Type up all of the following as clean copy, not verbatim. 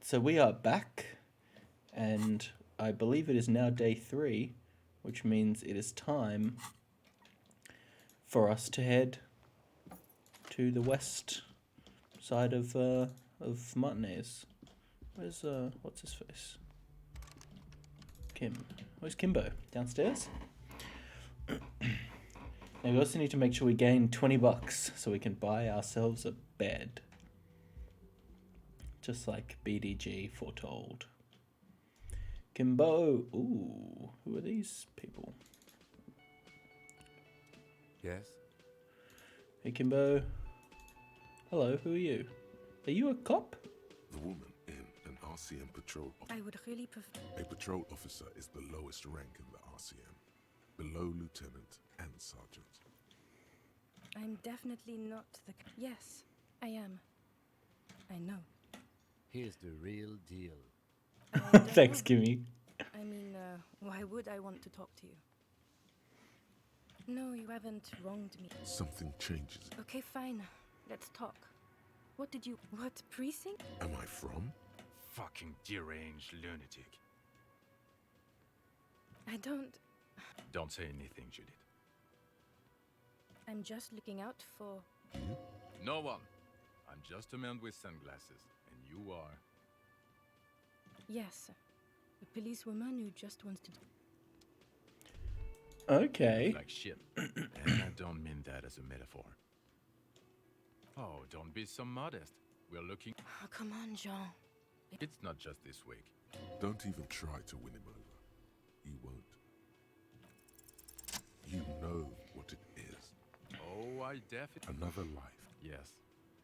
So we are back, and I believe it is now day 3, which means it is time for us to head to the west side of Martinaise. Where's what's his face? Where's Kimbo? Downstairs? Now we also need to make sure we gain $20 so we can buy ourselves a bed. Just like BDG foretold. Kimbo! Ooh, who are these people? Yes? Hey Kimbo. Hello, who are you? Are you a cop? The woman in an RCM patrol officer. I would really prefer. A patrol officer is the lowest rank in the RCM, below lieutenant and sergeant. I'm definitely not the. Yes, I am. I know. Here's the real deal. I don't Thanks, know. Kimmy. I mean, why would I want to talk to you? No, you haven't wronged me. Something changes. Okay, fine. Let's talk. What did you. What precinct? Am I from? Fucking deranged lunatic. I don't. Don't say anything, Judith. I'm just looking out for. You? No one. I'm just a man with sunglasses, and you are. Yes, a policewoman who just wants to. Okay. Like shit. And I don't mean that as a metaphor. Oh, don't be so modest. We're looking. Oh, come on, Jean. It's not just this week. Don't even try to win him over. You won't. You know what it is. Oh, I definitely. Another life. Yes,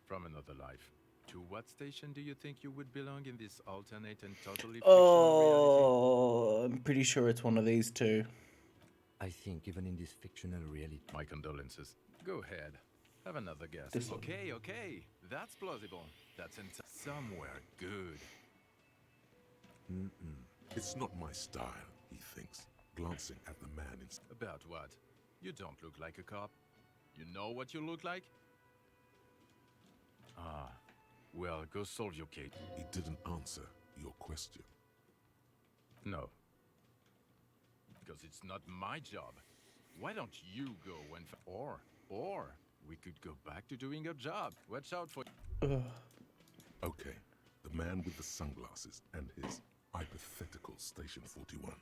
from another life. To what station do you think you would belong in this alternate and totally fictional reality? Oh, I'm pretty sure it's one of these two. I think even in this fictional reality. My condolences. Go ahead. Have another guess. This one. Okay. That's plausible. That's somewhere good. It's not my style, he thinks, glancing at the man in. About what? You don't look like a cop. You know what you look like? Ah, well, go solve your case. He didn't answer your question. No. Because it's not my job. Why don't you go and... Or we could go back to doing your job. Watch out for... Okay, the man with the sunglasses and his hypothetical Station 41.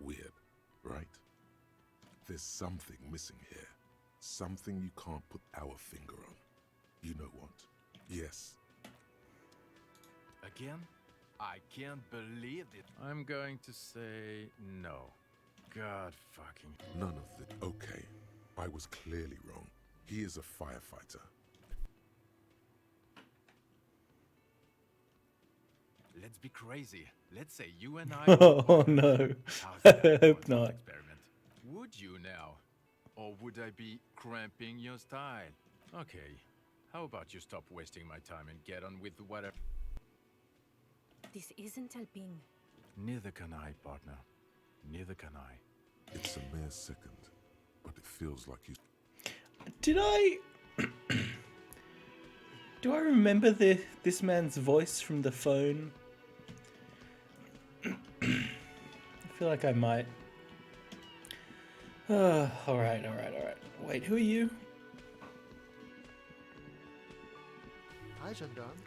Weird, right? There's something missing here. Something you can't put our finger on. You know what? Yes. Again? I can't believe it. I'm going to say no. God fucking... None of the... Okay, I was clearly wrong. He is a firefighter. Let's be crazy. Let's say you and I... Oh no. How's I that for a hope thought not. Experiment? Would you now? Or would I be cramping your style? Okay. How about you stop wasting my time and get on with whatever... This isn't helping. Neither can I, partner. Neither can I. It's a mere second, but it feels like you... Did I... Do I remember this man's voice from the phone? I feel like I might. Alright. Wait, who are you? Hi, Gendarme.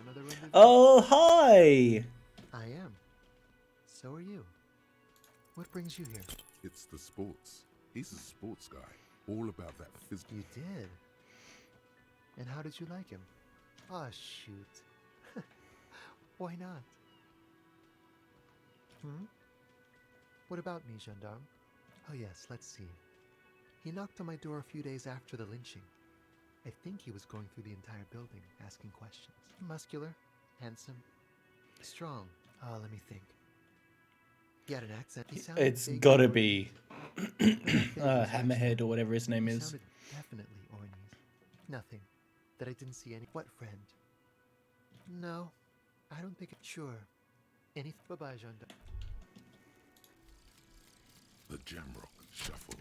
Another rendezvous? Oh, hi! I am. So are you. What brings you here? It's the sports. He's a sports guy. All about that physical... You did? And how did you like him? Ah, shoot. Why not? What about me, Gendarme? Oh yes, let's see. He knocked on my door a few days after the lynching. I think he was going through the entire building, asking questions. Muscular, handsome, strong. Let me think. He had an accent. He sounded It's big gotta and be ornery. But I think his Hammerhead accent- or whatever his name he is. sounded definitely Ornies. Nothing. That I didn't see any. What friend? No, I don't think. Sure. Any. Bye-bye, Gendarme. The Jamrock shuffle.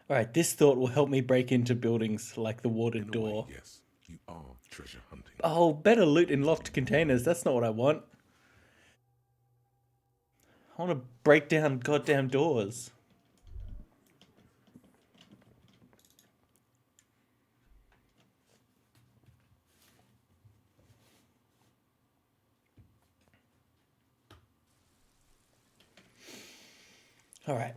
Alright, this thought will help me break into buildings like the warded In a way, door. yes. you are treasure hunting. Oh, better loot in locked containers. That's not what I want. I want to break down goddamn doors. All right.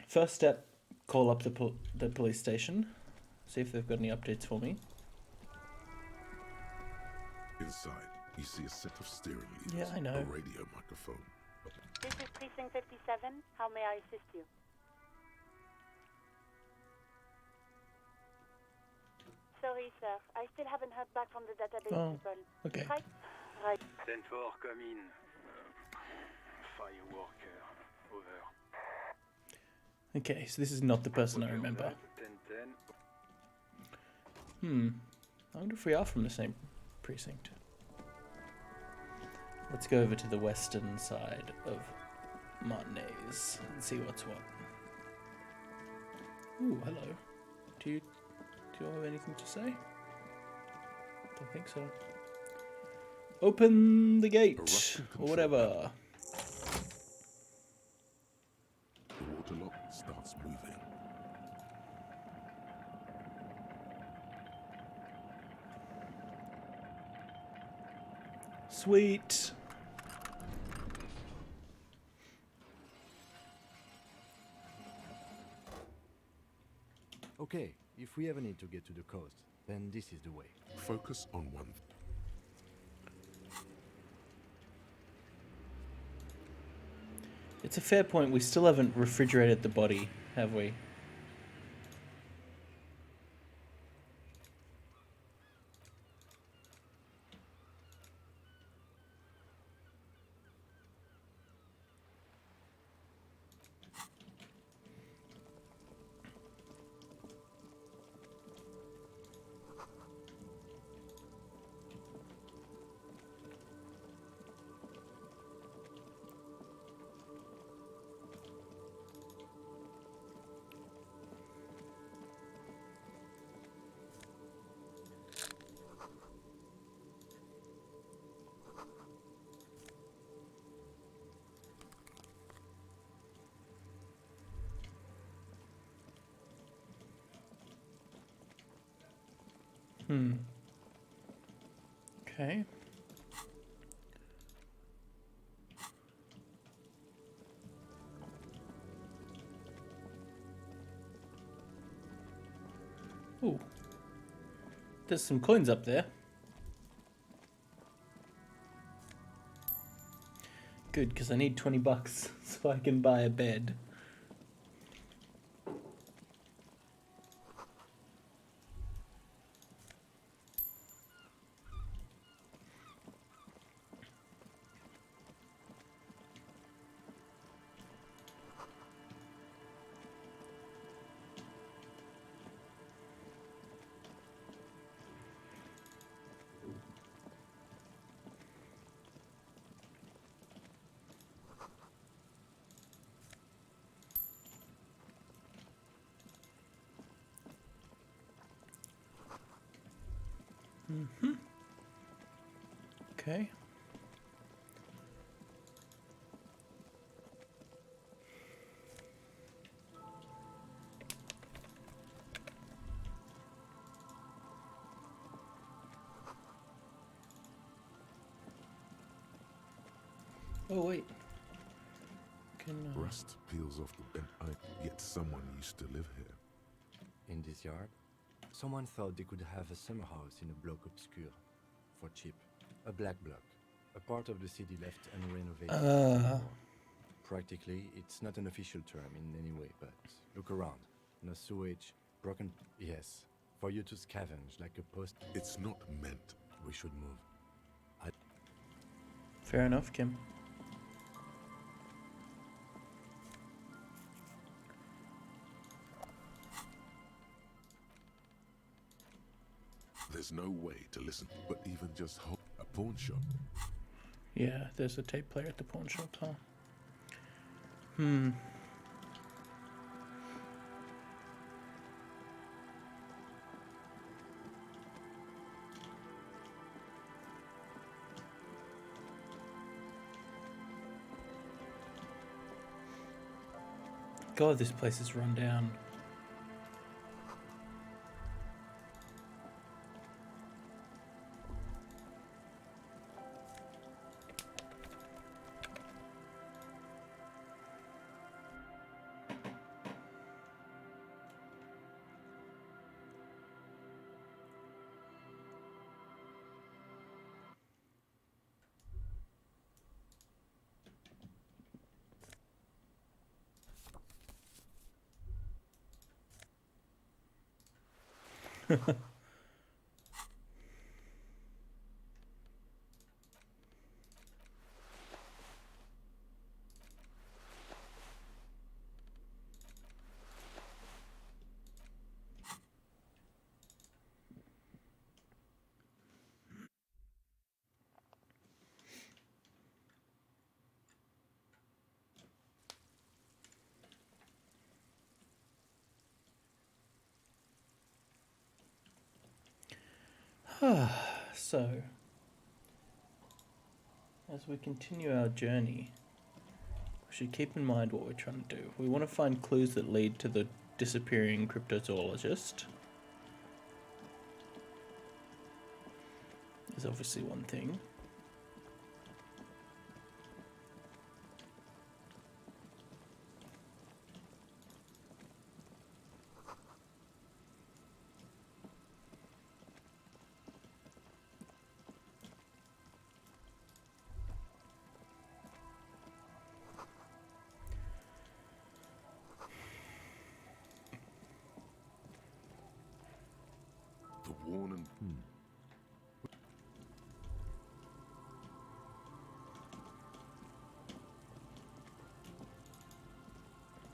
First step, call up the police station. See if they've got any updates for me. Inside, you see a set of steering levers, Yeah, I know. a radio microphone. This is Precinct 57. How may I assist you? Sorry, sir. I still haven't heard back from the database Oh, people. okay. Right. 10-4, come in. Fireworker, over. Okay, so this is not the person I remember. 10-10. I wonder if we are from the same precinct. Let's go over to the western side of Martinaise and see what's what. Ooh, hello. Do you have anything to say? Don't think so. Open the gate, Russian or control whatever. The water lock starts moving. Sweet. Okay, if we ever need to get to the coast, then this is the way. Focus on one. It's a fair point. We still haven't refrigerated the body, have we? Okay. Ooh. There's some coins up there. Good, because I need 20 bucks so I can buy a bed. Okay. Oh wait. Can Rust peels off the bent iron, yet someone used to live here. In this yard, someone thought they could have a summer house in a bloc obscur, for cheap. A black block, a part of the city left unrenovated. Practically, it's not an official term in any way, but look around. No sewage, broken... Yes, for you to scavenge like a post... It's not meant. We should move. Fair enough, Kim. There's no way to listen, but even just hold a pawn shop. Yeah, there's a tape player at the pawn shop, huh? God, this place is run down. So, as we continue our journey, we should keep in mind what we're trying to do. We want to find clues that lead to the disappearing cryptozoologist. Is obviously one thing. The worn and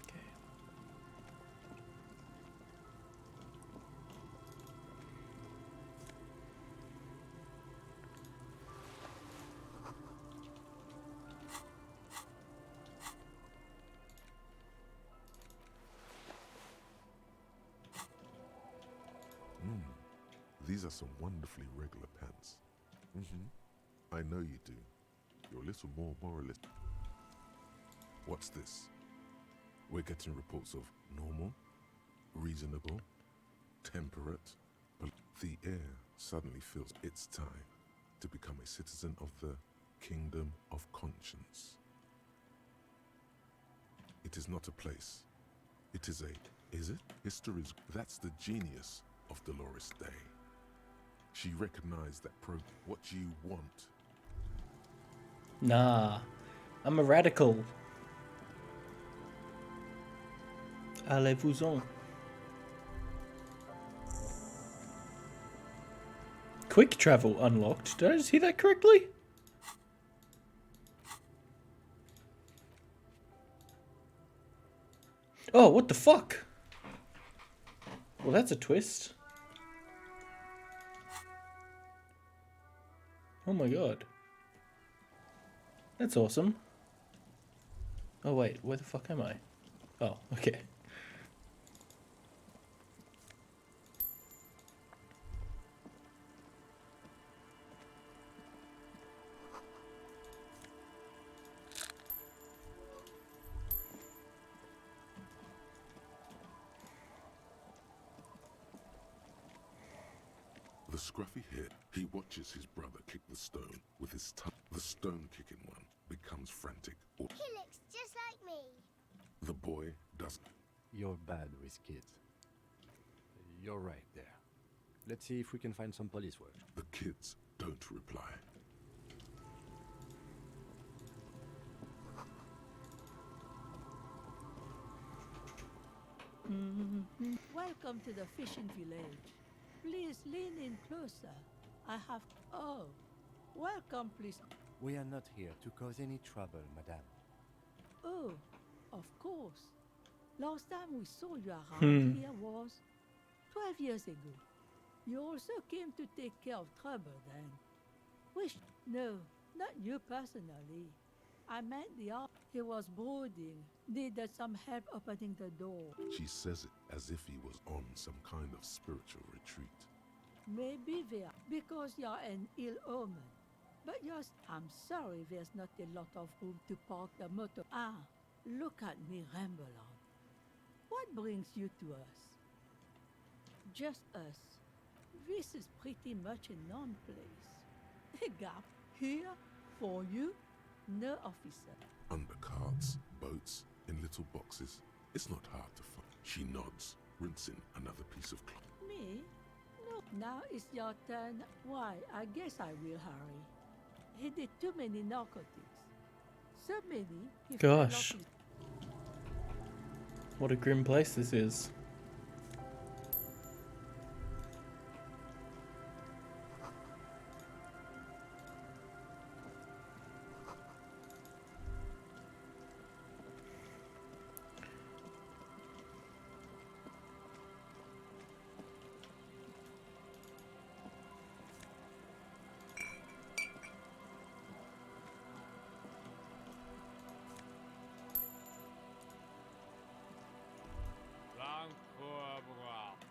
Okay. these are some wonderfully regular pants. I know you do. You're a little more moralist. What's this? We're getting reports of normal, reasonable, temperate, but the air suddenly feels it's time to become a citizen of the kingdom of conscience. It is not a place. It is is it? History's, that's the genius of Dolores Day. She recognized that what you want. Nah, I'm a radical. Allez-vous-en. Quick travel unlocked. Did I just hear that correctly? Oh, what the fuck? Well, that's a twist. Oh my god. That's awesome. Oh wait, where the fuck am I? Oh, okay. The scruffy head, he watches his brother kick the stone with his tongue. The stone-kicking one becomes frantic. He looks just like me. The boy doesn't. You're bad with kids. You're right there. Let's see if we can find some police work. The kids don't reply. Welcome to the fishing village. Please lean in closer. I have. Oh, welcome, please. We are not here to cause any trouble, madame. Oh, of course. Last time we saw you around here was 12 years ago. You also came to take care of trouble then. No, not you personally. I meant the art. He was brooding. Needed some help opening the door. She says it as if he was on some kind of spiritual retreat. Maybe there, because you're an ill omen. But I'm sorry there's not a lot of room to park the motor. Ah, look at me ramble on. What brings you to us? Just us. This is pretty much a known place. A gap here for you, no officer. Under carts, boats, in little boxes. It's not hard to find. She nods, rinsing another piece of cloth. Me? No. Now it's your turn. Why, I guess I will hurry. He did too many narcotics. So many. He fell off Gosh. his- What a grim place this is.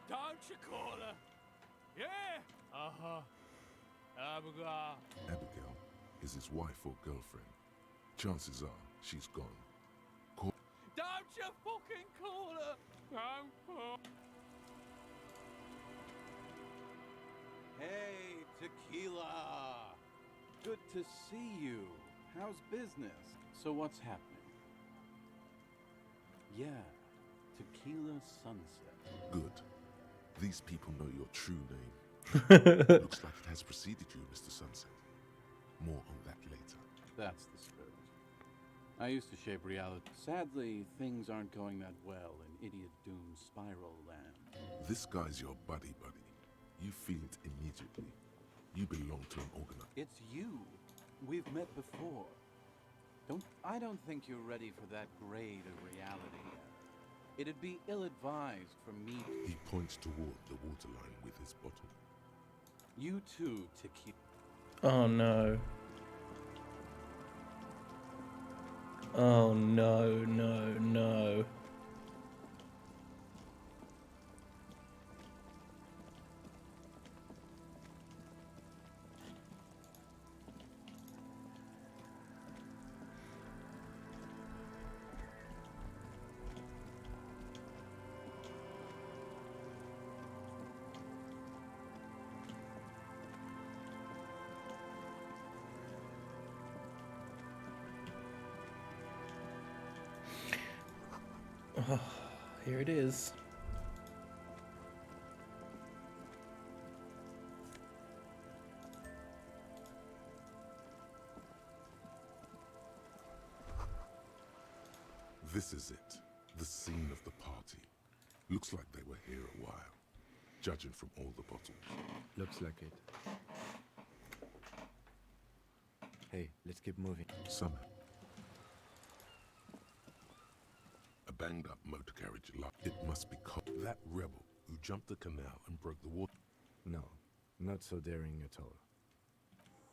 Don't you call her? Yeah! Uh-huh. Abigail. Abigail is his wife or girlfriend. Chances are she's gone. Don't you fucking call her! Don't call. Hey, Tequila! Good to see you. How's business? So what's happening? Yeah, Tequila Sunset. Good. These people know your true name. Looks like it has preceded you, Mr. Sunset. More on that later. That's the spirit. I used to shape reality. Sadly, things aren't going that well in Idiot Doom's spiral land. This guy's your buddy. You feel it immediately. You belong to an organizer. It's you. We've met before. I don't think you're ready for that grade of reality yet. It'd be ill-advised for me. He points toward the waterline with his bottle. You too, Tequila. Oh no. Oh no, no, no. Oh, here it is. This is it. The scene of the party. Looks like they were here a while. Judging from all the bottles. Looks like it. Hey, let's keep moving. Somehow. A banged up motor carriage. It must be that rebel who jumped the canal and broke the water. No, not so daring at all.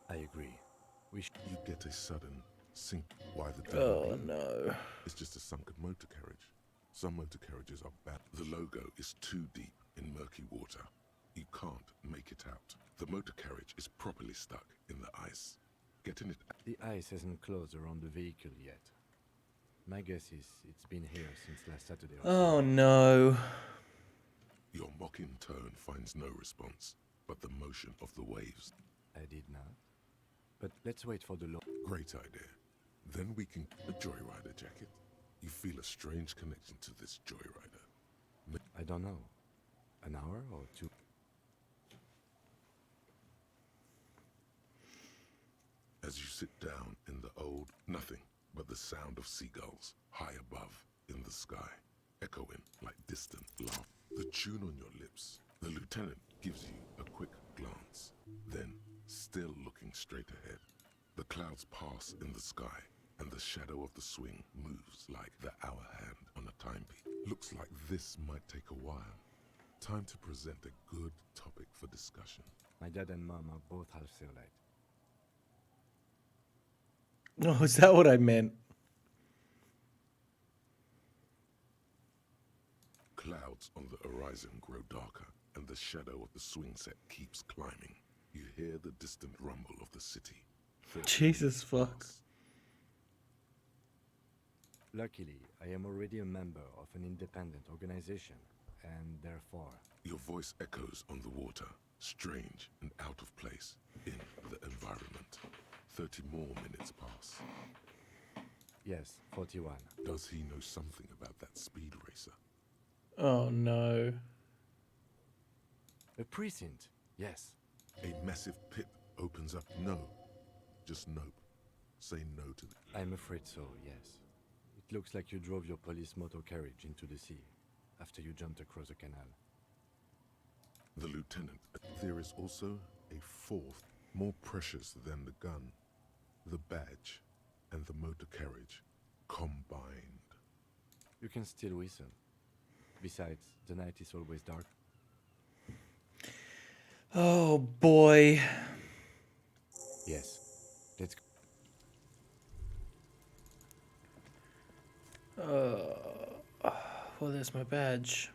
I agree. You get a sudden sink. Why the Oh devil? no. It's just a sunken motor carriage. Some motor carriages are bad. The logo is too deep in murky water. You can't make it out. The motor carriage is properly stuck in the ice. Getting it. The ice hasn't closed around the vehicle yet. My guess is it's been here since last Saturday or so. Oh no. Your mocking tone finds no response, but the motion of the waves. I did not. But let's wait for the law. Great idea. Then we can a joyrider jacket. You feel a strange connection to this joyrider. I don't know. An hour or two? As you sit down in the old, nothing but the sound of seagulls high above in the sky, echoing like distant laughter. The tune on your lips. The lieutenant gives you a quick glance. Then, still looking straight ahead, the clouds pass in the sky, and the shadow of the swing moves like the hour hand on a timepiece. Looks like this might take a while. Time to present a good topic for discussion. My dad and mom are both half Seolite. Oh, is that what I meant? Clouds on the horizon grow darker, and the shadow of the swing set keeps climbing. You hear the distant rumble of the city. Jesus fuck. Luckily, I am already a member of an independent organization, and therefore... Your voice echoes on the water, strange and out of place in the environment. 30 more minutes pass. Yes, 41. Does he know something about that speed racer? Oh no. A precinct, yes. A massive pit opens up. No. Just nope. Say no to it. I'm afraid so, yes. It looks like you drove your police motor carriage into the sea after you jumped across the canal. The lieutenant. There is also a fourth, more precious than the gun, the badge, and the motor carriage combined. You can still whistle. Besides, the night is always dark. Oh boy. Yes. Let's go. Well, there's my badge.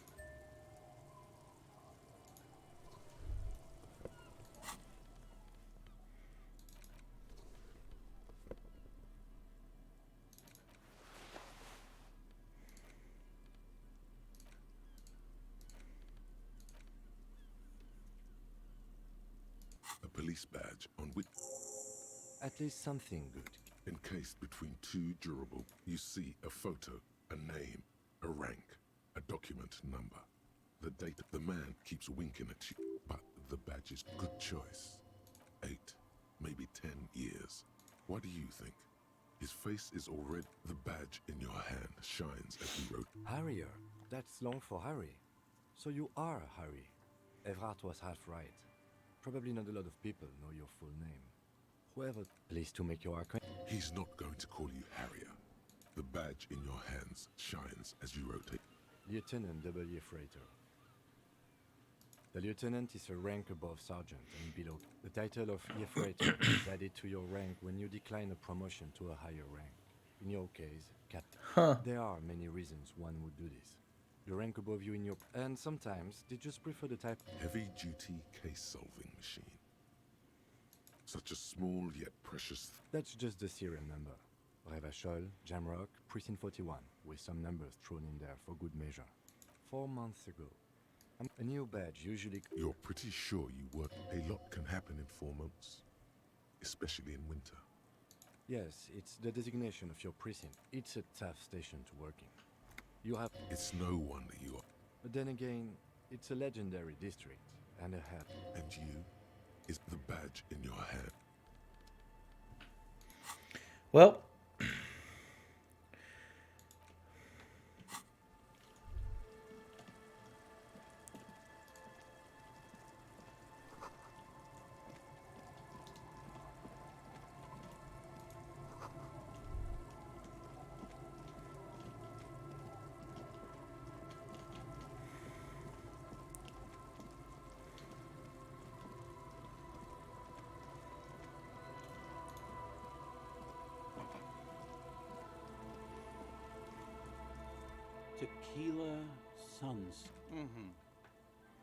A police badge on which, At least something good. encased between two durable, you see a photo, a name, a rank, a document number. The date. The man keeps winking at you, but the badge is good choice. 8, maybe 10 years. What do you think? His face is already. The badge in your hand shines as he wrote. Harrier. That's long for Harry. So you are Harry. Evrard was half right. Probably not a lot of people know your full name. Whoever, pleased to make your acquaintance. He's not going to call you Harrier. The badge in your hands shines as you rotate. Lieutenant W. Freighter. The lieutenant is a rank above sergeant and below. The title of Freighter is added to your rank when you decline a promotion to a higher rank. In your case, captain. Huh. There are many reasons one would do this. The rank above you in your... And sometimes they just prefer the type... Heavy-duty case-solving machine. Such a small yet precious... That's just the serial number. Revachol, Jamrock, Precinct 41, with some numbers thrown in there for good measure. 4 months ago. A new badge usually... You're pretty sure you work. A lot can happen in 4 months. Especially in winter. Yes, it's the designation of your precinct. It's a tough station to work in. You have... It's no wonder you are. But then again, it's a legendary district, and a hat. And you is the badge in your hand. Well, Tequila Sons. Mm-hmm.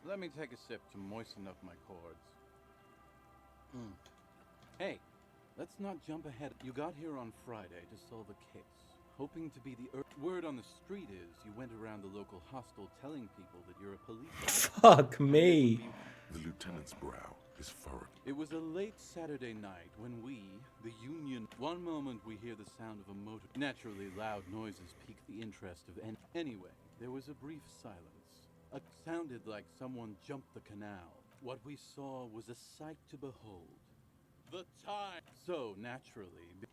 Let me take a sip to moisten up my chords. Hey, let's not jump ahead. You got here on Friday to solve a case, hoping to be the... Word on the street is you went around the local hostel telling people that you're a police officer. fuck me. The lieutenant's brow is furrowed. It was a late Saturday night when we, the Union... One moment we hear the sound of a motor... Naturally, loud noises pique the interest of... Anyway, there was a brief silence. It sounded like someone jumped the canal. What we saw was a sight to behold. The time... So, naturally...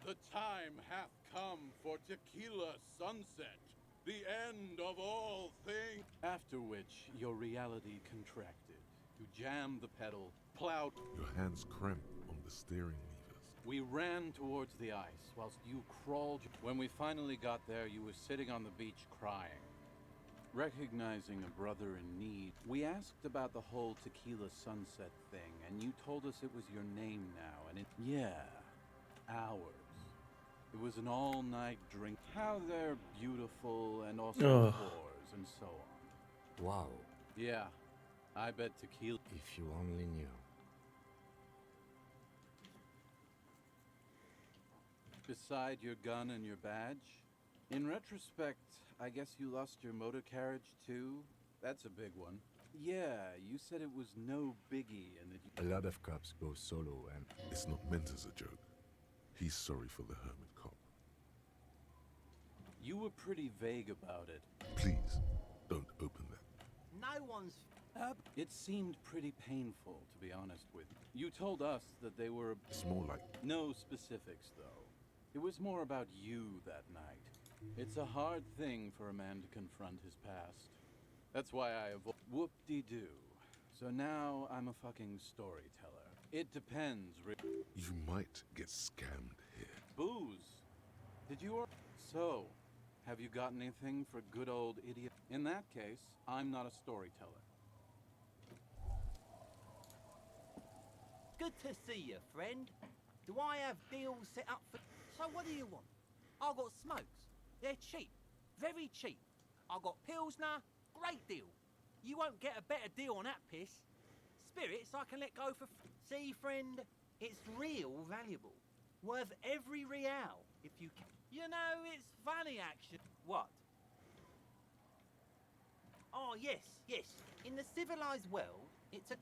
The time hath come for Tequila Sunset. The end of all things. After which, your reality contracted. You jammed the pedal, plowed... Your hands cramp on the steering levers. We ran towards the ice, whilst you crawled... When we finally got there, you were sitting on the beach crying. Recognizing a brother in need, we asked about the whole Tequila Sunset thing, and you told us it was your name now, and it... Yeah, ours. It was an all-night drink. How they're beautiful, and also whores, and so on. Wow. Yeah, I bet tequila... If you only knew. Beside your gun and your badge, In retrospect, I guess you lost your motor carriage too? That's a big one. Yeah, you said it was no biggie and that you... A lot of cops go solo and... It's not meant as a joke. He's sorry for the hermit cop. You were pretty vague about it. Please, don't open that. No one's... It seemed pretty painful, to be honest with you. You told us that they were... It's more like... No specifics, though. It was more about you that night. It's a hard thing for a man to confront his past. That's why I avoid... Whoop-de-doo. So now I'm a fucking storyteller. It depends, You might get scammed here. Booze. Did you... So, have you got anything for good old idiot? In that case, I'm not a storyteller. Good to see you, friend. Do I have deals set up for... So what do you want? I got smokes. They're cheap. Very cheap. I got Pilsner. Great deal. You won't get a better deal on that piss. Spirits I can let go for... See, friend, it's real valuable. Worth every real, if you can. You know, it's funny, actually. What? Oh, yes, yes. In the civilized world, it's a...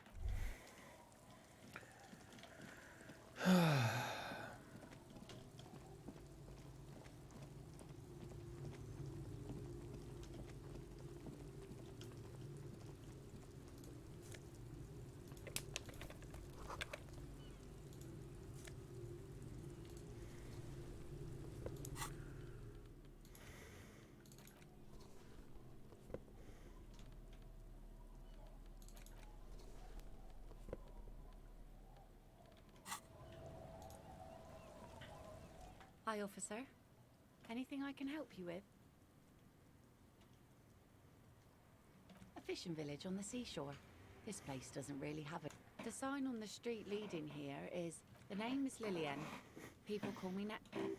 Hi, officer. Anything I can help you with? A fishing village on the seashore. This place doesn't really have it. The sign on the street leading here is, the name is Lillian. People call me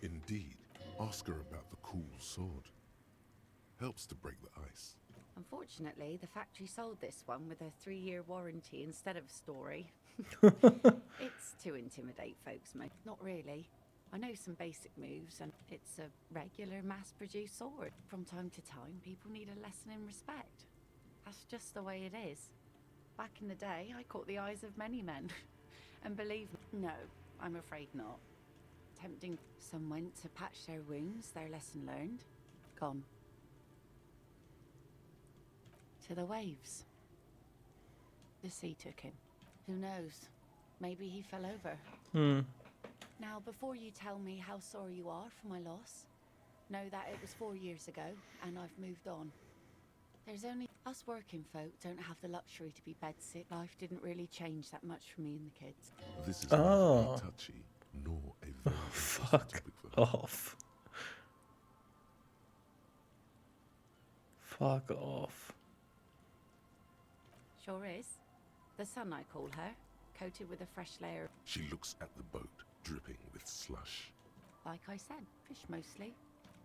Indeed. Ask her about the cool sword. Helps to break the ice. Unfortunately, the factory sold this one with a 3-year warranty instead of a story. It's to intimidate folks, mate. Not really. I know some basic moves, and it's a regular mass-produced sword. From time to time, people need a lesson in respect. That's just the way it is. Back in the day, I caught the eyes of many men. And believe me, no, I'm afraid not. Tempting, some went to patch their wounds, their lesson learned. Gone. To the waves. The sea took him. Who knows? Maybe he fell over. Now, before you tell me how sorry you are for my loss, know that it was 4 years ago, and I've moved on. There's only... Us working folk don't have the luxury to be bedsick. Life didn't really change that much for me and the kids. This is neither a touchy, nor a very Fuck topic for her. off. Fuck off. Sure is. The sun, I call her, coated with a fresh layer. She looks at the boat, dripping with slush. Like I said, fish mostly.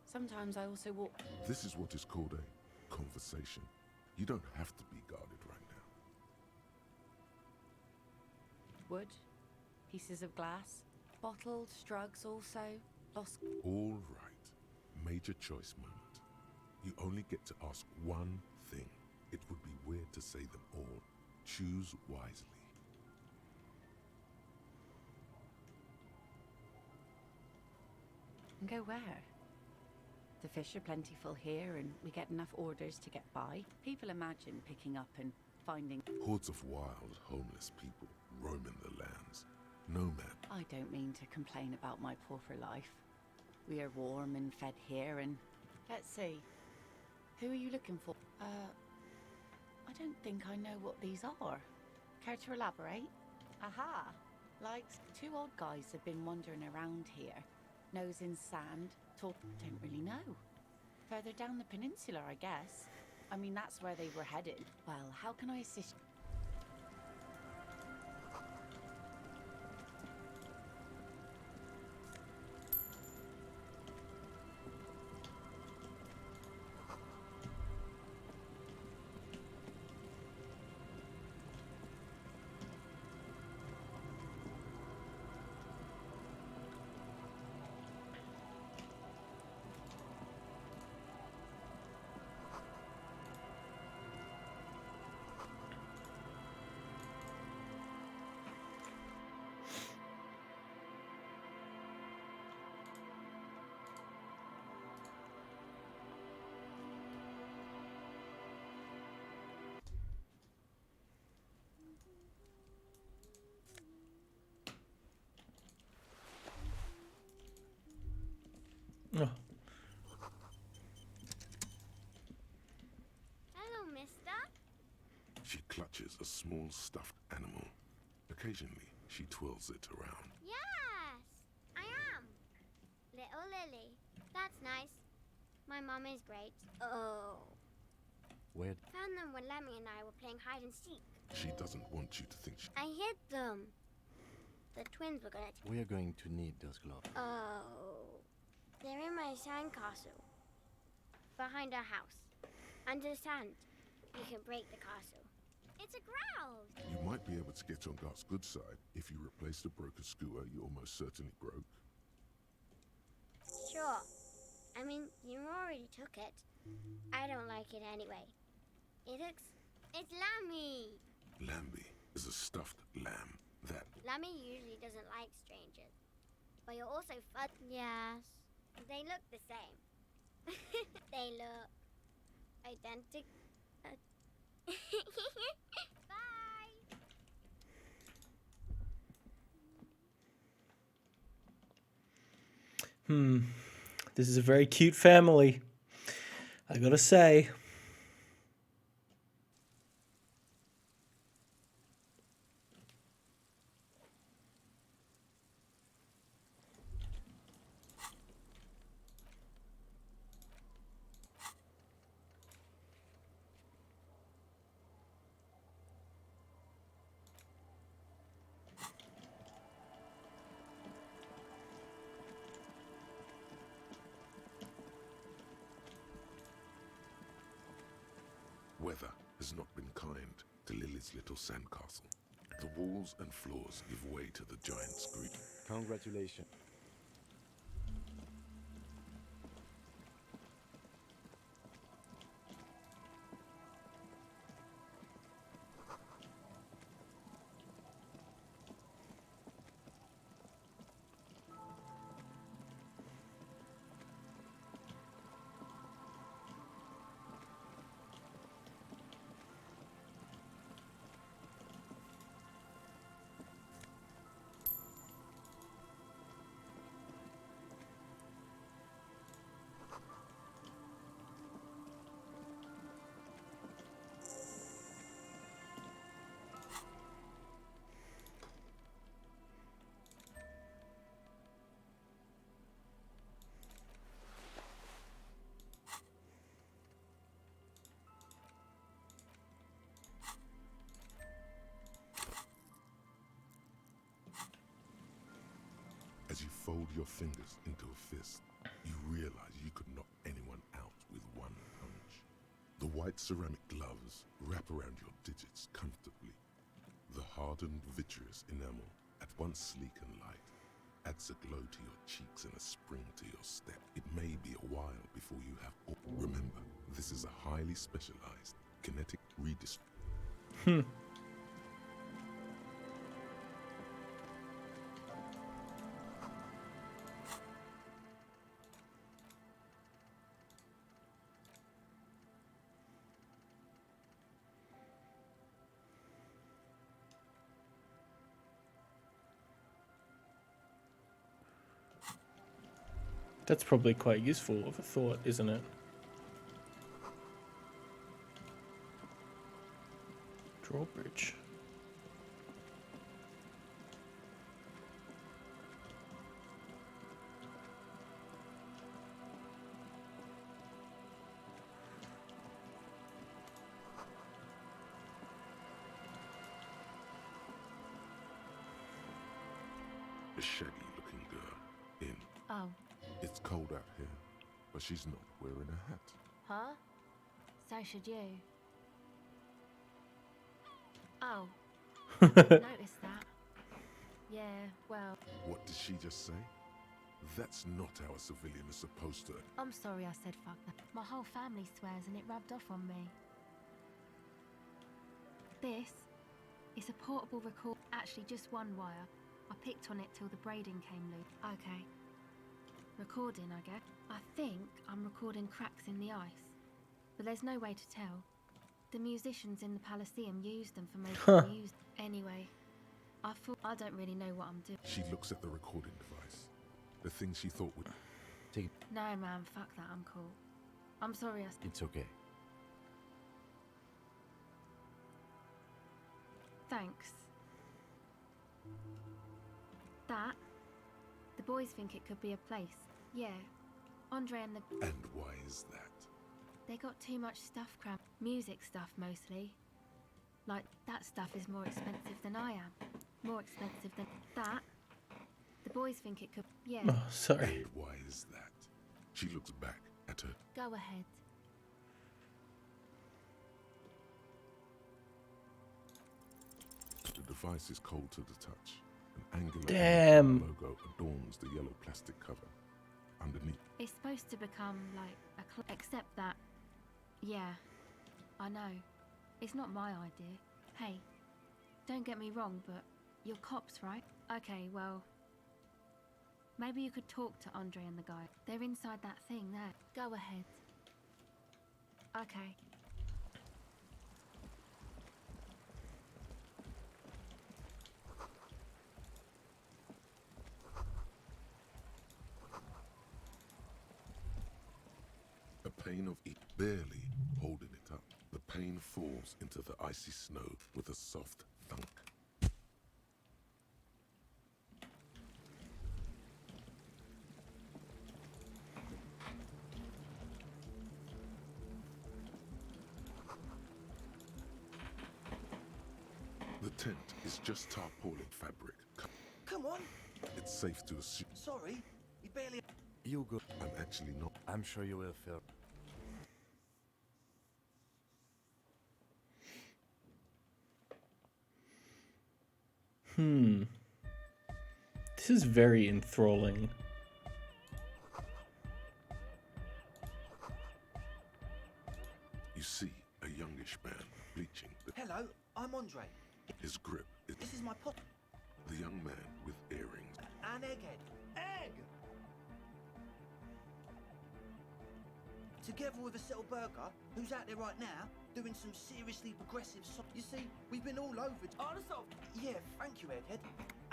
Sometimes I also walk... This is what is called a conversation. You don't have to be guarded right now. Wood, pieces of glass, bottles, drugs also, lost... All right. Major choice moment. You only get to ask one thing. It would be weird to say them all. Choose wisely. And go where? The fish are plentiful here, and we get enough orders to get by. People imagine picking up and finding... Hordes of wild, homeless people roaming the lands. Nomad. I don't mean to complain about my pauper life. We are warm and fed here, and... Let's see. Who are you looking for? I don't think I know what these are. Care to elaborate? Aha! Like, 2 odd guys have been wandering around here. Nose in sand, talk... Don't really know. Further down the peninsula, I guess. I mean, that's where they were headed. Well, how can I assist... Oh. Hello, mister. She clutches a small stuffed animal. Occasionally, she twirls it around. Yes, I am. Little Lily. That's nice. My mum is great. Oh. Where? Found them when Lemmy and I were playing hide and seek. She doesn't want you to think she... I hid them. The twins were gonna... We are going to need those gloves. Oh. They're in my sandcastle. Behind our house. Under the sand. You can break the castle. It's a growl. You might be able to get on Gart's good side if you replace the broken skewer you almost certainly broke. Sure. I mean, you already took it. I don't like it anyway. It's Lammy. Lambie is a stuffed lamb that... Lammy usually doesn't like strangers. But you're also fun. Yes. They look the same. They look identical. Bye. This is a very cute family, I gotta say. Weather has not been kind to Lily's little sandcastle. The walls and floors give way to the giant's greed. Congratulations. As you fold your fingers into a fist, you realize you could knock anyone out with one punch. The white ceramic gloves wrap around your digits comfortably. The hardened vitreous enamel, at once sleek and light, adds a glow to your cheeks and a spring to your step. It may be a while before you have... Remember, this is a highly specialized kinetic redistribution. That's probably quite useful of a thought, isn't it? Drawbridge. A shaggy-looking girl in. Oh. It's cold out here, but she's not wearing a hat. Huh? So should you. Oh. Noticed that. Yeah, well... What did she just say? That's not how a civilian is supposed to... I'm sorry I said fuck that. My whole family swears and it rubbed off on me. This is a portable record. Actually, just one wire. I picked on it till the braiding came loose. Okay. Recording, I guess. I think I'm recording cracks in the ice. But there's no way to tell. The musicians in the Elysium used them for making music. Anyway, I don't really know what I'm doing. She looks at the recording device. The thing she thought would... No, man, fuck that. I'm cool. I'm sorry. It's okay. Thanks. That. The boys think it could be a place. Yeah. Andre and the. And why is that? They got too much stuff crammed. Music stuff mostly. Like, that stuff is more expensive than I am. More expensive than that. The boys think it could. Yeah. Oh, sorry. And why is that? She looks back at her. Go ahead. The device is cold to the touch. An angular Damn. logo adorns the yellow plastic cover. Underneath. It's supposed to become like a except that. Yeah. I know. It's not my idea. Hey. Don't get me wrong, but you're cops, right? Okay, well. Maybe you could talk to Andre and the guy. They're inside that thing there. Go ahead. Okay. A pane of it, barely holding it up. The pane falls into the icy snow with a soft thunk. The tent is just tarpaulin fabric. Come on. It's safe to assume. Sorry, you barely. You go. I'm actually not. I'm sure you will feel. This is very enthralling. You see a youngish man bleaching. Hello, I'm Andre. His grip is This is my pot. the young man with earrings. An egghead. Egg! Together with a Settle Burger, who's out there right now, doing some seriously progressive You see, we've been all over. Yeah, thank you, Egghead.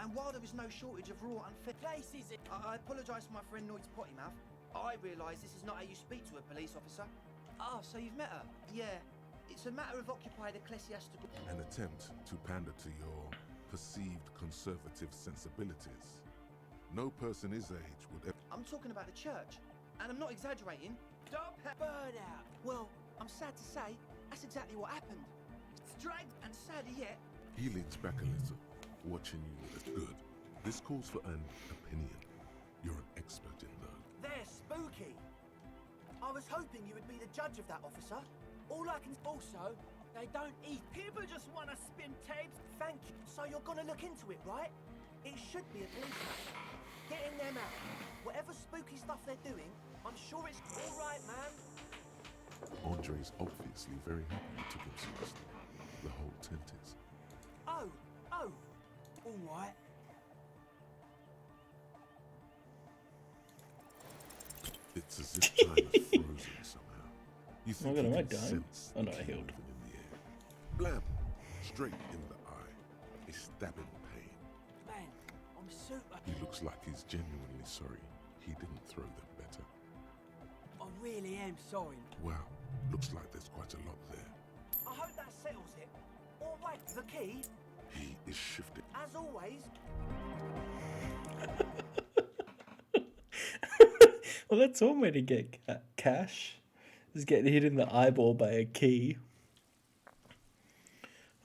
And while there is no shortage of raw unfit places, I apologise for my friend Noid's potty mouth. I realise this is not how you speak to a police officer. Ah, so you've met her? Yeah. It's a matter of occupied ecclesiastical... An attempt to pander to your perceived conservative sensibilities. No person his age would ever... I'm talking about the church, and I'm not exaggerating. Stop! Burn out! Well, I'm sad to say, that's exactly what happened. Strange and sadder yet... He leans back a little, watching you with good. This calls for an opinion. You're an expert in those. They're spooky. I was hoping you would be the judge of that, officer. All I can... Also, they don't eat. People just want to spin tapes. Thank you. So you're gonna look into it, right? It should be a police matter. Getting them out. Whatever spooky stuff they're doing, I'm sure it's all right, man. Andre's obviously very happy you took him seriously. The whole tent is. Oh, all right. It's as if time is frozen somehow. You think gonna you write can down. sense Oh no, the I healed. moving in the air. Blam! Straight in the eye. A stabbing pain. Man, I'm super... He looks like he's genuinely sorry he didn't throw them better. I really am sorry. Wow, looks like there's quite a lot there. I hope that settles it. All right, the key, He is shifting. as always... Well, that's one way to get cash. Is get hit in the eyeball by a key.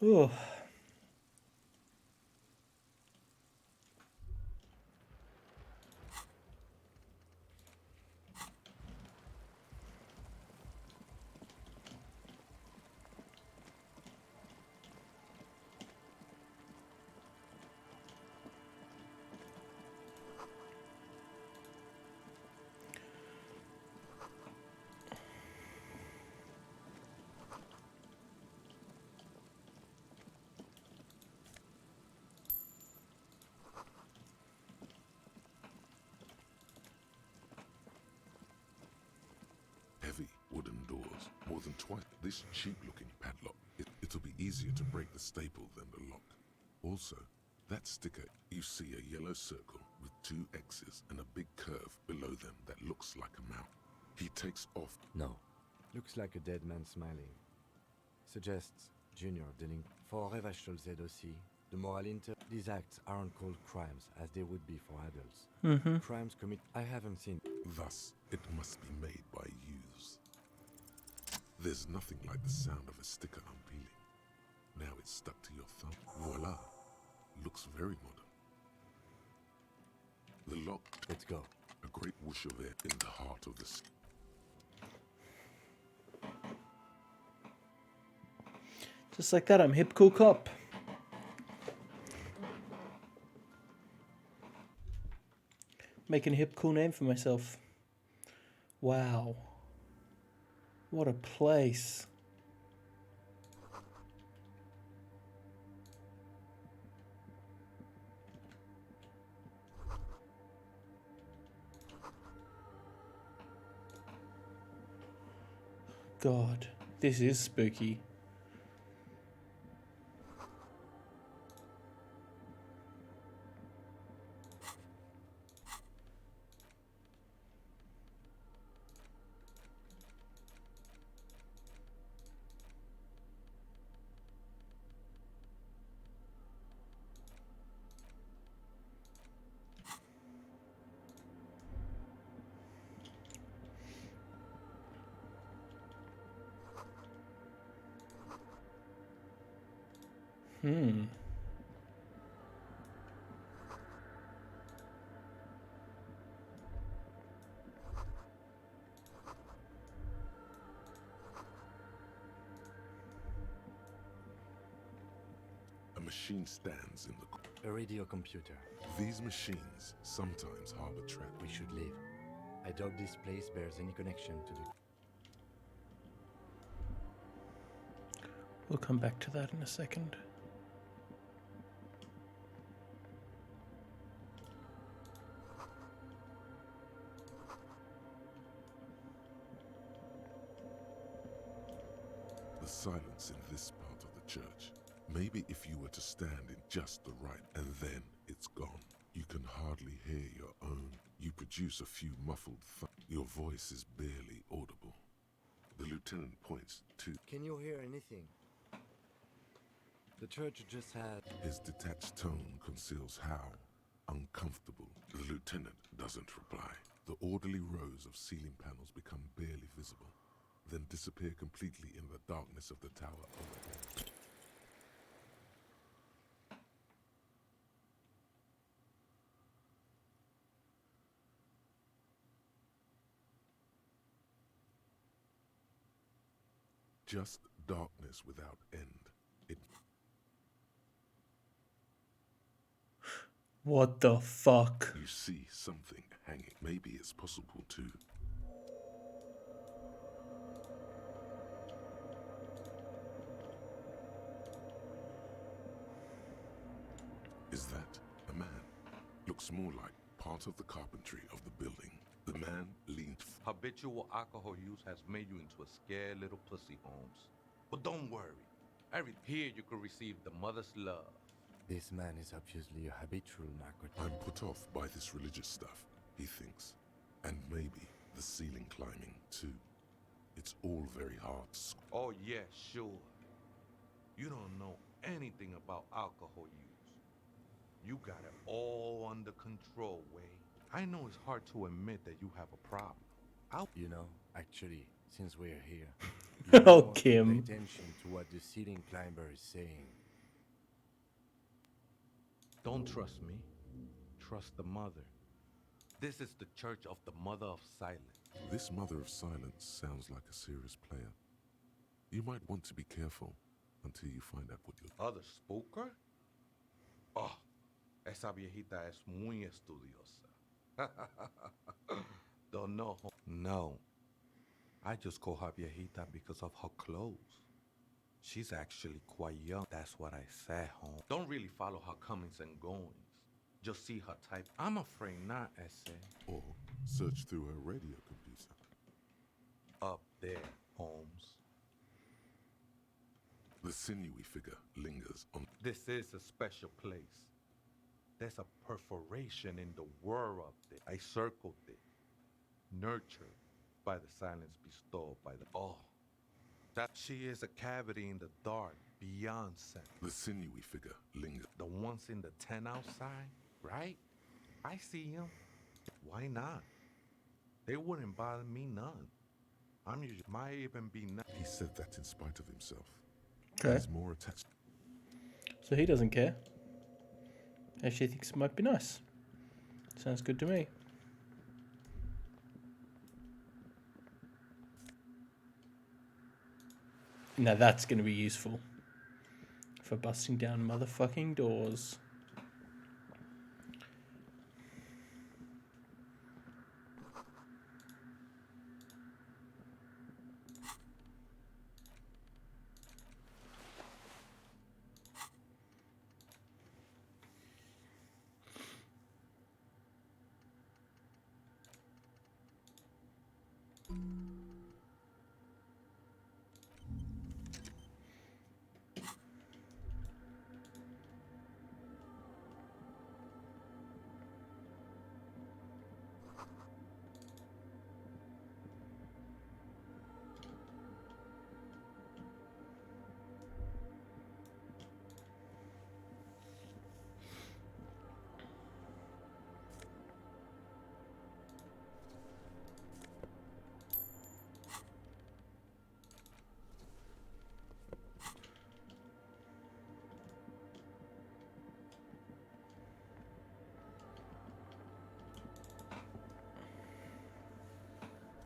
Oh. Heavy wooden doors, more than twice. This cheap-looking padlock, it'll be easier to break the staple than the lock. Also, that sticker, you see a yellow circle with 2 X's and a big curve below them that looks like a mouth. He takes off. No. Looks like a dead man smiling. Suggests Junior dealing for Revachol aussi. The moral these acts aren't called crimes as they would be for adults. Crimes I haven't seen. Thus, it must be made by youths. There's nothing like the sound of a sticker unpeeling. Now it's stuck to your thumb. Voila. Looks very modern. The lock. Let's go. A great whoosh of air in the heart of the Just like that, I'm hip cool cop. Making a hip cool name for myself. Wow. What a place. God, this is spooky. A machine stands in the... A radio computer. These machines sometimes harbor traps. We should leave. I doubt this place bears any connection to the... We'll come back to that in a second. The silence in this part of the church. Maybe if you were to stand in just the right, and then it's gone. You can hardly hear your own. You produce a few muffled your voice is barely audible. The lieutenant points to... Can you hear anything? The church just had... His detached tone conceals how uncomfortable. The lieutenant doesn't reply. The orderly rows of ceiling panels become barely visible, then disappear completely in the darkness of the tower overhead. Just darkness without end. It... What the fuck? You see something hanging. Maybe it's possible to... Is that a man? Looks more like part of the carpentry of the building. The man leaned... Habitual alcohol use has made you into a scared little pussy, Holmes. But don't worry. Here you can receive the mother's love. This man is obviously a habitual narcotic. I'm put off by this religious stuff, he thinks. And maybe the ceiling climbing, too. It's all very hard. Oh, yeah, sure. You don't know anything about alcohol use. You got it all under control, Wade. I know it's hard to admit that you have a problem. You know, actually, since we're here, you Oh, want to Kim. pay attention to what the ceiling climber is saying. Don't trust me. Trust the mother. This is the church of the Mother of Silence. This Mother of Silence sounds like a serious player. You might want to be careful until you find out what you're... Other spooker? Oh, esa viejita es muy estudiosa. Don't know. No. I just call her viejita because of her clothes. She's actually quite young. That's what I said, home. Don't really follow her comings and goings. Just see her type. I'm afraid not, essay. Or search through her radio computer. Up there, Holmes. The sinewy figure lingers on... This is a special place. There's a perforation in the whir of it. I circled it, nurtured by the silence bestowed by the. Oh, that she is a cavity in the dark beyond sense. The sinewy figure lingers. The ones in the tent outside, right? I see him. Why not? They wouldn't bother me none. I'm usually might even be. He said that in spite of himself. Okay. He's more attached. So he doesn't care. Actually thinks it might be nice. Sounds good to me. Now that's going to be useful for busting down motherfucking doors.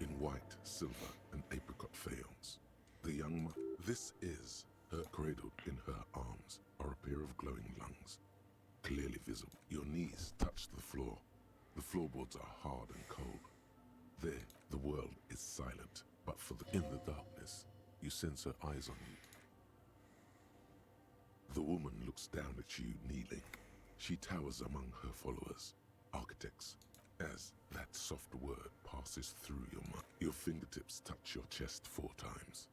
In white, silver, and apricot faience. The young mother. This is her cradled in her arms are a pair of glowing lungs, clearly visible. Your knees touch the floor. The floorboards are hard and cold. There, the world is silent, but in the darkness, you sense her eyes on you. The woman looks down at you, kneeling. She towers among her followers, architects, as that soft word passes through your mind. Your fingertips touch your chest 4 times.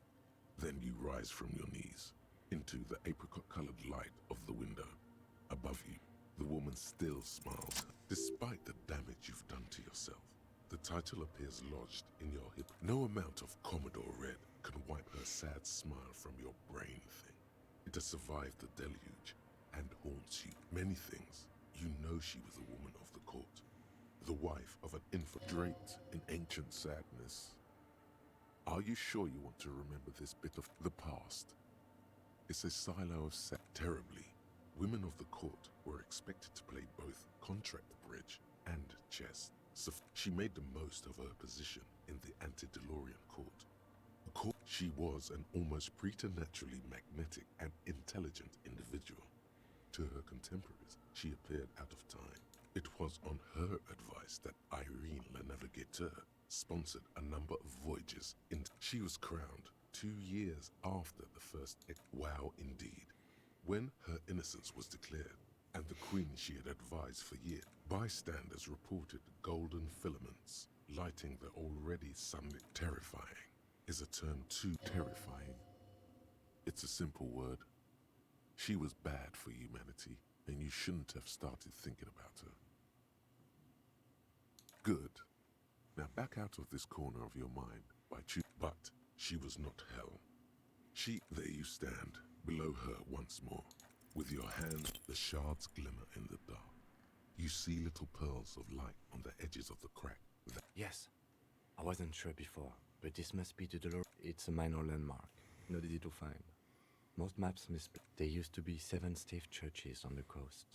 Then you rise from your knees into the apricot-colored light of the window. Above you, the woman still smiles. Despite the damage you've done to yourself, the title appears lodged in your hip. No amount of Commodore Red can wipe her sad smile from your brain thing. It has survived the deluge and haunts you. Many things. You know she was a woman of the court, the wife of an infant draped in ancient sadness. Are you sure you want to remember this bit of the past? It's a silo of sad. Terribly, women of the court were expected to play both contract bridge and chess. So she made the most of her position in the antediluvian court. She was an almost preternaturally magnetic and intelligent individual. To her contemporaries, she appeared out of time. It was on her advice that Irene Le Navigateur sponsored a number of voyages. She was crowned 2 years after the first. Wow, indeed. When her innocence was declared, and the queen she had advised for years, bystanders reported golden filaments lighting the already sunlit. Terrifying is a term too terrifying. It's a simple word. She was bad for humanity, and you shouldn't have started thinking about her. Good. Now back out of this corner of your mind by But she was not hell. There you stand, below her once more. With your hand, the shards glimmer in the dark. You see little pearls of light on the edges of the crack. Yes. I wasn't sure before, but this must be the Dolores. It's a minor landmark. Not easy to find. Most maps misplaced. There used to be 7 stave churches on the coast.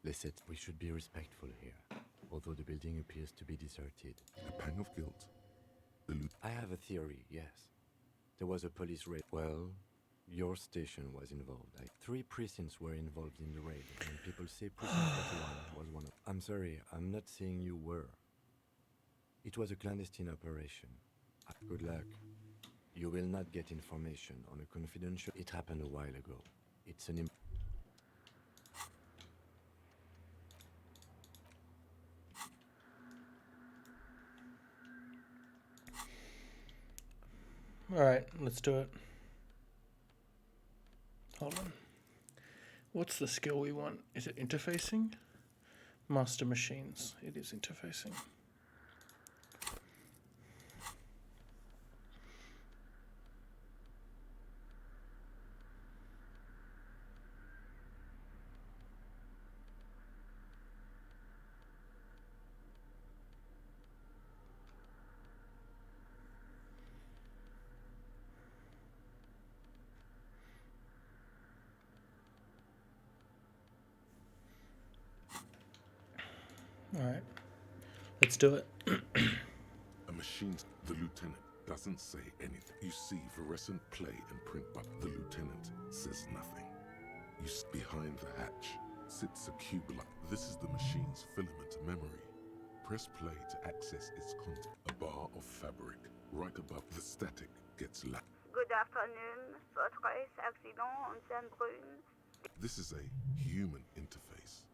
They said we should be respectful here, although the building appears to be deserted. A pang of guilt. I have a theory, yes. There was a police raid. Well, your station was involved. 3 precincts were involved in the raid, and people say Precinct 41 was one of. I'm sorry, I'm not saying you were. It was a clandestine operation. Good luck. You will not get information on a confidential. It happened a while ago. It's an. Alright, let's do it. Hold on. What's the skill we want? Is it interfacing? Master machines. It is interfacing. Alright. Let's do it. A machine. The lieutenant doesn't say anything. You see fluorescent play and print, but the lieutenant says nothing. Behind the hatch sits a cube. This is the machine's filament memory. Press play to access its content. A bar of fabric right above the static gets loud. Good afternoon, Fortress Accident on Saint-Brune. This is a human interface.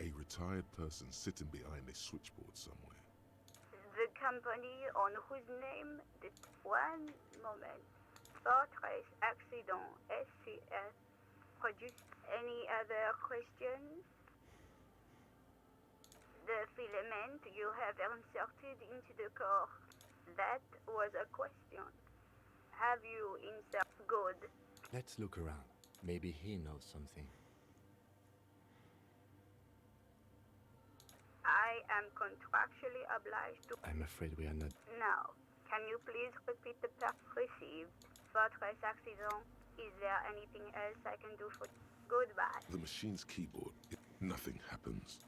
A retired person sitting behind a switchboard somewhere. The company on whose name did one moment. Fortress Accident SCS produced. Any other questions? The filament you have inserted into the core. That was a question. Have you inserted? Good. Let's look around. Maybe he knows something. I am contractually obliged to. I'm afraid we are not. Now, can you please repeat the part received? Fortress Accident. Is there anything else I can do for you? Goodbye. The machine's keyboard. Nothing happens.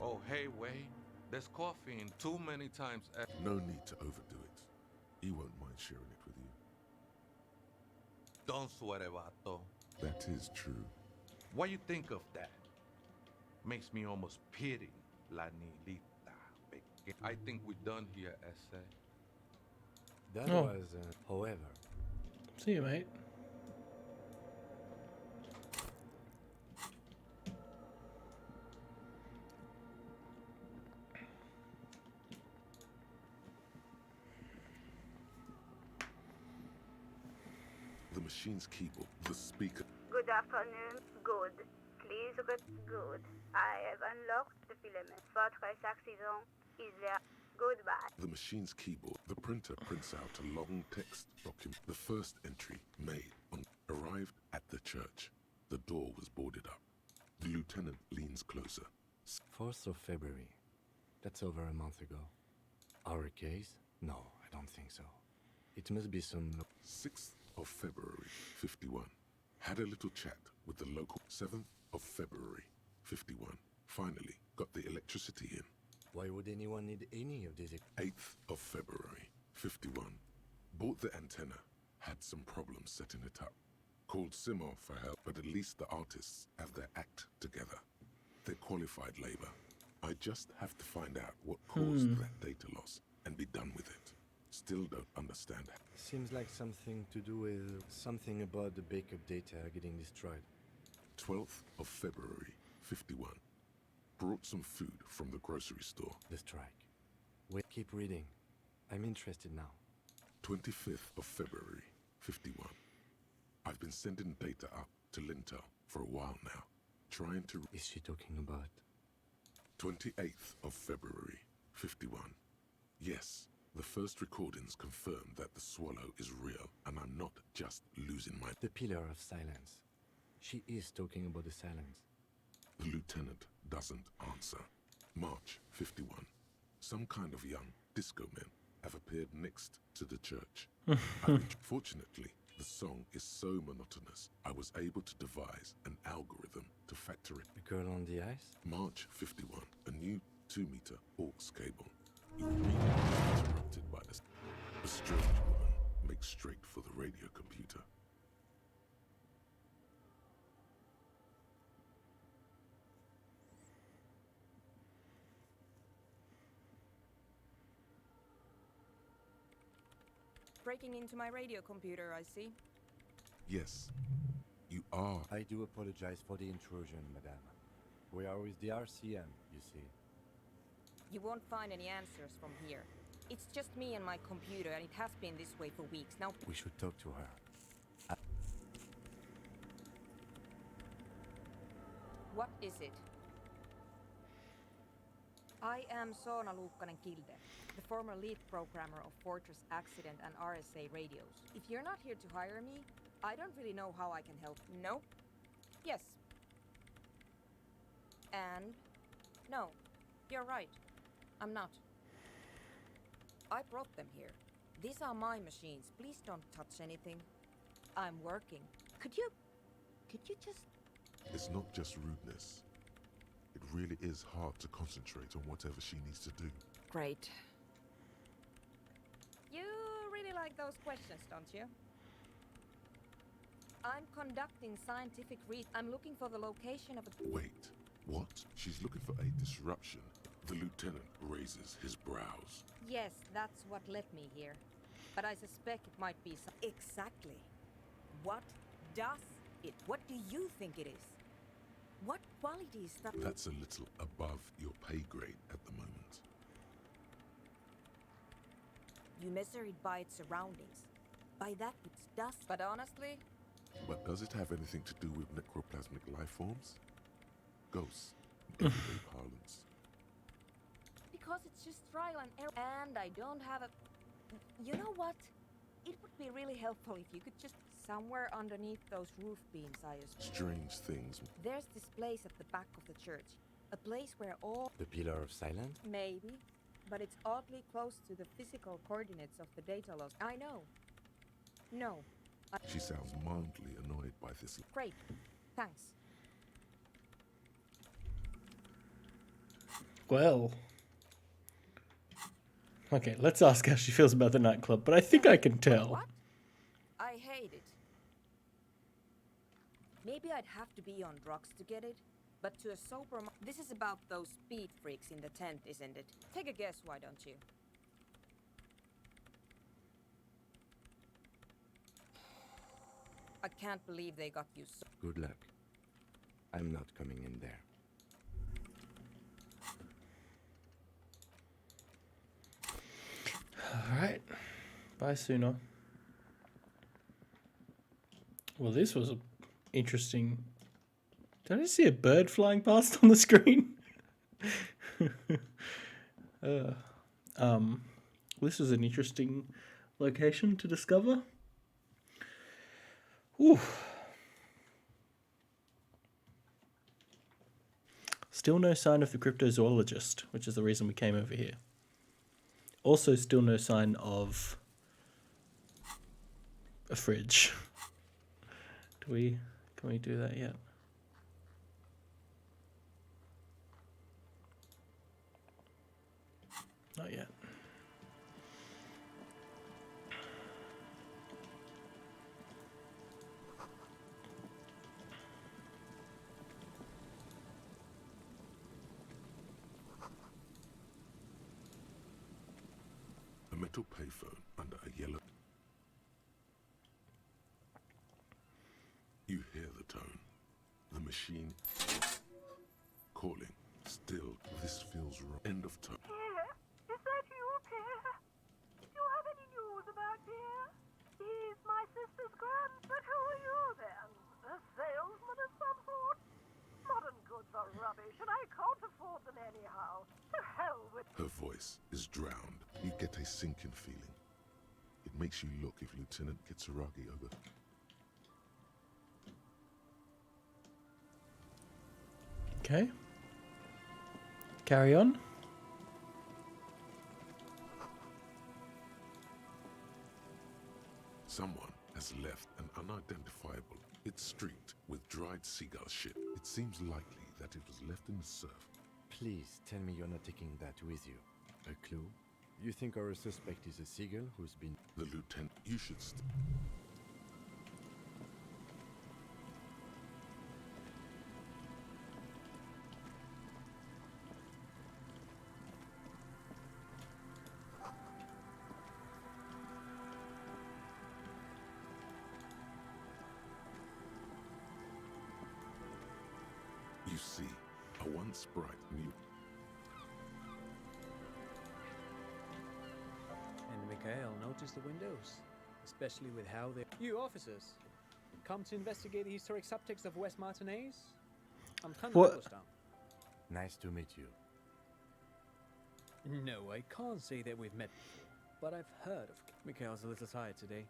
Oh, hey, Wade. There's caffeine too many times. No need to overdo it. He won't mind sharing it with you. Don't sweat it, vato. That is true. What you think of that? Makes me almost pity La Nilita. I think we're done here, Essay. That Oh. was, however. See you, mate. The machine's keyboard. The speaker. Good afternoon. Good. Please good. I have unlocked the filament. Fortress Accident. Is there? Goodbye. The machine's keyboard. The printer prints out a long text document. The first entry made on arrived at the church. The door was boarded up. The lieutenant leans closer. 4th of February. That's over a month ago. Our case? No, I don't think so. It must be some... 6th of February, 51. Had a little chat with the local. 7th of February, 51. Finally got the electricity in. Why would anyone need any of these? 8th of February, 51. Bought the antenna. Had some problems setting it up. Called Simo for help, but at least the artists have their act together. They're qualified labor. I just have to find out what caused that data loss and be done with it. Still don't understand. Seems like something to do with something about the backup data getting destroyed. 12th of February, 51. Brought some food from the grocery store. The strike. Wait, keep reading. I'm interested now. 25th of February, 51. I've been sending data up to Lintel for a while now, trying to... Is she talking about? 28th of February, 51. Yes, the first recordings confirm that the swallow is real, and I'm not just losing my... The pillar of silence. She is talking about the silence. The lieutenant doesn't answer. March 51. Some kind of young disco men have appeared next to the church. Fortunately, the song is so monotonous, I was able to devise an algorithm to factor it. The girl on the ice? March 51. A new 2-meter aux cable. Interrupted by this. A strange woman makes straight for the radio computer. Breaking into my radio computer, I see. Yes, you are. I do apologize for the intrusion, madame. We are with the RCM, you see. You won't find any answers from here. It's just me and my computer, and it has been this way for weeks. Now, We should talk to her. what is it? I am Soona Luukkanen Kilde, the former lead programmer of Fortress Accident and RSA radios. If you're not here to hire me, I don't really know how I can help. No? Yes. And? No. You're right. I'm not. I brought them here. These are my machines. Please don't touch anything. I'm working. Could you just... It's not just rudeness. It really is hard to concentrate on whatever she needs to do. Great. You really like those questions, don't you? I'm conducting scientific research. I'm looking for the location of a... Wait, what? She's looking for a disruption. The lieutenant raises his brows. Yes, that's what led me here. But I suspect it might be some... Exactly. What does it? What do you think it is? What qualities that... That's a little above your pay grade at the moment. You measure it by its surroundings. By that it's dust. But honestly... But does it have anything to do with necroplasmic life forms? Ghosts, in everyday parlance. Because it's just trial and error. And I don't have a... You know what? It would be really helpful if you could just... Somewhere underneath those roof beams, I assume. Strange things. There's this place at the back of the church. A place where all... The Pillar of Silence? Maybe. But it's oddly close to the physical coordinates of the data loss. I know. No. She sounds mildly annoyed by this. Great. Thanks. Well. Okay, let's ask how she feels about the nightclub, but I think I can tell. What? I hate it. Maybe I'd have to be on drugs to get it, but to a sober... This is about those speed freaks in the tent, isn't it? Take a guess, why don't you? I can't believe they got you so... Good luck. I'm not coming in there. Alright. Bye, Suna. Well, this was interesting. Did I see a bird flying past on the screen? This was an interesting location to discover. Ooh. Still no sign of the cryptozoologist, which is the reason we came over here. Also, still no sign of a fridge. Can we do that yet? Not yet. A metal payphone under a yellow... You hear the tone. The machine calling. Still, this feels wrong. End of tone. Pierre? Is that you, Pierre? Do you have any news about Pierre? He's my sister's grandson. But who are you then? A salesman of some sort? Modern goods are rubbish, and I can't afford them anyhow. To hell with... Her voice is drowned. You get a sinking feeling. It makes you look if Lieutenant Kitsuragi over... Okay. Carry on. Someone has left an unidentifiable. It's streaked with dried seagull shit. It seems likely that it was left in the surf. Please tell me you're not taking that with you. A clue? You think our suspect is a seagull who's been... The lieutenant, you should... You see, a once bright new... notice the windows, especially with how they... You officers, come to investigate the historic subtext of West Martinaise? I'm Canal. Nice to meet you. No, I can't say that we've met before, but I've heard of... Mikhail's a little tired today.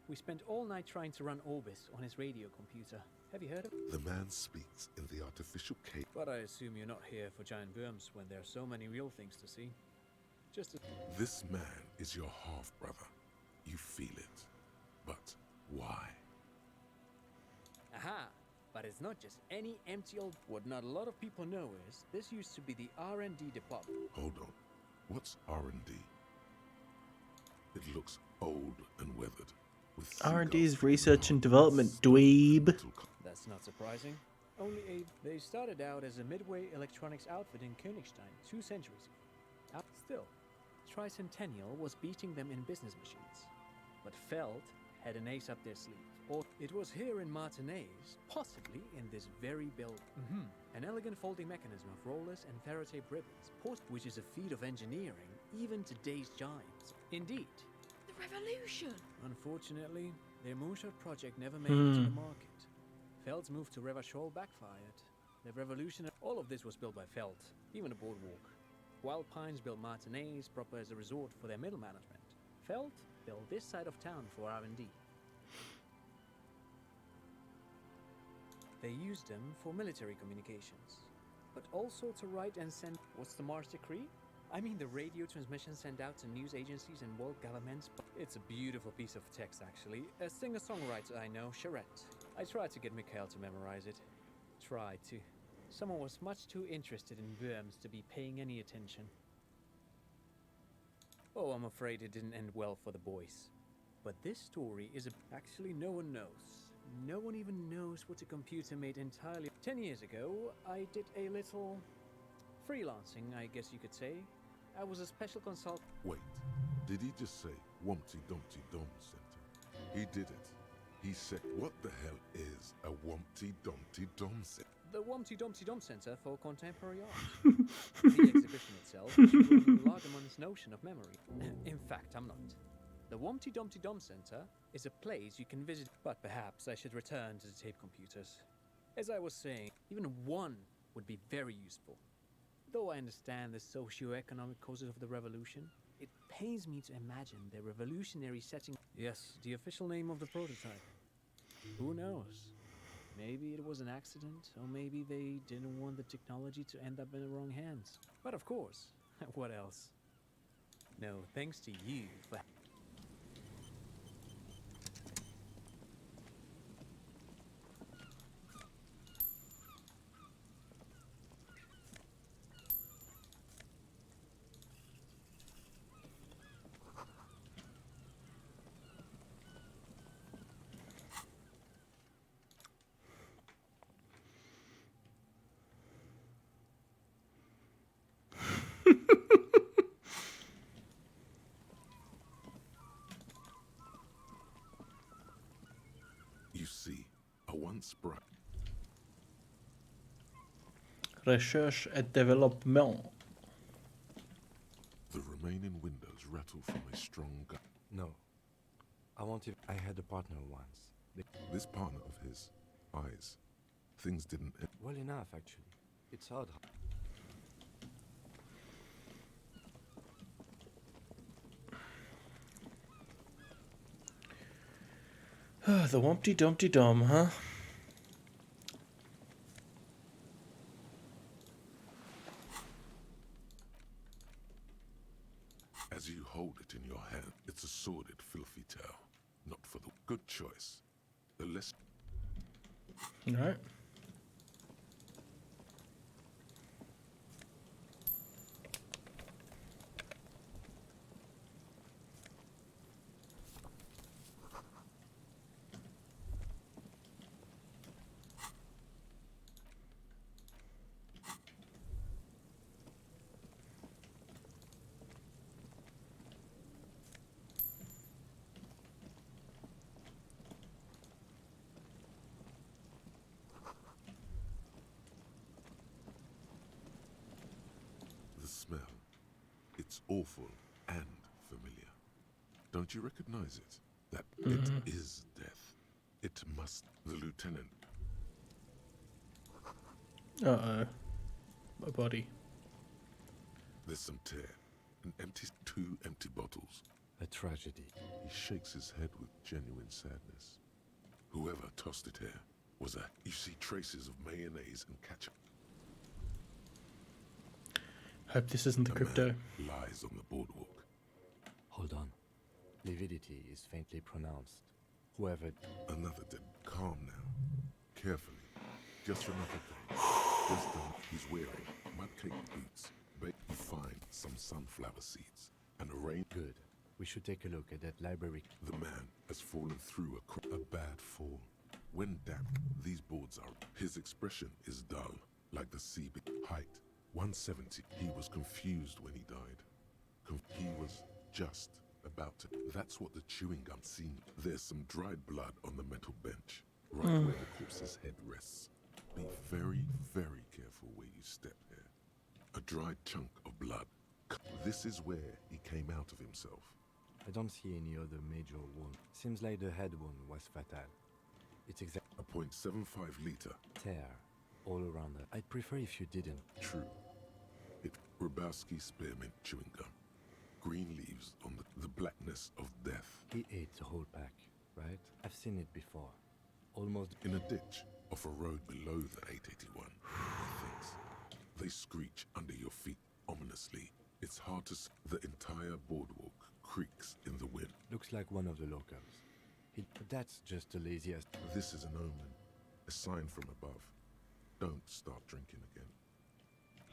We spent all night trying to run Orbis on his radio computer. Have you heard of... The man speaks in the artificial cave. But I assume you're not here for giant worms when there are so many real things to see. Just as... This man is your half-brother. You feel it. But why? Aha! But it's not just any empty old... What not a lot of people know is, this used to be the R&D department. Hold on. What's R&D? It looks old and weathered. R&D is research and development, dweeb. That's not surprising. They started out as a midway electronics outfit in Königstein 2 centuries ago. Still, Tricentennial was beating them in business machines. But Feld had an ace up their sleeve. Or it was here in Martinaise, possibly in this very building. An elegant folding mechanism of rollers and Faraday ribbons, which is a feat of engineering even today's giants. Indeed. The revolution! Unfortunately, their moonshot project never made it to the market. Feld's move to Revachol backfired. The revolution... All of this was built by Feld, even a boardwalk. Wild Pines built Martinaise proper as a resort for their middle management. Feld built this side of town for R&D. They used them for military communications, but also to write and send... What's the Mars Decree? I mean the radio transmission sent out to news agencies and world governments. It's a beautiful piece of text, actually. A singer-songwriter I know, Charette. I tried to get Mikhail to memorize it. Tried to. Someone was much too interested in worms to be paying any attention. Oh, I'm afraid it didn't end well for the boys. But this story is actually no one knows. No one even knows what a computer made entirely. 10 years ago, I did a little freelancing, I guess you could say. I was a special consultant. Wait, did he just say Wumpty Dumpty Dum Center? He did it. He said, what the hell is a Wumpty Dumpty Dum Center? The Wumpty Dumpty Dum Center for Contemporary Art. The exhibition itself is Lagerman's notion of memory. In fact, I'm not. The Wumpty Dumpty Dum Center is a place you can visit, but perhaps I should return to the tape computers. As I was saying, even one would be very useful. Though I understand the socio-economic causes of the revolution, it pains me to imagine the revolutionary setting. Yes, the official name of the prototype. Who knows? Maybe it was an accident, or maybe they didn't want the technology to end up in the wrong hands. But of course, what else? No, thanks to you for... You see, a once bright... Recherche et développement. The remaining windows rattle from a strong gun. No. I wanted... I had a partner once. This partner of his, eyes. Things didn't end. Well enough, actually. It's odd. The Wumpty Dumpty Dum, huh? As you hold it in your hand, it's a sordid, filthy tale. Not for the good choice. The less... Alright. The smell. It's awful and familiar. Don't you recognize it? That Mhm. it is death. It must. The lieutenant. Uh-oh. My body. There's some tear. Two empty bottles. A tragedy. He shakes his head with genuine sadness. Whoever tossed it here was a... You see traces of mayonnaise and ketchup. Hope this isn't the A crypto. man lies on the boardwalk. Hold on. Lividity is faintly pronounced. Whoever... Another dead. Calm now. Carefully. Just another day. Just he's wearing mudcake boots. You find some sunflower seeds and a rain. Good. We should take a look at that library. The man has fallen through a bad fall. When damp, these boards are... His expression is dull, like the sea. Height, 170. He was confused when he died. He was just about to... That's what the chewing gum seen. There's some dried blood on the metal bench, right where the corpse's head rests. Be very, very careful where you step here. A dried chunk of blood. This is where he came out of himself. I don't see any other major wound. Seems like the head wound was fatal. It's exact... A .75 liter. Tear all around her. I'd prefer if you didn't. True. It Rabowski spearmint chewing gum. Green leaves on the blackness of death. He ate the whole pack, right? I've seen it before. Almost... In a ditch off a road below the 881. Things. They screech under your feet ominously. It's hard to see. The entire boardwalk creaks in the wind. Looks like one of the locals. That's just the laziest... This is an omen. A sign from above. Don't start drinking again.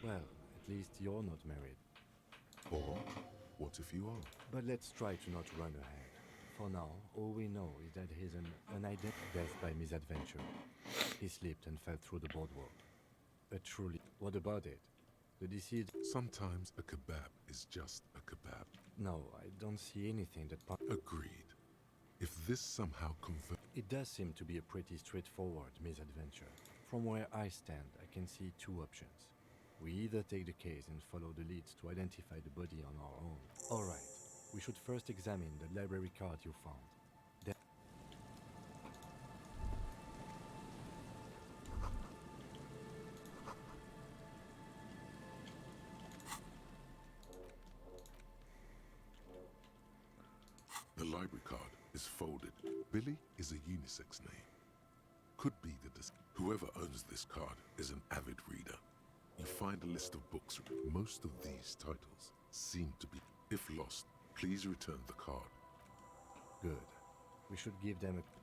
Well, at least you're not married. Or, what if you are? But let's try to not run ahead. For now, all we know is that he's an unidentified death by misadventure. He slipped and fell through the boardwalk. A truly... What about it? The deceased... Sometimes a kebab is just a kebab. No, I don't see anything that... Agreed. If this somehow It does seem to be a pretty straightforward misadventure. From where I stand, I can see two options. We either take the case and follow the leads to identify the body on our own. Alright, we should first examine the library card you found. Then The library card is folded. Billy is a unisex name. Could be whoever owns this card is an avid reader. You find a list of books. Most of these titles seem to be... If lost, please return the card. good. We should give them a...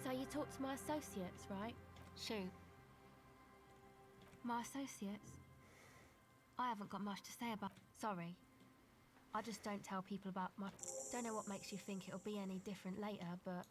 So you talked to my associates, right? Shoot. My associates? I haven't got much to say about... Sorry. I just don't tell people about my... Don't know what makes you think it'll be any different later, but...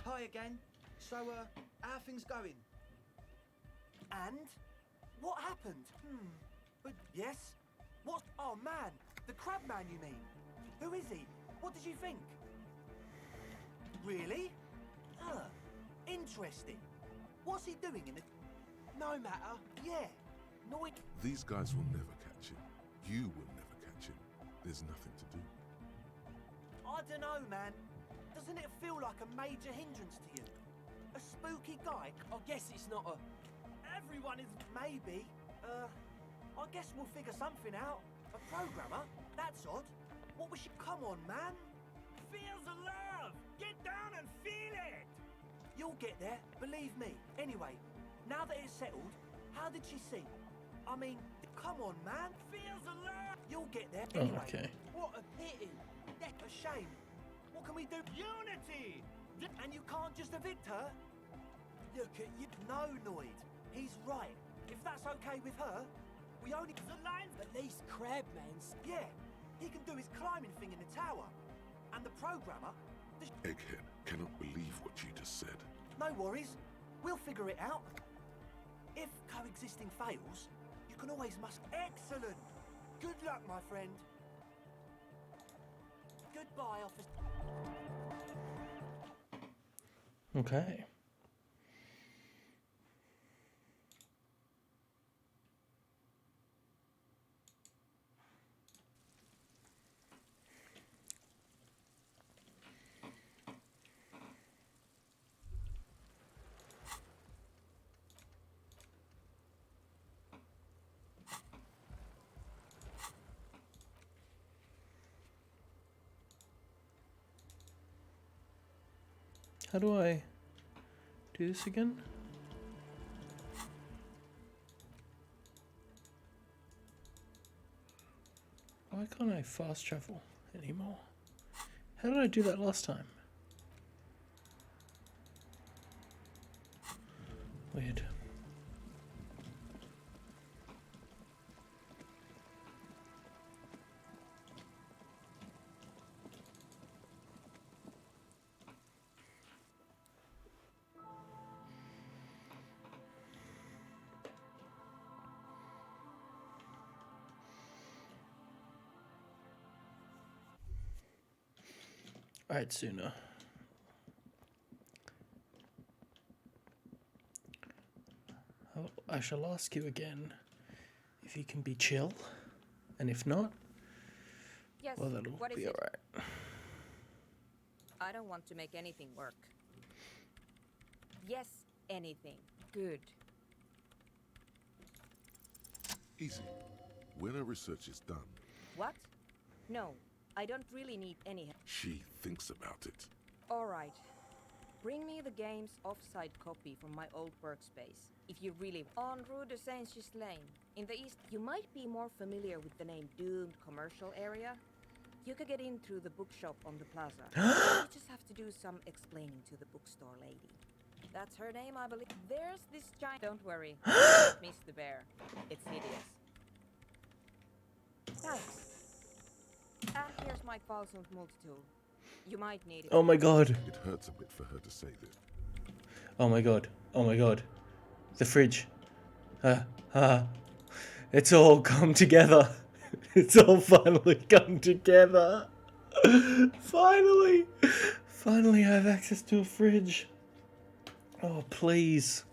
Hi again. So, how are things going? And? What happened? But yes? What? Oh man! The crab man, you mean? Who is he? What did you think? Really? Interesting. What's he doing in the... No matter. Yeah. No, it... These guys will never catch him. You will never catch him. There's nothing to do. I don't know, man. Doesn't it feel like a major hindrance to you? A spooky guy? I guess it's not a... Everyone is... Maybe. I guess we'll figure something out. A programmer? That's odd. What was she... Come on, man. Feel the love! Get down and feel it! You'll get there, believe me. Anyway, now that it's settled, how did she see? I mean, come on, man. Feel the love! You'll get there. Anyway, okay. What a pity. That's a shame. What can we do? Unity! And you can't just evict her? Look at you. No, Noid. He's right. If that's okay with her, we only... The line... At least Crabman's... Yeah. He can do his climbing thing in the tower. And the programmer... Egghead cannot believe what you just said. No worries. We'll figure it out. If coexisting fails, you can always must... Excellent! Good luck, my friend. Goodbye, officer. Okay. How do I do this again? Why can't I fast travel anymore? How did I do that last time? Weird. Alright, Suna. I shall ask you again if you can be chill, and if not, Yes, well, that'll what is be it? alright. I don't want to make anything work. Yes, anything. Good. Easy. When her research is done, What? No, I don't really need any help. she thinks about it. All right. Bring me the game's offsite copy from my old workspace. If you really... On Rue de Saint-Ghislain, in the east, you might be more familiar with the name Doomed Commercial Area. You could get in through the bookshop on the plaza. You just have to do some explaining to the bookstore lady. That's her name, I believe. There's this giant... Don't worry. Miss the bear. It's hideous. Thanks. And here's my Falsund multi-tool. You might need it. Oh my god. It hurts a bit for her to say this. Oh my god. Oh my god. The fridge. It's all come together. It's all finally come together. Finally. Finally I have access to a fridge. Oh, please.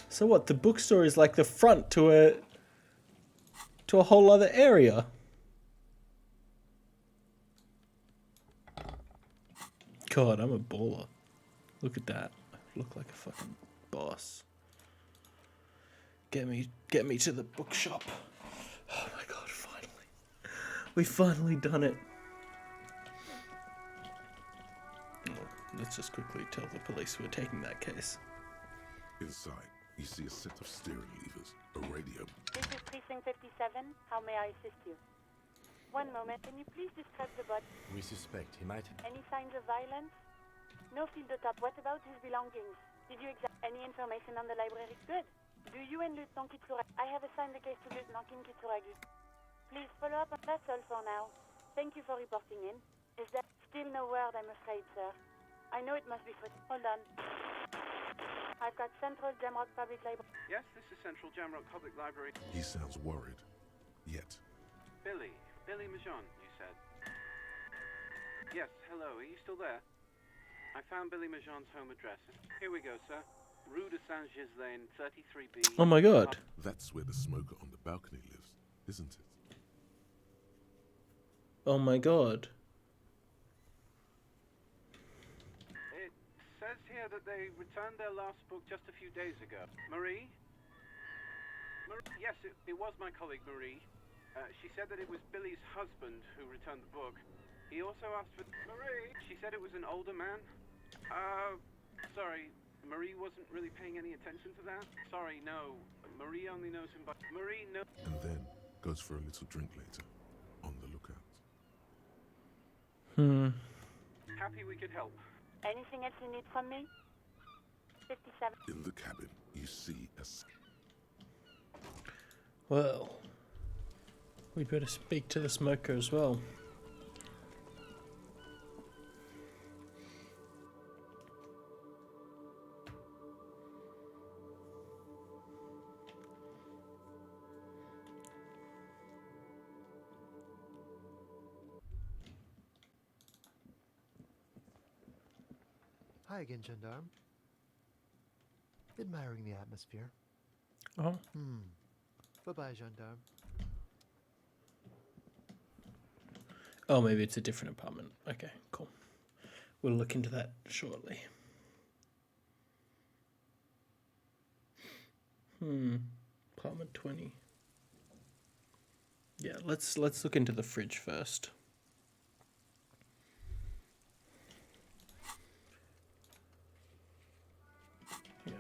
So what, the bookstore is like the front to a whole other area? God, I'm a baller. Look at that. I look like a fucking boss. Get me to the bookshop. Oh my god, finally. We finally done it. Oh, let's just quickly tell the police we're taking that case. Inside, you see a set of steering levers, a radio. This is Precinct 57. How may I assist you? One moment. Can you please describe the body? We suspect he might... Any signs of violence? No field de top. What about his belongings? Did you examine any information on the library? Good. Do you and Lieutenant Kitsura... I have assigned the case to Lieutenant Kim Kitsuragi. Please follow up. That's all for now. Thank you for reporting in. Is there still no word, I'm afraid, sir? I know it must be for... Hold on. I've got Central Jamrock Public Library. Yes, this is Central Jamrock Public Library. He sounds worried. Yet, Billy Majon, you said. Yes, hello, are you still there? I found Billy Majon's home address. Here we go, sir. Rue de Saint-Gislain, 33B. Oh my god. that's where the smoker on the balcony lives, isn't it? Oh my god. It says here that they returned their last book just a few days ago. Marie? Yes, it was my colleague Marie. She said that it was Billy's husband who returned the book. He also asked for... Marie? She said it was an older man. Sorry. Marie wasn't really paying any attention to that. Sorry, no. Marie only knows him by... Marie, no... And then goes for a little drink later. On the lookout. Happy we could help. Anything else you need from me? 57. In the cabin, you see a... Well, we'd better speak to the smoker as well. Hi again, gendarme. Admiring the atmosphere. Oh. Bye-bye, gendarme. Oh, maybe it's a different apartment. Okay, cool. We'll look into that shortly. Apartment 20. Yeah, let's look into the fridge first. Yeah.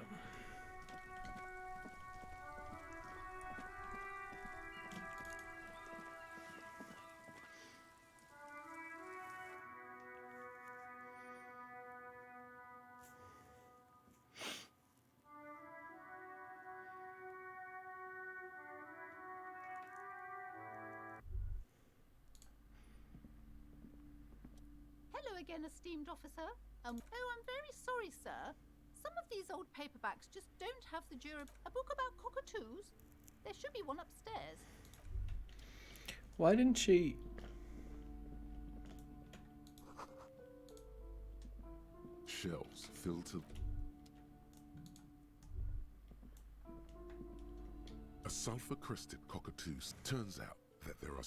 Hello again, esteemed officer. Oh, I'm very sorry, sir. Some of these old paperbacks just don't have the A book about cockatoos? There should be one upstairs. Why didn't she... Shelves filled to... A sulfur-crested cockatoo. Turns out that there are...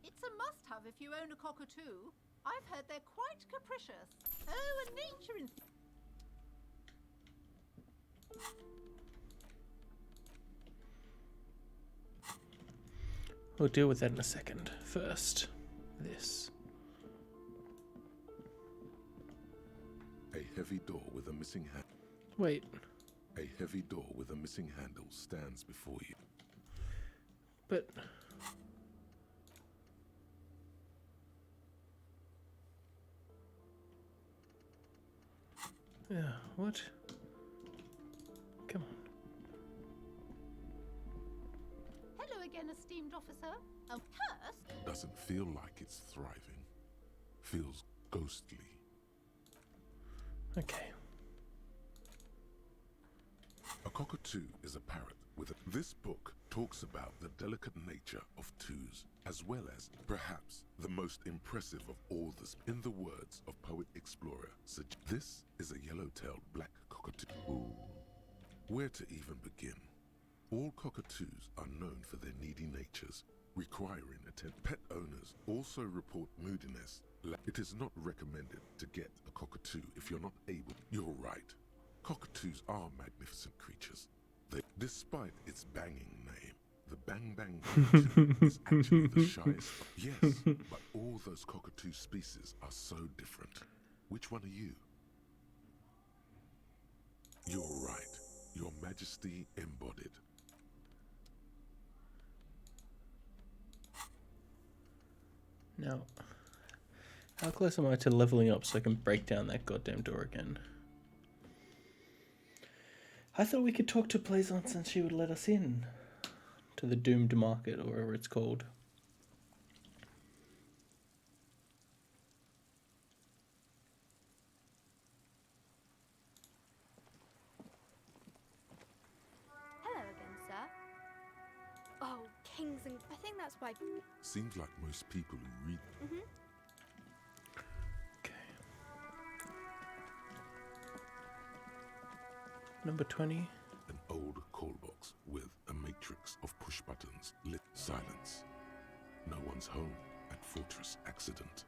It's a must-have if you own a cockatoo. I've heard they're quite capricious. Oh, a nature... We'll deal with that in a second. First, this. A heavy door with a missing hand. Wait. A heavy door with a missing handle stands before you. But... yeah, what? Come on. Hello again, esteemed officer. A purse? Doesn't feel like it's thriving. Feels ghostly. Okay. A cockatoo is a parrot with a... This book talks about the delicate nature of twos, as well as, perhaps, the most impressive of all this. In the words of poet-explorer, this is a yellow-tailed black cockatoo. Ooh. Where to even begin? All cockatoos are known for their needy natures, requiring attention. Pet owners also report moodiness. It is not recommended to get a cockatoo if you're not able. You're right. Cockatoos are magnificent creatures. Despite its banging name, the Bang Bang cockatoo is actually the shyest. Yes, but all those cockatoo species are so different. Which one are you? You're right. Your Majesty embodied. Now, how close am I to leveling up so I can break down that goddamn door again? I thought we could talk to Plaisance and she would let us in to the Doomed Market or whatever it's called. think that's why. Seems like most people who read Number 20. an old call box with a matrix of push buttons lit. Silence. No one's home at Fortress Accident.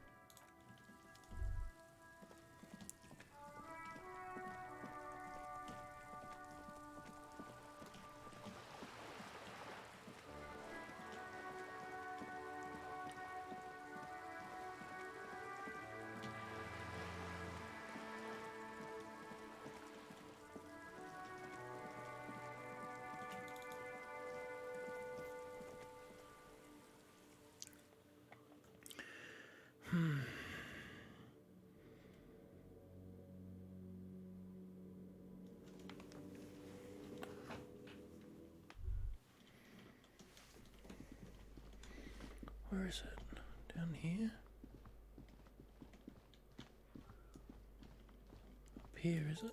Where is it? Down here? Up here, is it?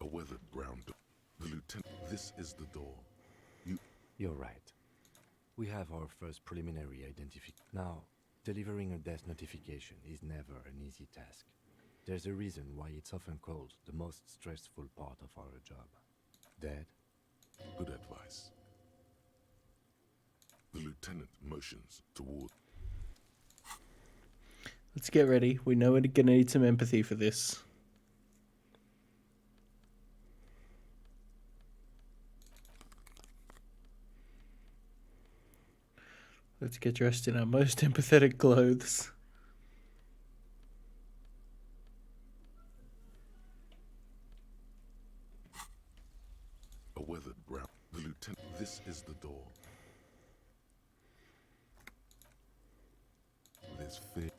A weathered brown door. The lieutenant. This is the door. You're right. We have our first preliminary identification. Now, delivering a death notification is never an easy task. There's a reason why it's often called the most stressful part of our job. Dead? Good advice. The lieutenant motions toward. Let's get ready. We know we're gonna need some empathy for this. Let's get dressed in our most empathetic clothes. A weathered brown. The lieutenant. This is the door. There's fear.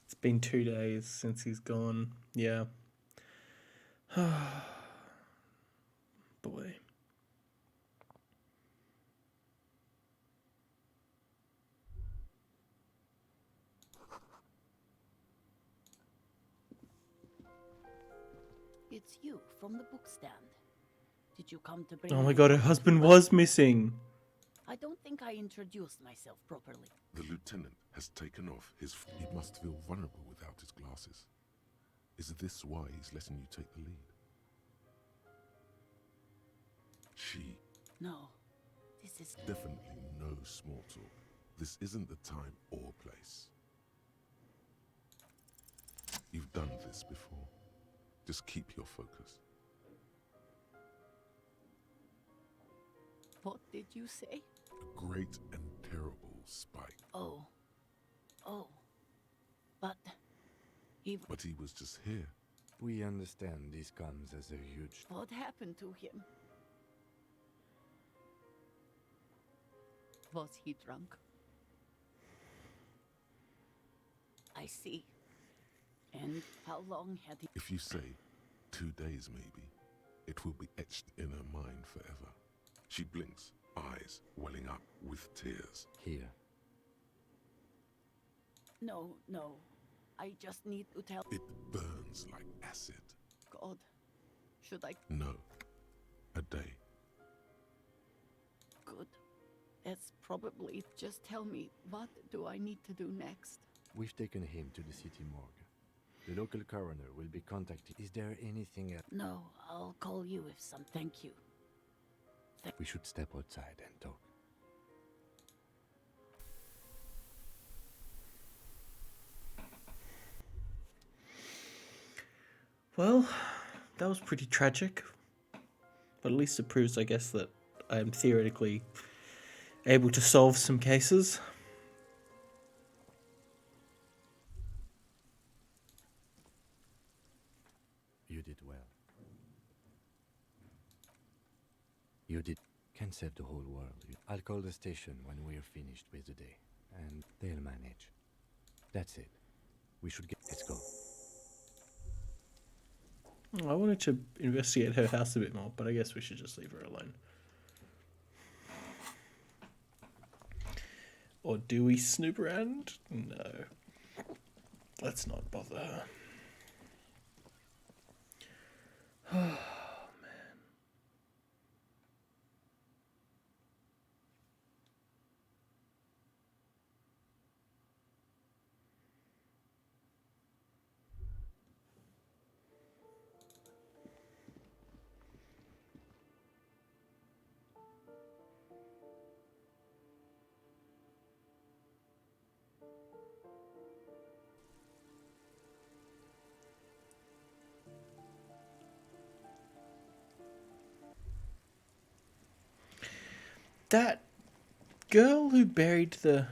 It's been 2 days since he's gone. Yeah. Boy. It's you from the book stand. Did you come to bring Oh my me god, her a husband book? was missing. I don't think I introduced myself properly. The lieutenant has taken off his. He must feel vulnerable without his glasses. Is this why he's letting you take the lead? She. No, this is Definitely no small talk. This isn't the time or place. You've done this before. Just keep your focus. What did you say? A great and terrible spike. Oh. But But he was just here. We understand this comes as a huge... what happened to him? Was he drunk? I see. And how long had he... If you say 2 days maybe, it will be etched in her mind forever. She blinks, eyes welling up with tears. Here. No. I just need to tell... It burns like acid. God. Should I... No. A day. Good. That's probably... Just tell me, what do I need to do next? We've taken him to the city morgue. The local coroner will be contacted. Is there anything else? No, I'll call you if some... Thank you. We should step outside and talk. Well, that was pretty tragic. But at least it proves, I guess, that I am theoretically able to solve some cases. You did well. You did. Can't save the whole world. I'll call the station when we're finished with the day, and they'll manage. That's it. We should get... Let's go. I wanted to investigate her house a bit more, but I guess we should just leave her alone. Or do we snoop around? No. Let's not bother her. That girl who buried the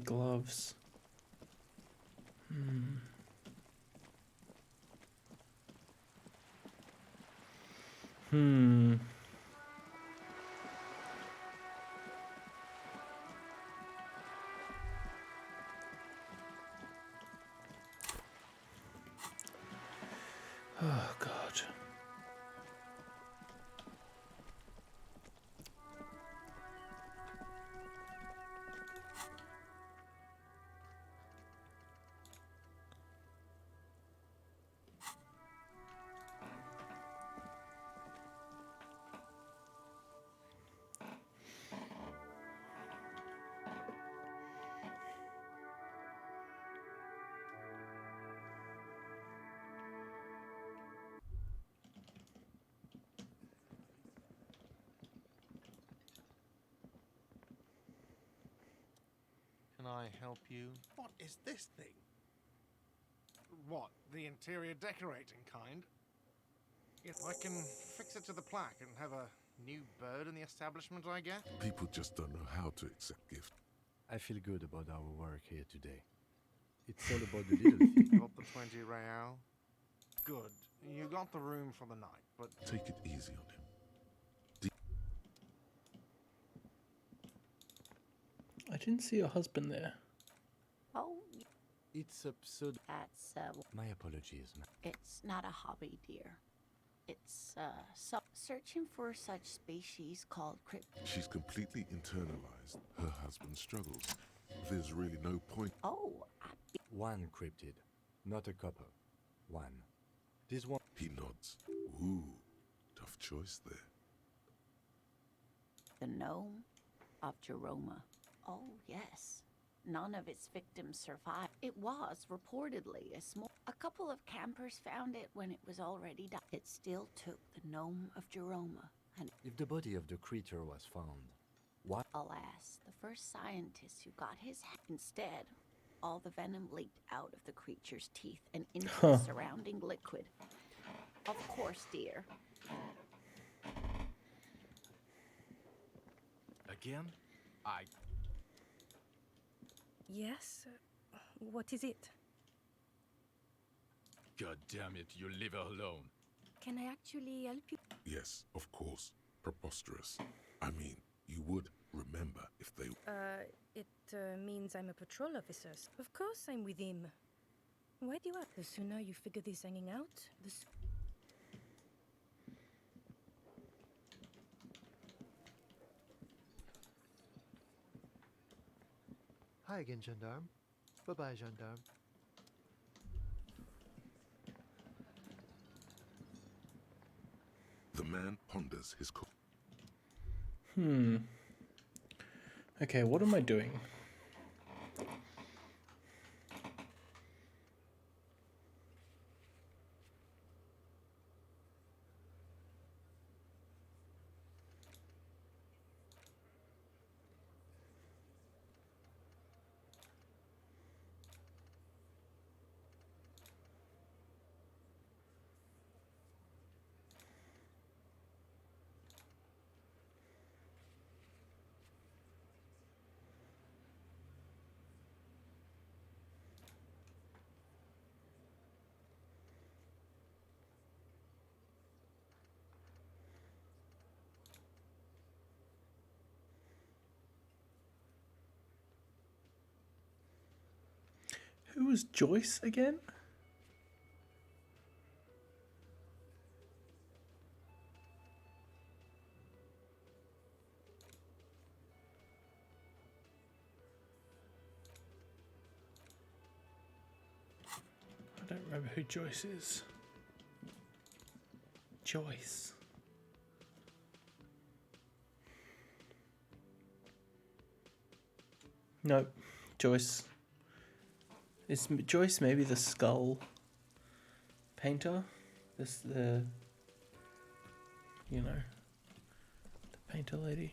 gloves. Oh, God. Can I help you? What is this thing? What, the interior decorating kind? If I can fix it to the plaque and have a new bird in the establishment, I guess? People just don't know how to accept gifts. I feel good about our work here today. It's all about the little things. Got the 20 real? Good. You got the room for the night, but... Take it easy on him. I didn't see your husband there. Oh, It's absurd. that's My apologies, ma'am. it's not a hobby, dear. It's searching for such species called crypt. She's completely internalized her husband's struggles. There's really no point. Oh, One cryptid, not a couple. One. This one. He nods. Ooh, tough choice there. the gnome of Jeroma. Oh, yes. None of its victims survived. It was reportedly a small... A couple of campers found it when it was already died. It still took the gnome of Jeroma, and... If the body of the creature was found, what? Alas, the first scientist who got his... Instead, all the venom leaked out of the creature's teeth and into the surrounding liquid. Of course, dear. Again? Yes? What is it? God damn it, you leave her alone. Can I actually help you? Yes, of course. Preposterous. I mean, you would remember if they... It means I'm a patrol officer. Of course I'm with him. Why do you ask? The sooner you figure this hanging out, the Hi again, gendarme. Bye-bye, gendarme. The man ponders his... Okay, what am I doing? Who was Joyce again? I don't remember who Joyce is. Joyce. No, Joyce. Is Joyce maybe the skull painter? This the the painter lady.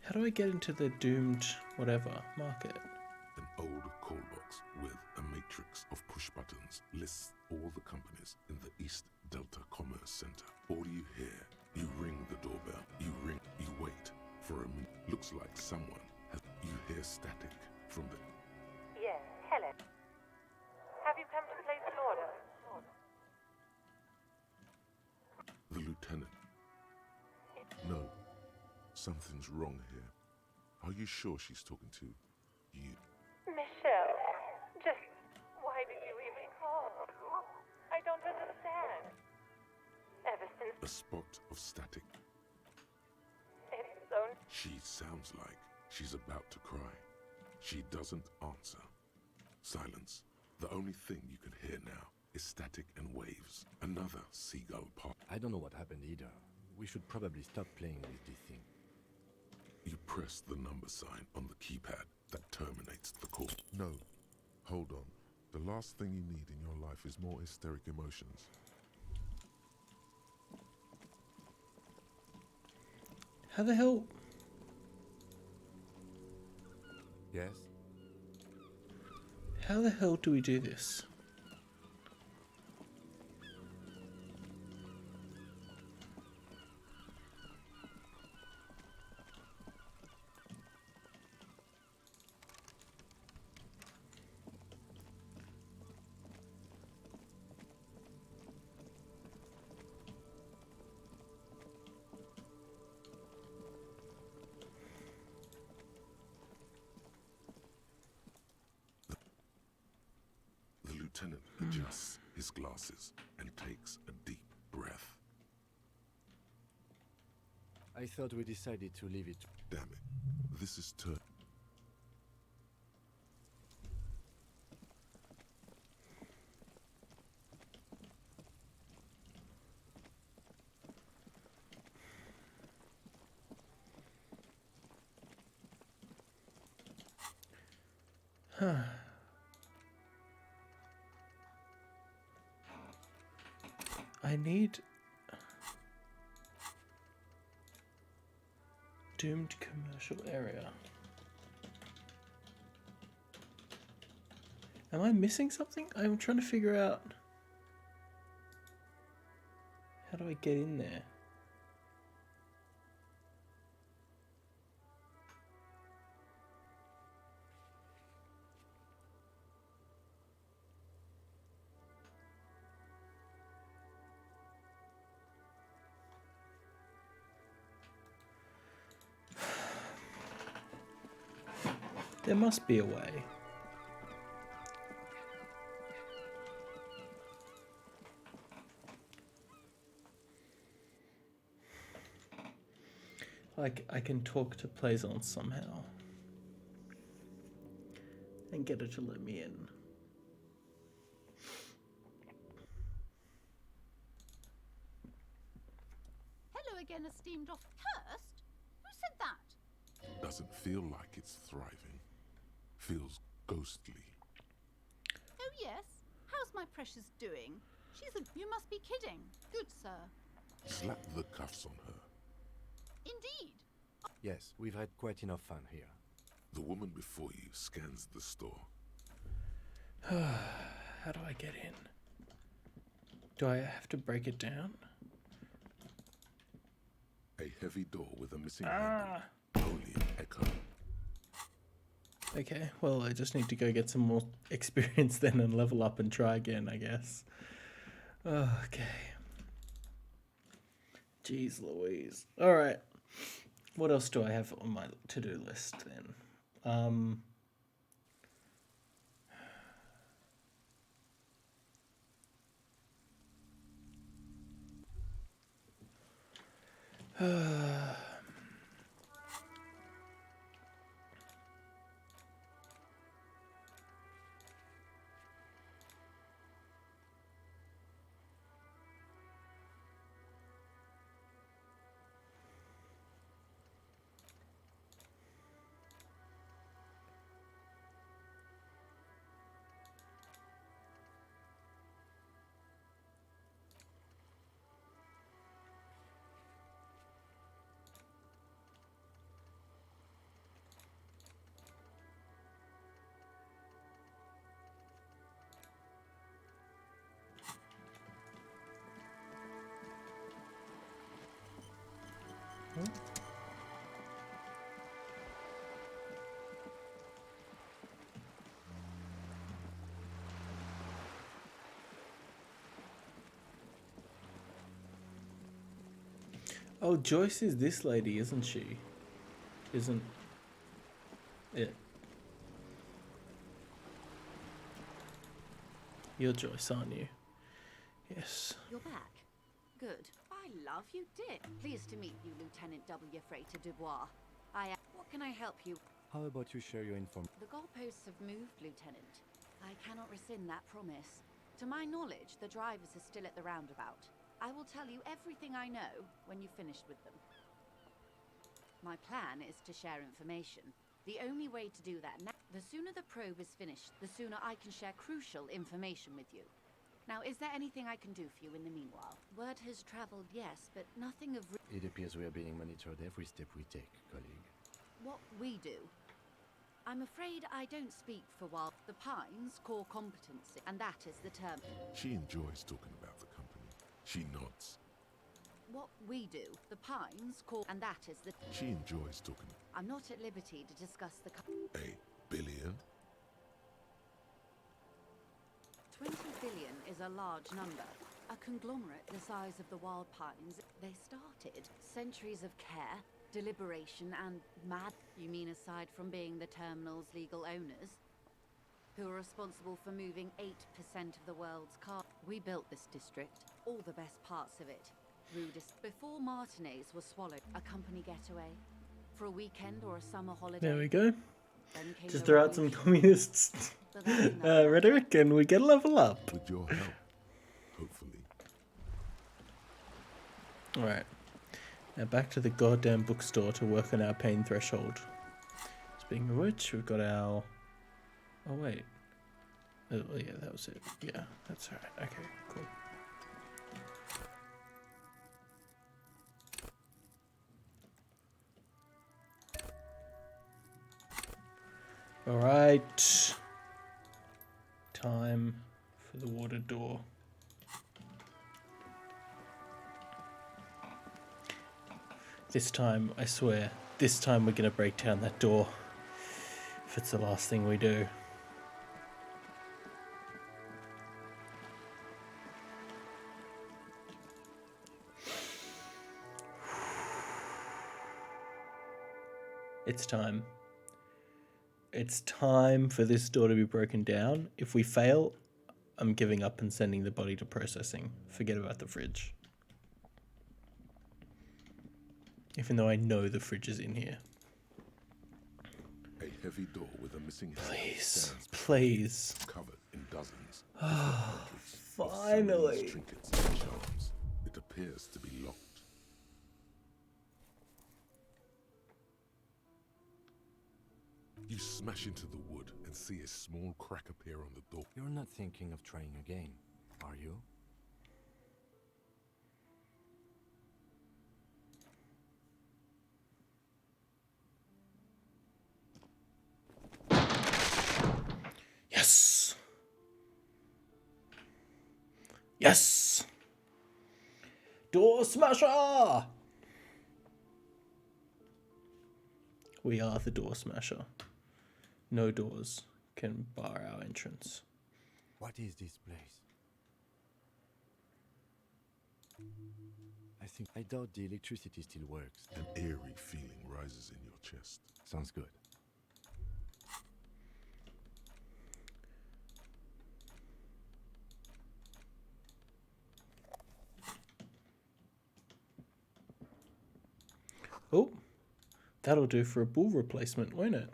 How do I get into the doomed whatever market? An old call box with a matrix of push buttons lists all the companies in the East Delta Commerce Center. All you hear, you ring the doorbell, you wait for a minute. Looks like someone has. You hear static from the. Yes, Helen. Have you come to place an order? The lieutenant. No, something's wrong here. Are you sure she's talking to you? Michelle, just why did you even call? I don't understand. Ever since A spot of static. it's so... She sounds like she's about to cry. She doesn't answer. Silence. The only thing you can hear now is static and waves. Another seagull pop. I don't know what happened either. We should probably stop playing with this thing. You press the number sign on the keypad that terminates the call. No. Hold on. The last thing you need in your life is more hysteric emotions. How the hell? Yes? How the hell do we do this? The lieutenant adjusts his glasses and takes a deep breath. I thought we decided to leave it. Damn it. This is turn. I need doomed commercial area. Am I missing something? I'm trying to figure out how do I get in there? There must be a way. Like, I can talk to Plaisance somehow. And get her to let me in. Hello again, esteemed off. Cursed? Who said that? Doesn't feel like it's thriving. Feels ghostly. Oh yes. How's my precious doing? You must be kidding. Good sir. Slap the cuffs on her. Indeed. Yes, we've had quite enough fun here. The woman before you scans the store. How do I get in? Do I have to break it down? A heavy door with a missing handle. Only an echo. Okay, well, I just need to go get some more experience then and level up and try again, I guess. Okay. Jeez Louise. Alright. What else do I have on my to-do list then? Oh, Joyce is this lady, isn't she? Isn't it? You're Joyce, aren't you? Yes. You're back. Good. I love you, Dick. Pleased to meet you, Lieutenant W. Freighter Dubois. What can I help you? How about you share your information? The goalposts have moved, Lieutenant. I cannot rescind that promise. To my knowledge, the drivers are still at the roundabout. I will tell you everything I know when you've finished with them. My plan is to share information. The only way to do that now, the sooner the probe is finished, the sooner I can share crucial information with you. Now, is there anything I can do for you in the meanwhile? Word has traveled, yes, but nothing of... It appears we are being monitored every step we take, colleague. What we do? I'm afraid I don't speak for Wild. The Pines' core competency, and that is the term. She enjoys talking about the company. She nods. What we do, the Pines' core, and that is the... She enjoys talking. I'm not at liberty to discuss the... $1 billion? 20 billion is a large number. A conglomerate the size of the Wild Pines. They started centuries of care, deliberation, and mad... You mean aside from being the terminal's legal owners? Who are responsible for moving 8% of the world's car. We built this district, all the best parts of it. Rudest. Before Martinaise was swallowed, a company getaway. For a weekend or a summer holiday. There we go. Then came Just the throw out some communist But that's another rhetoric and we get a level up. With your help, hopefully. Alright. Now back to the goddamn bookstore to work on our pain threshold. Speaking of which, we've got our... Oh wait. Oh yeah, that was it. Yeah, that's alright. Okay, cool. Alright. Time for the water door. This time, I swear, this time we're gonna break down that door. If it's the last thing we do. It's time. It's time for this door to be broken down. If we fail, I'm giving up and sending the body to processing. Forget about the fridge. Even though I know the fridge is in here. A heavy door with a missing head Please, stands please. covered in dozens. Finally. Trinkets and charms. It appears to be locked. You smash into the wood and see a small crack appear on the door. You're not thinking of trying again, are you? Yes. Yes. Door smasher. We are the door smasher. No doors can bar our entrance. What is this place? I doubt the electricity still works. An eerie feeling rises in your chest. Sounds good. Oh, that'll do for a bull replacement, won't it?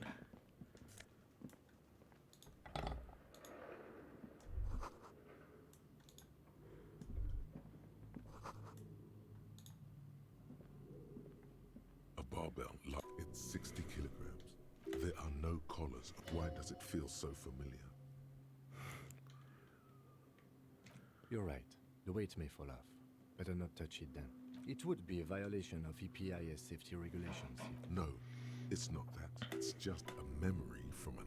A barbell, like it's 60 kilograms. There are no collars. Why does it feel so familiar? You're right. The weight may fall off. Better not touch it then. It would be a violation of EPIS safety regulations. No, it's not that. It's just a memory from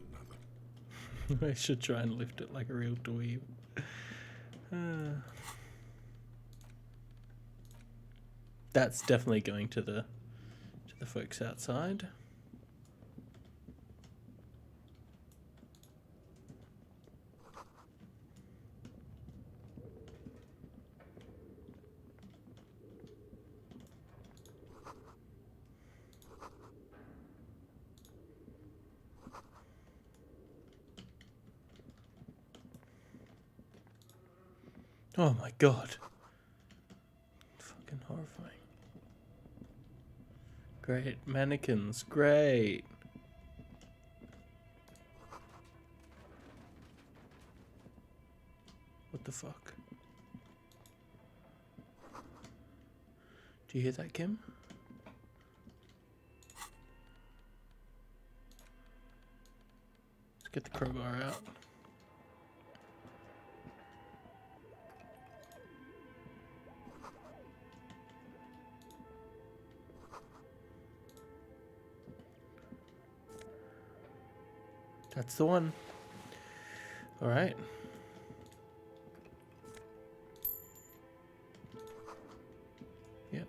another. I should try and lift it like a real dweeb. That's definitely going to the folks outside. Oh my god. Fucking horrifying. Great. Mannequins. Great. What the fuck? Do you hear that, Kim? Let's get the crowbar out. That's the one. All right. Yep.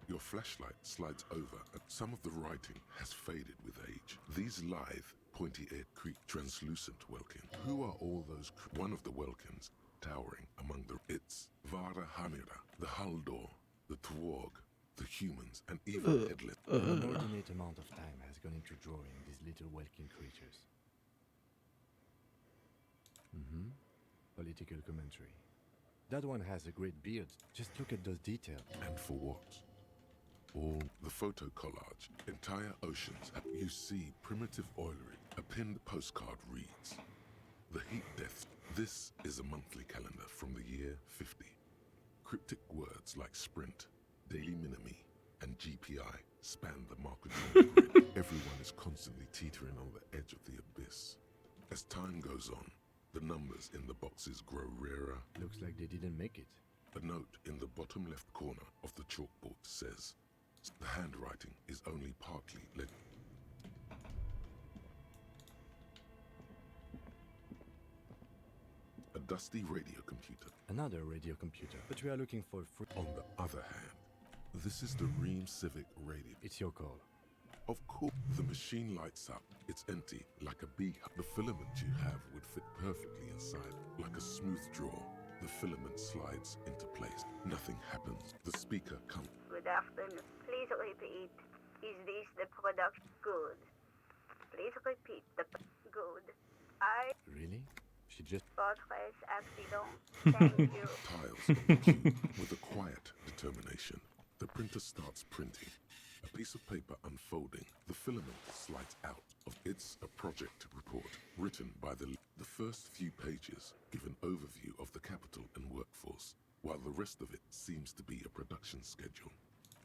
Your flashlight slides over, and some of the writing has faded with age. These lithe, pointy-eared translucent Welkin. Who are all those? One of the Welkins, towering among the It's Vara Hamira, the Haldor, the Twarg, the humans, and even Headless. An inordinate amount of time has gone into drawing these little Welkin creatures. Political commentary. That one has a great beard. Just look at those details. And for what? All the photo collage, entire oceans. You see primitive oilery. A pinned postcard reads, "The heat death." This is a monthly calendar from the year 50. Cryptic words like sprint, daily minimi, and GPI span the Martinaise grid. Everyone is constantly teetering on the edge of the abyss. As time goes on, the numbers in the boxes grow rarer. Looks like they didn't make it. A note in the bottom left corner of the chalkboard says, the handwriting is only partly legible. A dusty radio computer. Another radio computer. But we are looking for On the other hand, this is the Ream Civic radio. It's your call. Of course, the machine lights up. It's empty, like a beehive. The filament you have would fit perfectly inside, like a smooth draw. The filament slides into place. Nothing happens. The speaker comes. Good afternoon. Please repeat. Is this the product? Good. Please repeat the good. Really? She just... Fortress accident. Thank you. Tiles on the cube with a quiet determination. The printer starts printing. A piece of paper unfolding. The filament slides out. It's a project report written by the first few pages give an overview of the capital and workforce, while the rest of it seems to be a production schedule.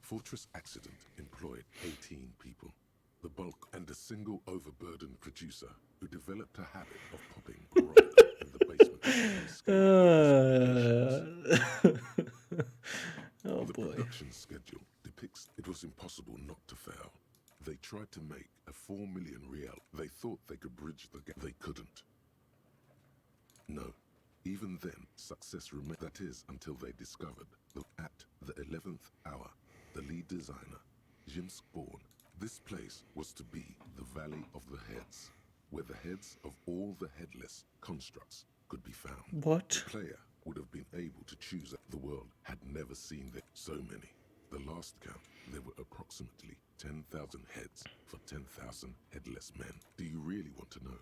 Fortress accident employed 18 people. The bulk and a single overburdened producer who developed a habit of popping grog in the basement. Oh The boy. production schedule depicts it was impossible not to fail. They tried to make a 4 million real. They thought they could bridge the gap. They couldn't. No. Even then, success remained. That is, until they discovered that at the 11th hour, the lead designer, Jim Spawn, this place was to be the Valley of the Heads, where the heads of all the headless constructs could be found. What? The player would have been able to choose. The world had never seen so many. The last count, there were approximately 10,000 heads for 10,000 headless men. Do you really want to know?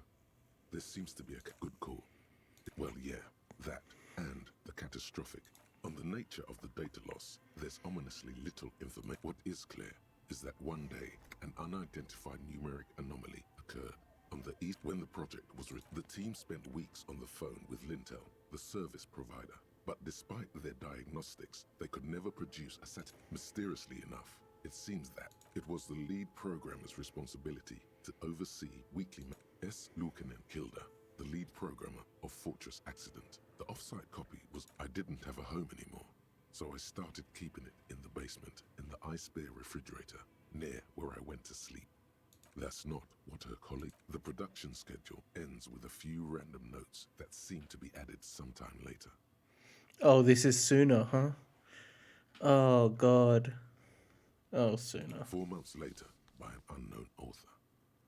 This seems to be a good call. Well, yeah, that, and the catastrophic. On the nature of the data loss, there's ominously little information. What is clear is that one day, an unidentified numeric anomaly occurred on the east. When the project was the team spent weeks on the phone with Lintel, the service provider. But despite their diagnostics, they could never produce a set. Mysteriously enough, it seems that it was the lead programmer's responsibility to oversee weekly. S. Lukanen Kilda, the lead programmer of Fortress Accident. The offsite copy was I didn't have a home anymore, so I started keeping it in the basement in the ice bear refrigerator near where I went to sleep. That's not what her colleague. The production schedule ends with a few random notes that seem to be added sometime later. Oh, this is sooner, huh? Oh, God. Oh, sooner. 4 months later, by an unknown author.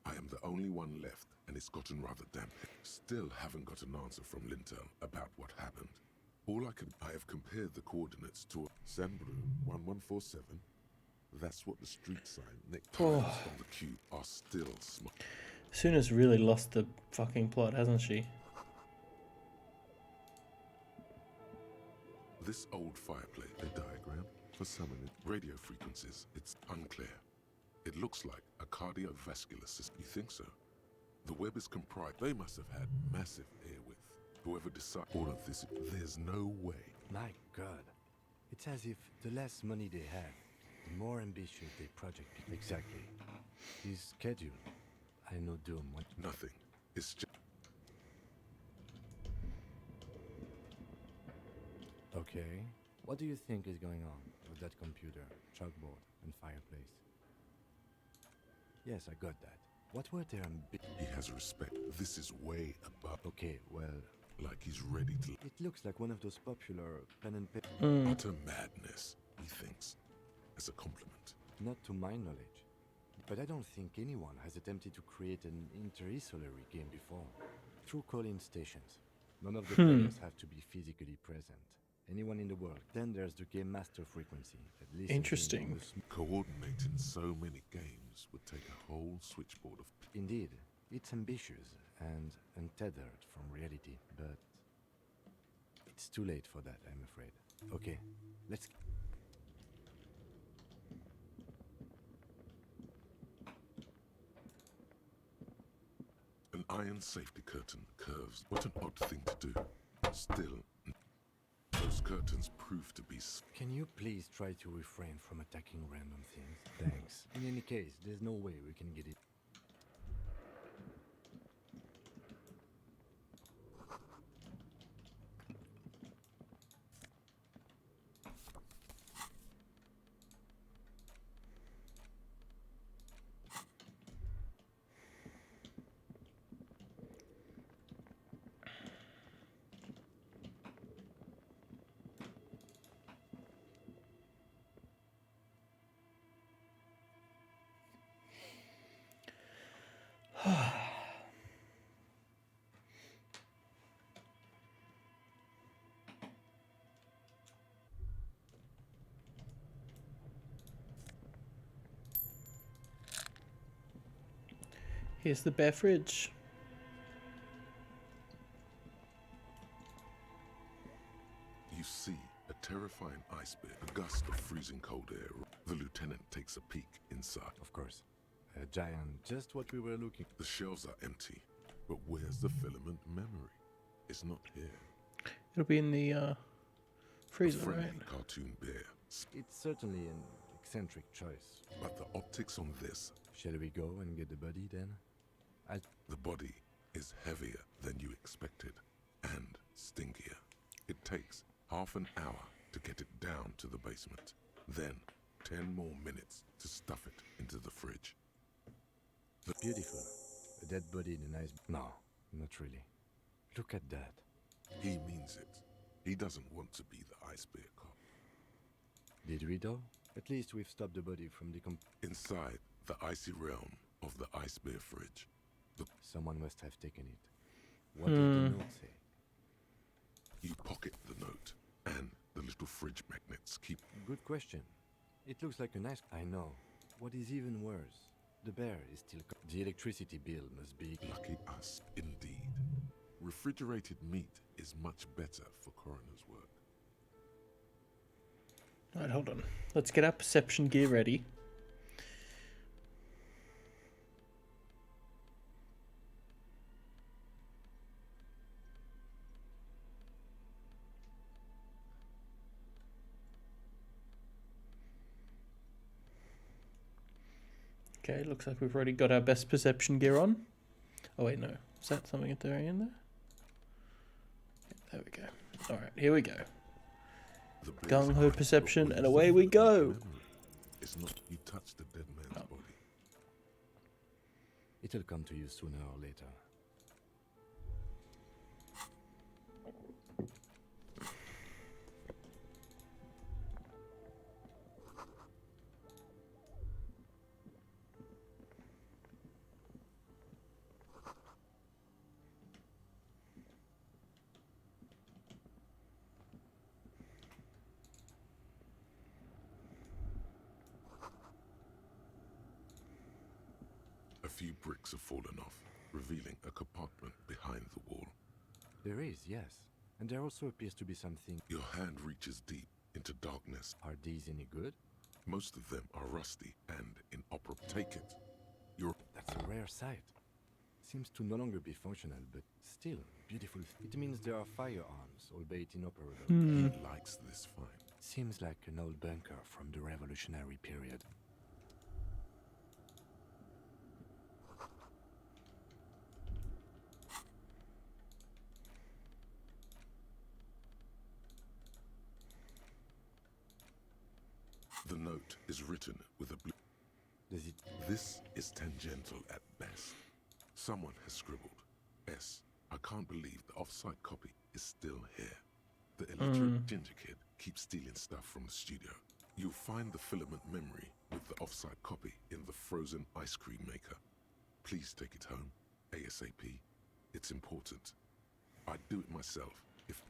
I am the only one left, and it's gotten rather damp. Still haven't got an answer from Lintel about what happened. I have compared the coordinates to Sambru 1147. That's what the street sign next to on the cube are still small. Suna's really lost the fucking plot, hasn't she? This old fireplace, a diagram for summoning radio frequencies. It's unclear. It looks like a cardiovascular system. You think so? The web is comprised. They must have had massive air width. Whoever decided all of this, there's no way. My God. It's as if the less money they have, the more ambitious their project becomes. Exactly. This schedule, I know doom what. Nothing. It's just. Okay. What do you think is going on with that computer, chalkboard, and fireplace? Yes, I got that. What were their He has respect. This is way above. Okay, well... Like he's ready to... It looks like one of those popular pen and paper... Utter madness, he thinks. As a compliment. Not to my knowledge. But I don't think anyone has attempted to create an inter-isolary game before. Through call-in stations. None of the players have to be physically present. Anyone in the world. Then there's the game master frequency. Interesting. Coordinating so many games would take a whole switchboard of... Indeed. It's ambitious and untethered from reality, but it's too late for that, I'm afraid. Okay, let's... An iron safety curtain curves. What an odd thing to do. Still, those curtains prove to be... Can you please try to refrain from attacking random things? Thanks. In any case, there's no way we can get it. Here's the beverage. You see a terrifying ice bear, a gust of freezing cold air. The lieutenant takes a peek inside. Of course. A giant, just what we were looking. The shelves are empty, but where's the filament memory? It's not here. It'll be in the freezer, a friendly right? Cartoon bear. It's certainly an eccentric choice. But the optics on this. Shall we go and get the body then? The body is heavier than you expected, and stinkier. It takes half an hour to get it down to the basement. Then 10 more minutes to stuff it into the fridge. Beautiful. A dead body in a nice... No, not really. Look at that. He means it. He doesn't want to be the ice bear cop. Did we though? At least we've stopped the body from Inside the icy realm of the ice bear fridge. Someone must have taken it. What did the note say? You pocket the note, and the little fridge magnets keep... Good question. It looks like a nice... I know. What is even worse The bear is still... The electricity bill must be... Lucky us, indeed. Refrigerated meat is much better for coroner's work. Alright, hold on. Let's get our perception gear ready. Okay, looks like we've already got our best perception gear on. Oh wait, no. Is that something at the very end there? There we go. Alright, here we go. Gung ho perception, and away we go! It's not you touch the dead man's body. It'll come to you sooner or later. A few bricks have fallen off, revealing a compartment behind the wall. There is, yes. And there also appears to be something... Your hand reaches deep into darkness. Are these any good? Most of them are rusty and inoperable. Take it. That's a rare sight. Seems to no longer be functional, but still beautiful. It means there are firearms, albeit inoperable. He likes this find. Seems like an old bunker from the revolutionary period. The note is written with a blue... Does it... This is tangential at best. Someone has scribbled. S. I can't believe the off-site copy is still here. The illiterate ginger kid keeps stealing stuff from the studio. You'll find the filament memory with the off-site copy in the frozen ice cream maker. Please take it home, ASAP. It's important. I'd do it myself if...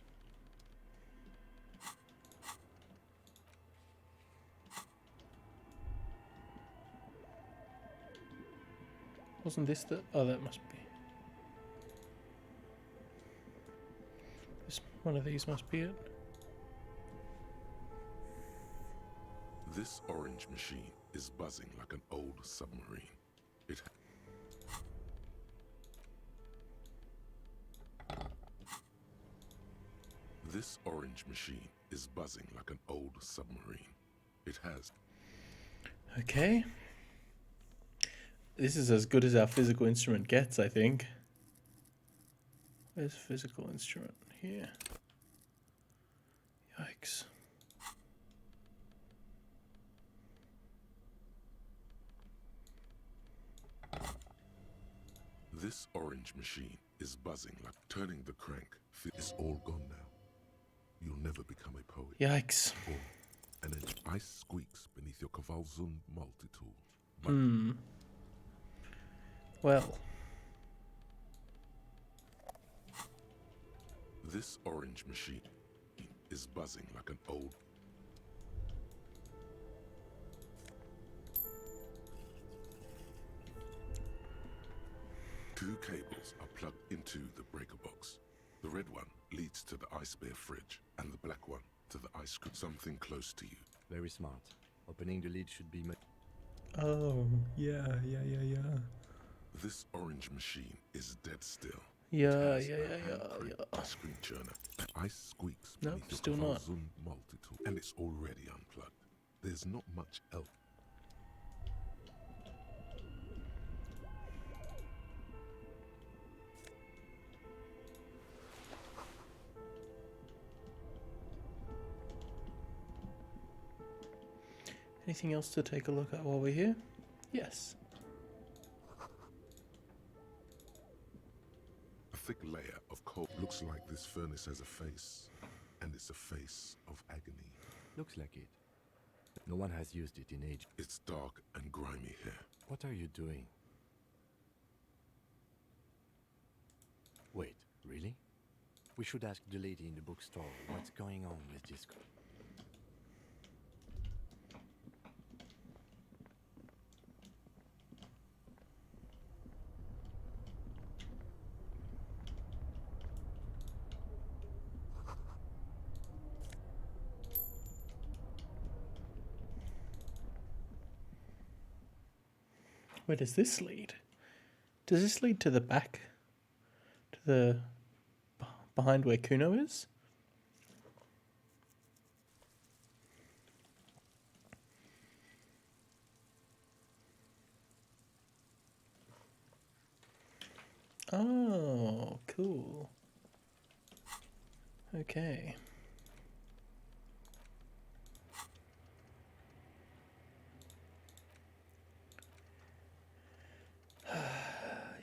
Wasn't this the... Oh, that must be... One of these must be it. This orange machine is buzzing like an old submarine. It... This orange machine is buzzing like an old submarine. It has... Okay. This is as good as our physical instrument gets, I think. Where's physical instrument? Here. Yikes. This orange machine is buzzing like turning the crank. It's all gone now. You'll never become a poet. Yikes. Or an ice squeaks beneath your Cavalzun multi-tool. Well. This orange machine is buzzing like an old... Two cables are plugged into the breaker box. The red one leads to the ice bear fridge, and the black one to the ice cream. Something close to you. Very smart. Opening the lid should be... Oh, yeah. This orange machine is dead still. Yeah. Ice cream churner. Ice squeaks. Nope, still not. Multi-tool, and it's already unplugged. There's not much else. Anything else to take a look at while we're here? Yes. A thick layer of coal. Looks like this furnace has a face, and it's a face of agony. Looks like it. No one has used it in age. It's dark and grimy here. What are you doing? Wait, really? We should ask the lady in the bookstore what's going on with this. Where does this lead? Does this lead to the back? To the behind where Kuno is? Oh, cool. Okay.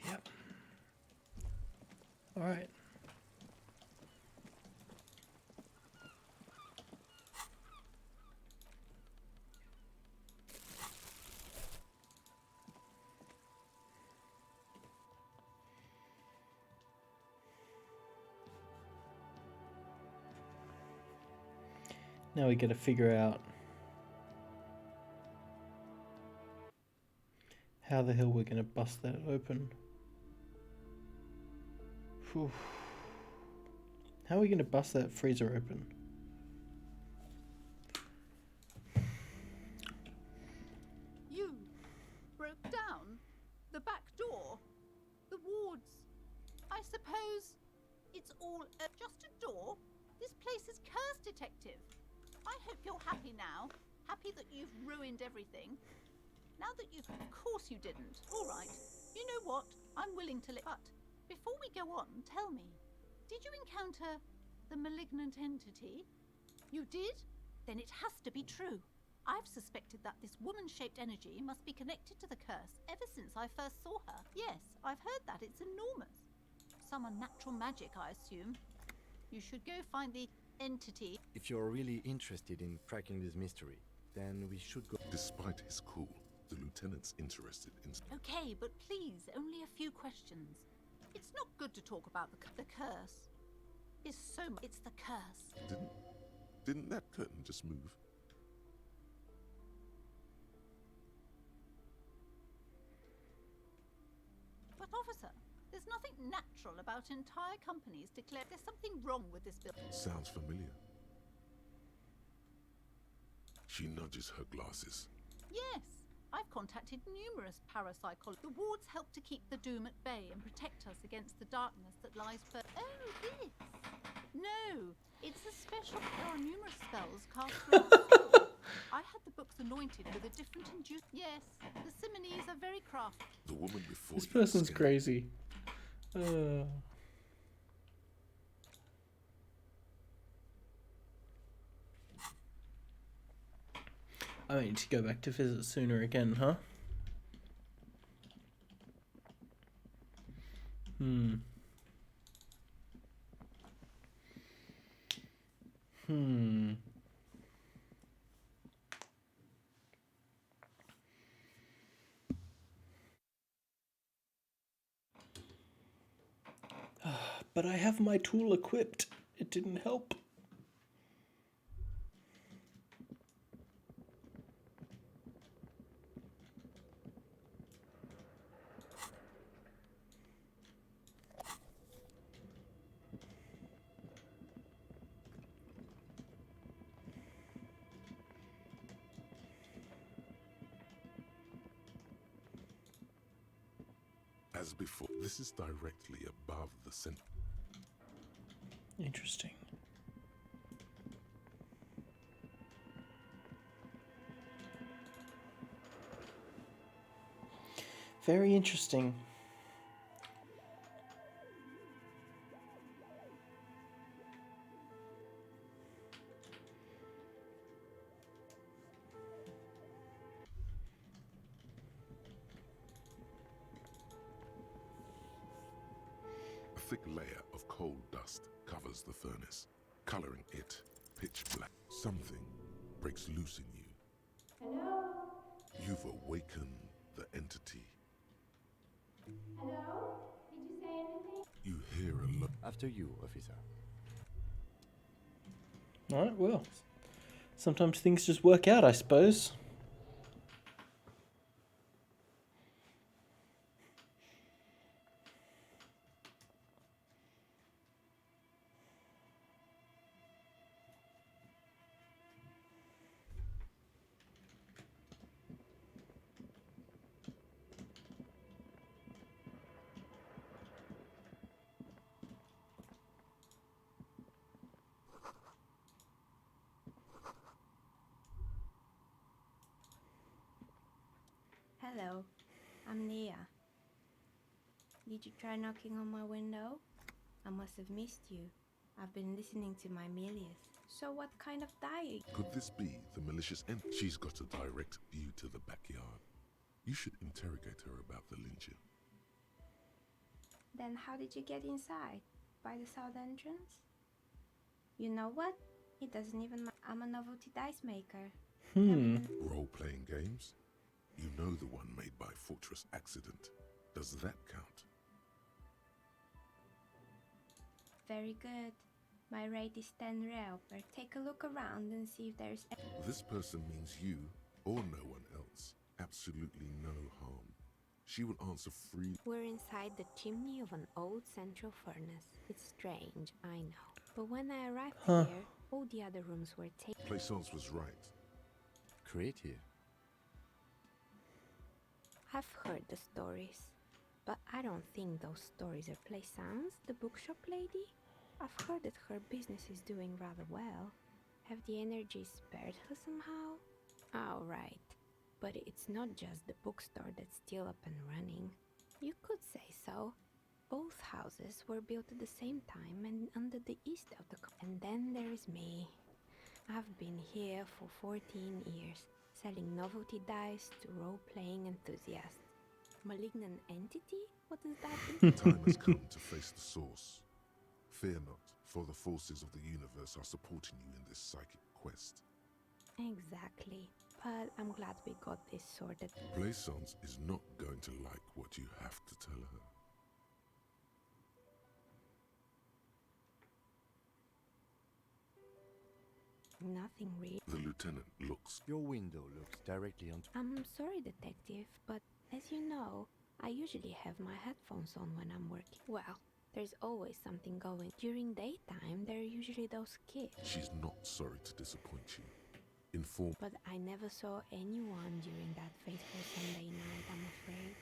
Yep. All right. Now we got to figure out how the hell we're going to bust that open. Whew. How are we going to bust that freezer open? You broke down the back door, the wards. I suppose it's all just a door. This place is cursed, Detective. I hope you're happy now. Happy that you've ruined everything. Now that you've... Of course you didn't. All right. You know what? I'm willing to let... But before we go on, tell me, did you encounter the malignant entity? You did? Then it has to be true. I've suspected that this woman-shaped energy must be connected to the curse ever since I first saw her. Yes, I've heard that. It's enormous. Some unnatural magic, I assume. You should go find the entity. If you're really interested in cracking this mystery, then we should go. Despite his cool, the lieutenant's interested in... Okay, but please, only a few questions. It's not good to talk about the curse. It's so much. It's the curse. Didn't that curtain just move? But officer, there's nothing natural about entire companies declare there's something wrong with this building. Sounds familiar. She nudges her glasses. Yes, I've contacted numerous parapsychologists. The wards help to keep the doom at bay and protect us against the darkness that lies further. Oh, this? No, it's a special... There are numerous spells cast throughout the spell. I had the books anointed with a different induce. Yes, the similes are very crafty. The woman before This person's crazy. I need to go back to visit sooner again, huh? But I have my tool equipped. It didn't help. As before, this is directly above the center. Interesting. Very interesting. A thick layer of coal dust covers the furnace, coloring it pitch black. Something breaks loose in you. Hello? You've awakened the entity. Hello? Did you say anything? You hear a look. After you, officer. Alright, well, sometimes things just work out, I suppose. Hello, I'm Nia. Did you try knocking on my window? I must have missed you. I've been listening to my Milius. So what kind of die? Could this be the malicious end? She's got a direct view to the backyard. You should interrogate her about the lynching. Then how did you get inside? By the south entrance? You know what? It doesn't even matter. I'm a novelty dice maker. Role-playing games? You know the one made by Fortress Accident. Does that count? Very good. My rate is 10 real. But take a look around and see if there's... This person means you or no one else. Absolutely no harm. She will answer freely. We're inside the chimney of an old central furnace. It's strange, I know. But when I arrived here, all the other rooms were taken. Plaisance was right. Creative. I've heard the stories, but I don't think those stories are Plaisance, the bookshop lady. I've heard that her business is doing rather well. Have the energy spared her somehow? Oh, right. But it's not just the bookstore that's still up and running. You could say so. Both houses were built at the same time and under the east of the... And then there is me. I've been here for 14 years, selling novelty dice to role-playing enthusiasts. Malignant entity? What does that mean? Time has come to face the source. Fear not, for the forces of the universe are supporting you in this psychic quest. Exactly. But I'm glad we got this sorted. Plaisance is not going to like what you have to tell her. Nothing really. The lieutenant looks. Your window looks directly onto... I'm sorry, detective, but as you know, I usually have my headphones on when I'm working. Well, there's always something going. During daytime, there are usually those kids. She's not sorry to disappoint you. Inform. But I never saw anyone during that fateful Sunday night, I'm afraid.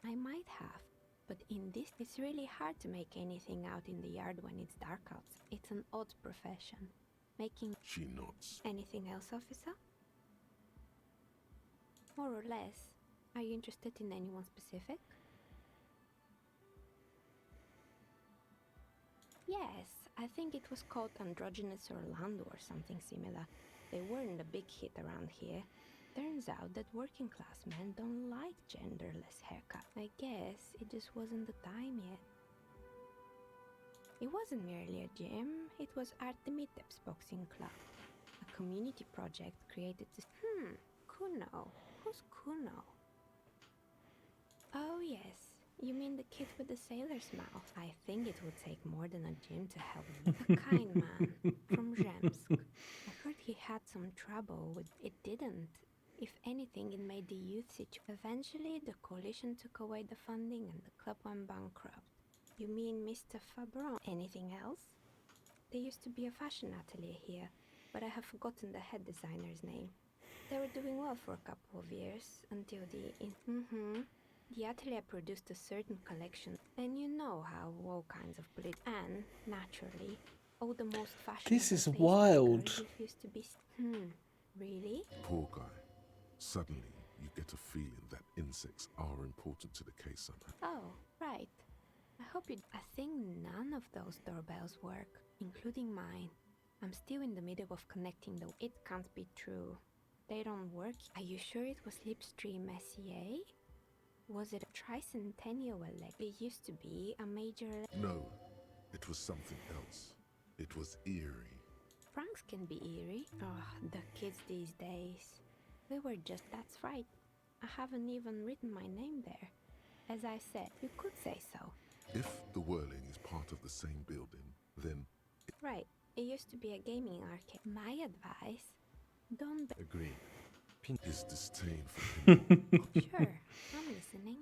I might have, but in this, it's really hard to make anything out in the yard when it's dark out. It's an odd profession. Making... She nods. Anything else, officer? More or less. Are you interested in anyone specific? Yes, I think it was called Androgynous Orlando or something similar. They weren't a big hit around here. Turns out that working class men don't like genderless haircut. I guess it just wasn't the time yet. It wasn't merely a gym, it was Artemitep's boxing club. A community project created to... Kuno. Who's Kuno? Oh yes, you mean the kid with the sailor's mouth. I think it would take more than a gym to help him. A kind man, from Zemsk. I heard he had some trouble with... It didn't. If anything, it made the youth situation. Eventually, the coalition took away the funding and the club went bankrupt. You mean Mr. Fabron? Anything else? There used to be a fashion atelier here, but I have forgotten the head designer's name. They were doing well for a couple of years, until the atelier produced a certain collection, and you know how all kinds of and, naturally, all the most fashionable... This is wild. Used to be... Really? Poor guy. Suddenly, you get a feeling that insects are important to the case somehow. Oh, right. I hope you... I think none of those doorbells work, including mine. I'm still in the middle of connecting the... It can't be true. They don't work. Are you sure it was Slipstream SEA? Was it a tricentennial elect? It used to be a major... No, it was something else. It was eerie. Pranks can be eerie. Oh, the kids these days. We were just... That's right. I haven't even written my name there. As I said, you could say so. If the whirling is part of the same building, then... Right. It used to be a gaming arcade. My advice... Don't... Agreed. His disdain for him. Sure, I'm listening.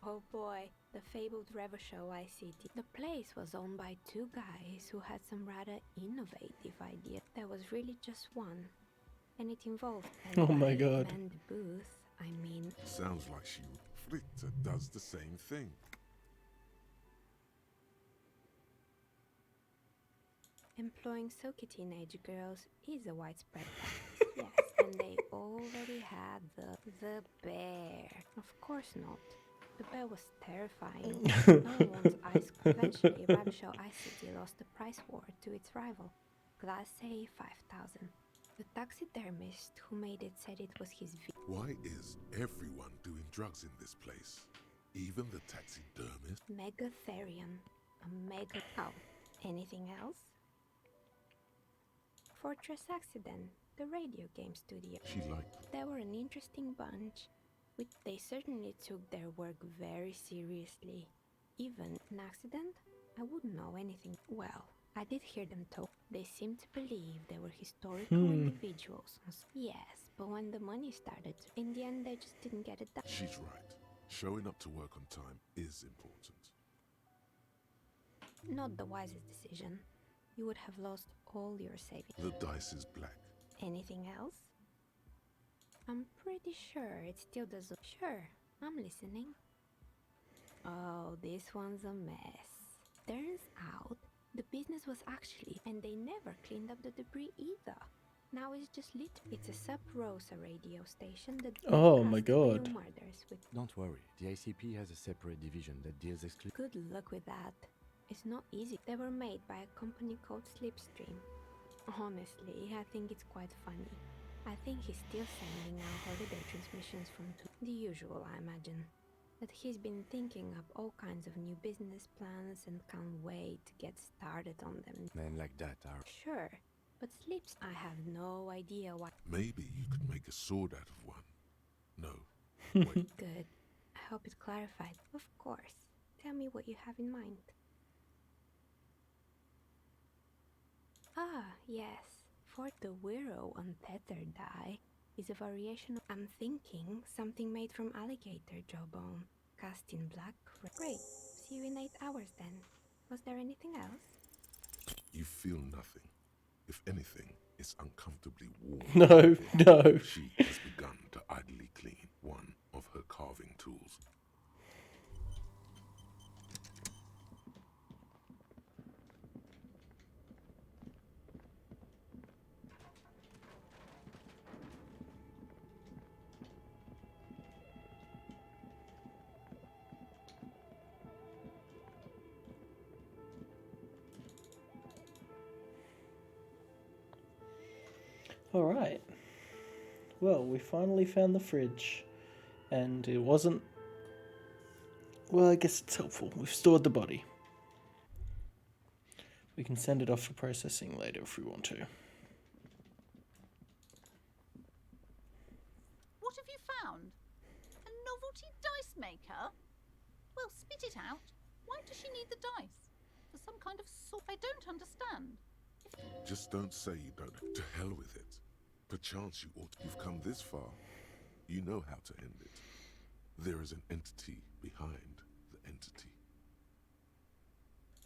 Oh boy, the fabled Revachol ICT. The place was owned by two guys who had some rather innovative ideas. There was really just one. And it involved... Oh my god. And the booth, I mean... Sounds like she... Fritta does the same thing. Employing silky teenage girls is a widespread practice, yes, And they already had the bear. Of course not. The bear was terrifying. No one wants ice. Eventually, Ramshaw Ice City lost the price war to its rival, Class A 5000. The taxidermist who made it said it was his Why is everyone doing drugs in this place? Even the taxidermist? Megatherium. A mega... Oh, anything else? Fortress Accident, the radio game studio. She liked They were an interesting bunch. They certainly took their work very seriously. Even an accident? I wouldn't know anything. Well, I did hear them talk. They seemed to believe they were historical individuals. Yes, but when the money started, in the end they just didn't get it done. She's right. Showing up to work on time is important. Not the wisest decision. You would have lost all your savings. The dice is black. Anything else? I'm pretty sure it still doesn't. Sure, I'm listening. Oh, this one's a mess. Turns out, the business was actually, and they never cleaned up the debris either. Now it's just lit. It's a Sub Rosa radio station that Oh my broadcasts God. real murders with. Don't worry, the ICP has a separate division that deals exclusively. Good luck with that. It's not easy. They were made by a company called Slipstream. Honestly, I think it's quite funny. I think he's still sending out holiday transmissions from the usual, I imagine. That he's been thinking up all kinds of new business plans and can't wait to get started on them. Men like that are... Sure, but Slips, I have no idea why. Maybe you could make a sword out of one. No. Wait. Good. I hope it's clarified. Of course. Tell me what you have in mind. Ah, yes. For the Wiro untethered die is a variation of, I'm thinking, something made from alligator jawbone, cast in black. Great. See you in 8 hours then. Was there anything else? You feel nothing. If anything, it's uncomfortably warm. No, no. She has begun to idly clean one of her carving tools. Alright. Well, we finally found the fridge. And it wasn't... Well, I guess it's helpful. We've stored the body. We can send it off for processing later if we want to. What have you found? A novelty dice maker? Well, spit it out. Why does she need the dice? For some kind of sort? I don't understand. Just don't say you don't. To hell with it. Perchance you ought. You've come this far. You know how to end it. There is an entity behind the entity.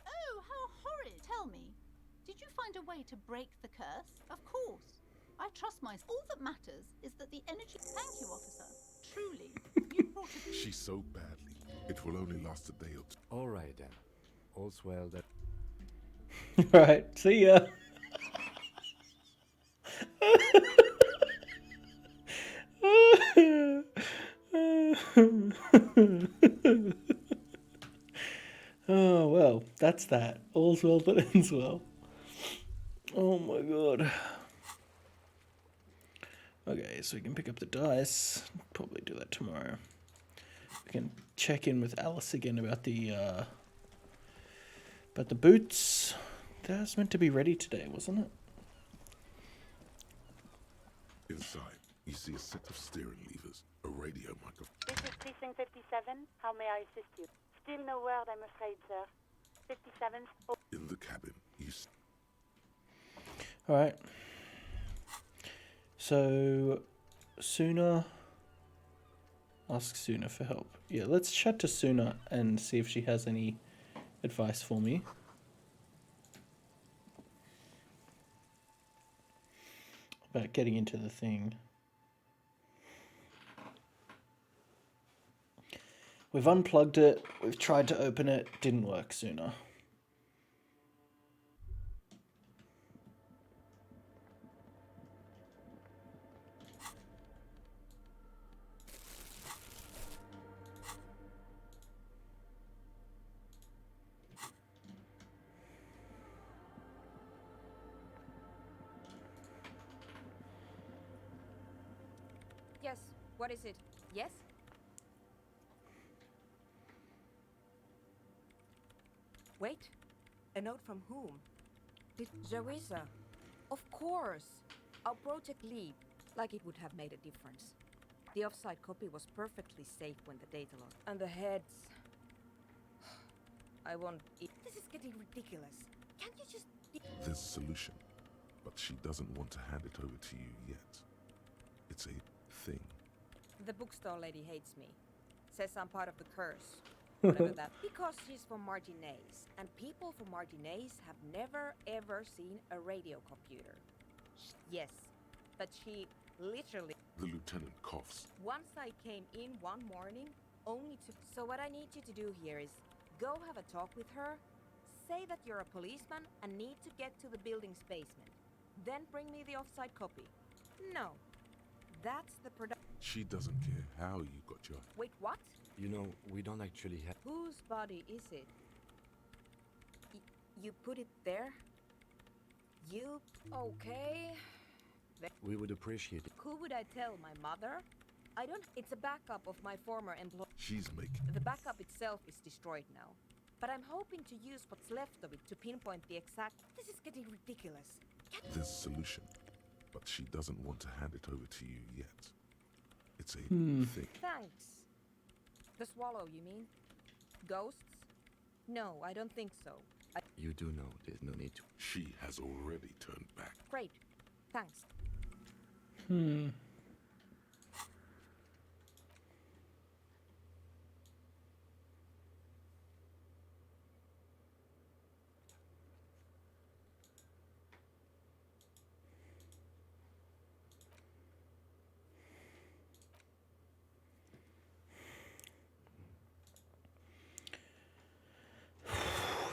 Oh, how horrid! Tell me, did you find a way to break the curse? Of course. I trust myself. All that matters is that the energy... Thank you, officer. Truly, you brought it... She's so badly. It will only last a day or two. All right then. All's well that... Right, see ya. Oh, well, that's that. All's well that ends well. Oh my god. Okay, so we can pick up the dice. Probably do that tomorrow. We can check in with Alice again about the boots. That was meant to be ready today, wasn't it? Inside, you see a set of steering levers, a radio microphone. This is Precinct 57. How may I assist you? Still no word, I'm afraid, sir. 57. Oh. In the cabin, you see... Alright. So, Suna... Ask Suna for help. Yeah, let's chat to Suna and see if she has any advice for me. About getting into the thing. We've unplugged it, we've tried to open it, didn't work sooner. What is it? Yes? Wait. A note from whom? Joisa. Of course. Our project lead. Like it would have made a difference. The offside copy was perfectly safe when the data logged. And the heads. I won't eat. This is getting ridiculous. Can't you just... There's a solution, but she doesn't want to hand it over to you yet. It's a thing. The bookstore lady hates me. Says I'm part of the curse. Whatever that. Because she's from Martinaise. And people from Martinaise have never ever seen a radio computer. Yes. But she literally... The lieutenant coughs. Once I came in one morning, only to... So what I need you to do here is go have a talk with her, say that you're a policeman and need to get to the building's basement. Then bring me the offside copy. No. That's the production. She doesn't care how you got your... Wait, what? You know, we don't actually have... Whose body is it? You put it there? You... Okay. We would appreciate it. Who would I tell? My mother? I don't... It's a backup of my former employee. She's making... The backup itself is destroyed now. But I'm hoping to use what's left of it to pinpoint the exact... This is getting ridiculous. There's a solution, but she doesn't want to hand it over to you yet. It's a thing. Thanks. The swallow, you mean? Ghosts? No, I don't think so. You do know there's no need to. She has already turned back. Great. Thanks.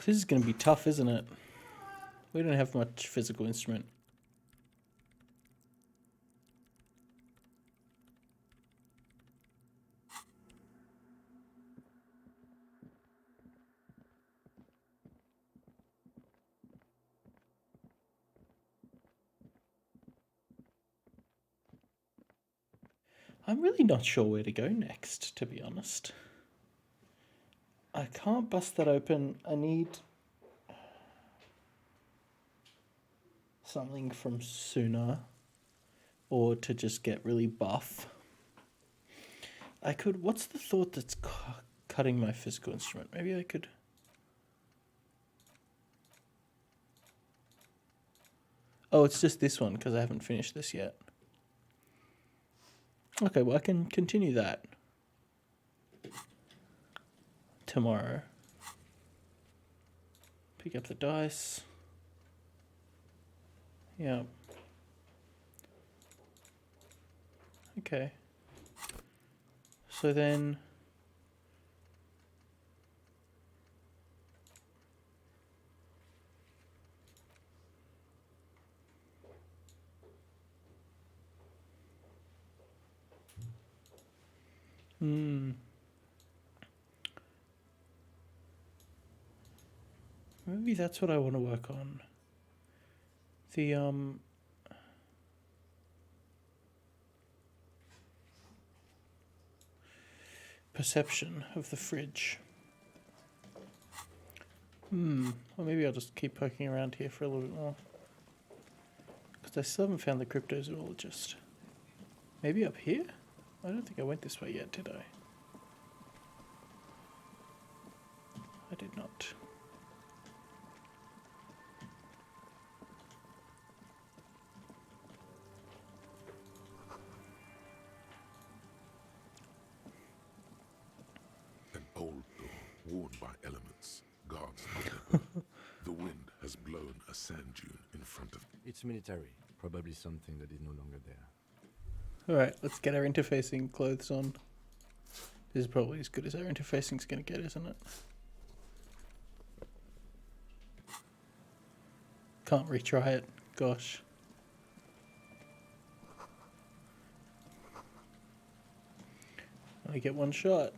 This is going to be tough, isn't it? We don't have much physical instrument. I'm really not sure where to go next, to be honest. I can't bust that open. I need something from Suna or to just get really buff. I could... What's the thought that's cutting my physical instrument? Maybe I could... Oh, it's just this one because I haven't finished this yet. Okay, well, I can continue that tomorrow. Pick up the dice. Yeah. Okay. So then... Maybe that's what I want to work on. The, perception of the fridge. Or maybe I'll just keep poking around here for a little bit more. Because I still haven't found the cryptozoologist. Maybe up here? I don't think I went this way yet, did I? I did not. An old door, worn by elements, guards the depot. The wind has blown a sand dune in front of... It's military. Probably something that is no longer there. Alright, let's get our interfacing clothes on. This is probably as good as our interfacing's going to get, isn't it? Can't retry it. Gosh. Only get one shot.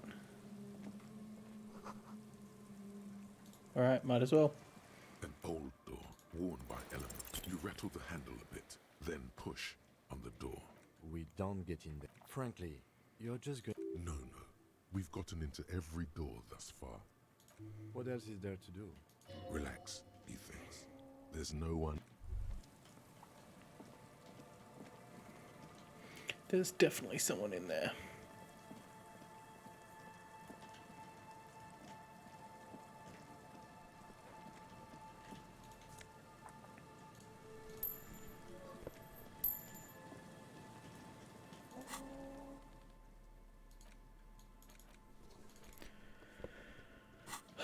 Alright, might as well. An old door, worn by elements. You rattle the handle a bit, then push on the door. We don't get in there. Frankly, You're just going. No. We've gotten into every door thus far. What else is there to do? Relax, he thinks. There's no one. There's definitely someone in there.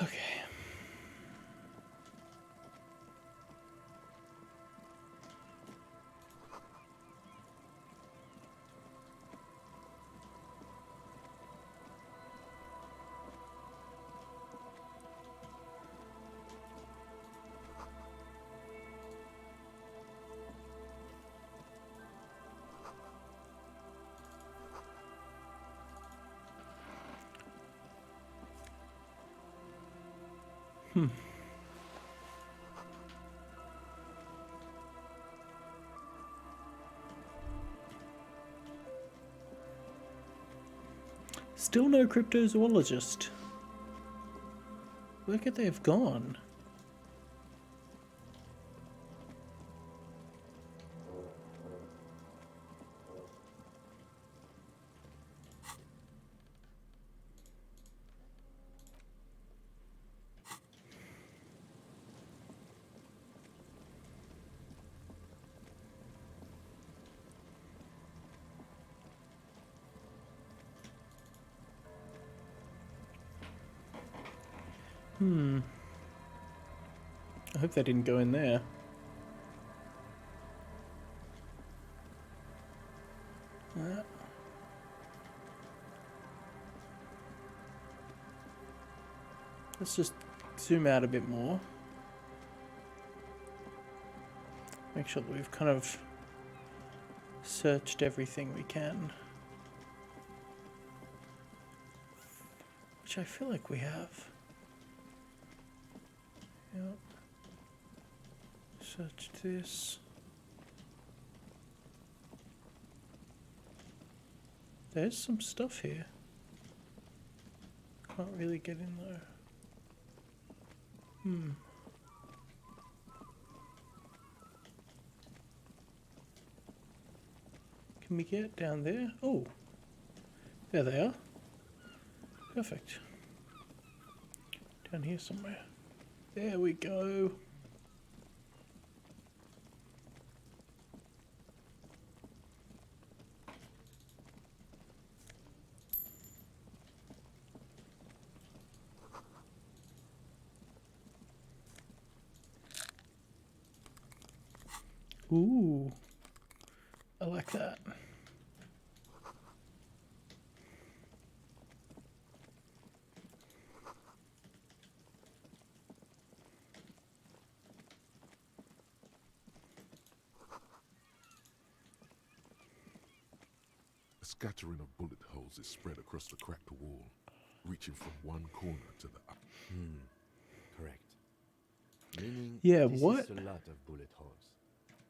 Okay. Still no cryptozoologist. Where could they have gone? I hope they didn't go in there. Let's just zoom out a bit more. Make sure that we've kind of searched everything we can. Which I feel like we have. Yep. Searched this. There's some stuff here. Can't really get in though. Can we get down there? Oh, there they are. Perfect. Down here somewhere. There we go. Ooh, I like that. A scattering of bullet holes is spread across the cracked wall, reaching from one corner to the other. Correct. Meaning Yeah, this what? is a lot of bullet holes.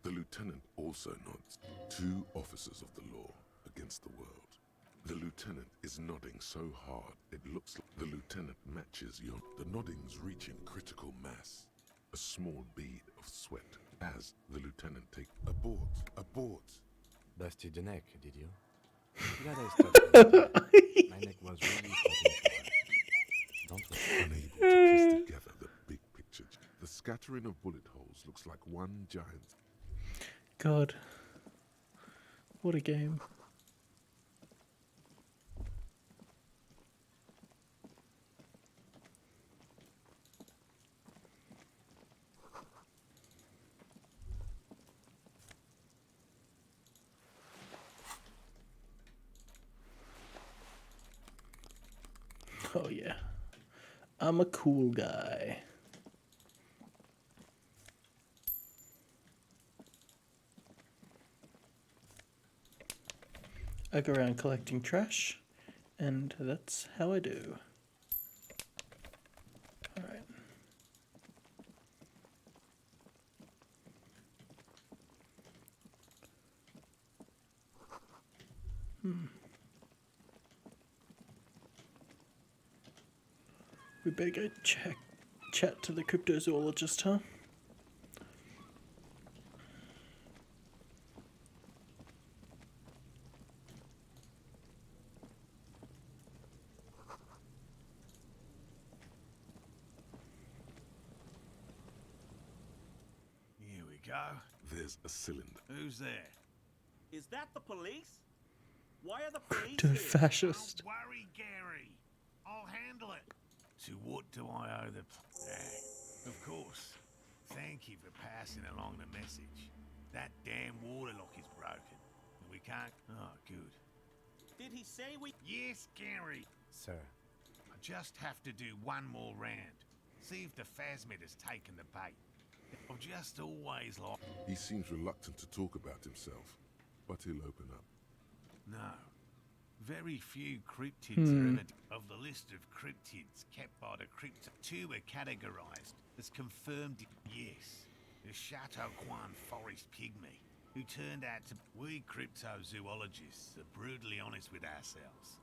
The lieutenant also nods. 2 officers of the law against the world. The lieutenant is nodding so hard it looks like the lieutenant matches your. The nodding's reaching critical mass. A small bead of sweat as the lieutenant takes abort. Busted the neck, did you? Glad I stopped. My neck was really hurting. Don't worry. Unable to piece together the big picture. The scattering of bullet holes looks like one giant. God, what a game. Oh yeah, I'm a cool guy. I go around collecting trash, and that's how I do. Alright. We better go chat to the cryptozoologist, huh? Here we go. There's a cylinder. Who's there? Is that the police? Why are the police To here? fascist. Don't worry, Gary. I'll handle it. To what do I owe the... of course. Thank you for passing along the message. That damn water lock is broken. And we can't... Oh, good. Did he say we... Yes, Gary. Sir. I just have to do one more round. See if the phasmid has taken the bait. I've just always like... He seems reluctant to talk about himself, but he'll open up. No. Very few cryptids are ever... Of the list of cryptids kept by the crypto... 2 are categorized as confirmed... Yes. The Chateau Quan forest pygmy, who turned out to... We cryptozoologists are brutally honest with ourselves.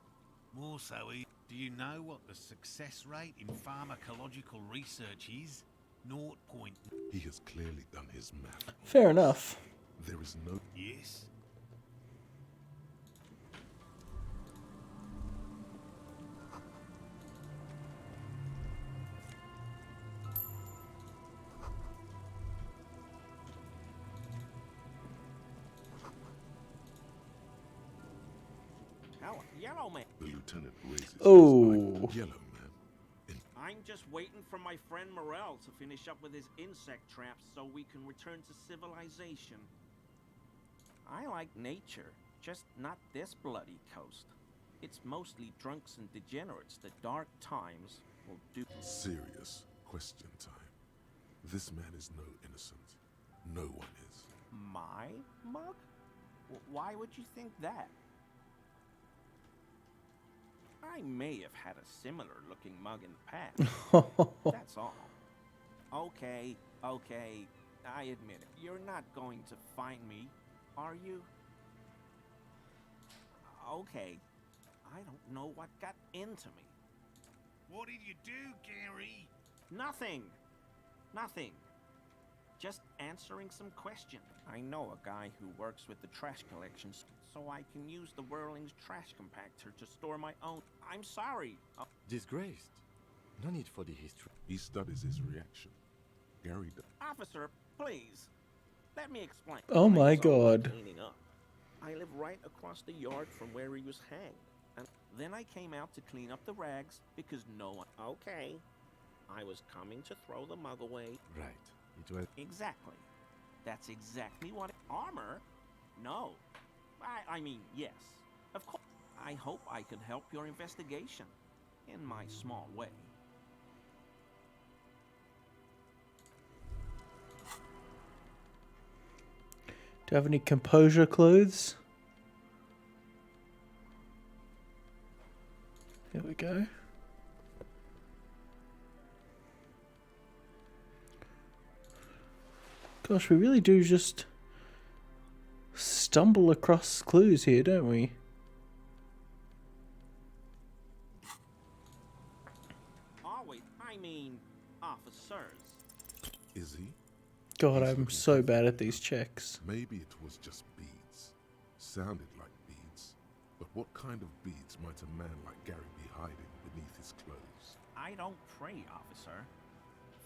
More so, do you know what the success rate in pharmacological research is? 0. He has clearly done his math. Fair enough. There is no... Yes? Hello, yellow man. The lieutenant raises Oh. his eye. Yellow man. I'm just waiting for my friend Morel to finish up with his insect traps so we can return to civilization. I like nature, just not this bloody coast. It's mostly drunks and degenerates that dark times will do. Serious question time. This man is no innocent. No one is. My mug? Why would you think that? I may have had a similar looking mug in the past. That's all. Okay, I admit it. You're not going to find me, are you? Okay, I don't know what got into me. What did you do, Gary? Nothing. Just answering some questions. I know a guy who works with the trash collections, so I can use the Whirling's trash compactor to store my own. I'm sorry. Disgraced. No need for the history. He studies his reaction. Gary does. Officer, please, let me explain. Oh my I was always God. cleaning up. I live right across the yard from where he was hanged. And then I came out to clean up the rags because no one... Okay. I was coming to throw the mug away. Right. It was... Exactly. That's exactly what... Armor? No. I mean, yes. Of course. I hope I could help your investigation. In my small way. Do you have any composure clothes? There we go. Gosh, we really do just stumble across clues here, don't we? Always, I mean, officers. Is he? God, I'm so bad at these checks. Maybe it was just beads. Sounded like beads. But what kind of beads might a man like Gary be hiding beneath his clothes? I don't pray, officer.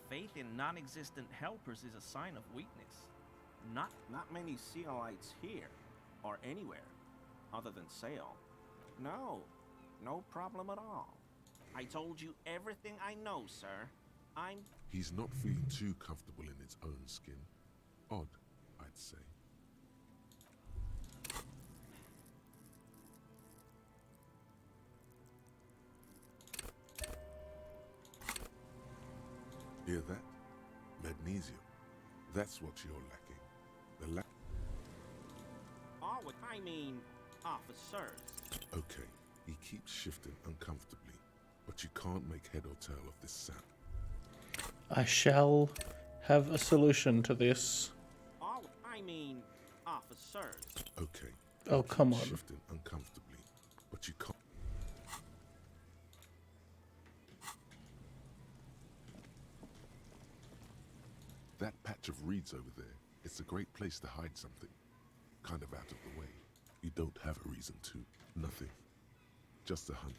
Faith in non-existent helpers is a sign of weakness. Not many Sealites here, or anywhere, other than Sale. No problem at all. I told you everything I know, sir. He's not feeling too comfortable in his own skin. Odd, I'd say. Hear that? Magnesium. That's what you're lacking. I mean, officers. Okay, he keeps shifting uncomfortably, but you can't make head or tail of this sound. I shall have a solution to this. I mean, officers. Okay. Oh, come on. Shifting uncomfortably, but you can't. That patch of reeds over there, it's a great place to hide something. Kind of out of the way. You don't have a reason to. Nothing. Just a hunt.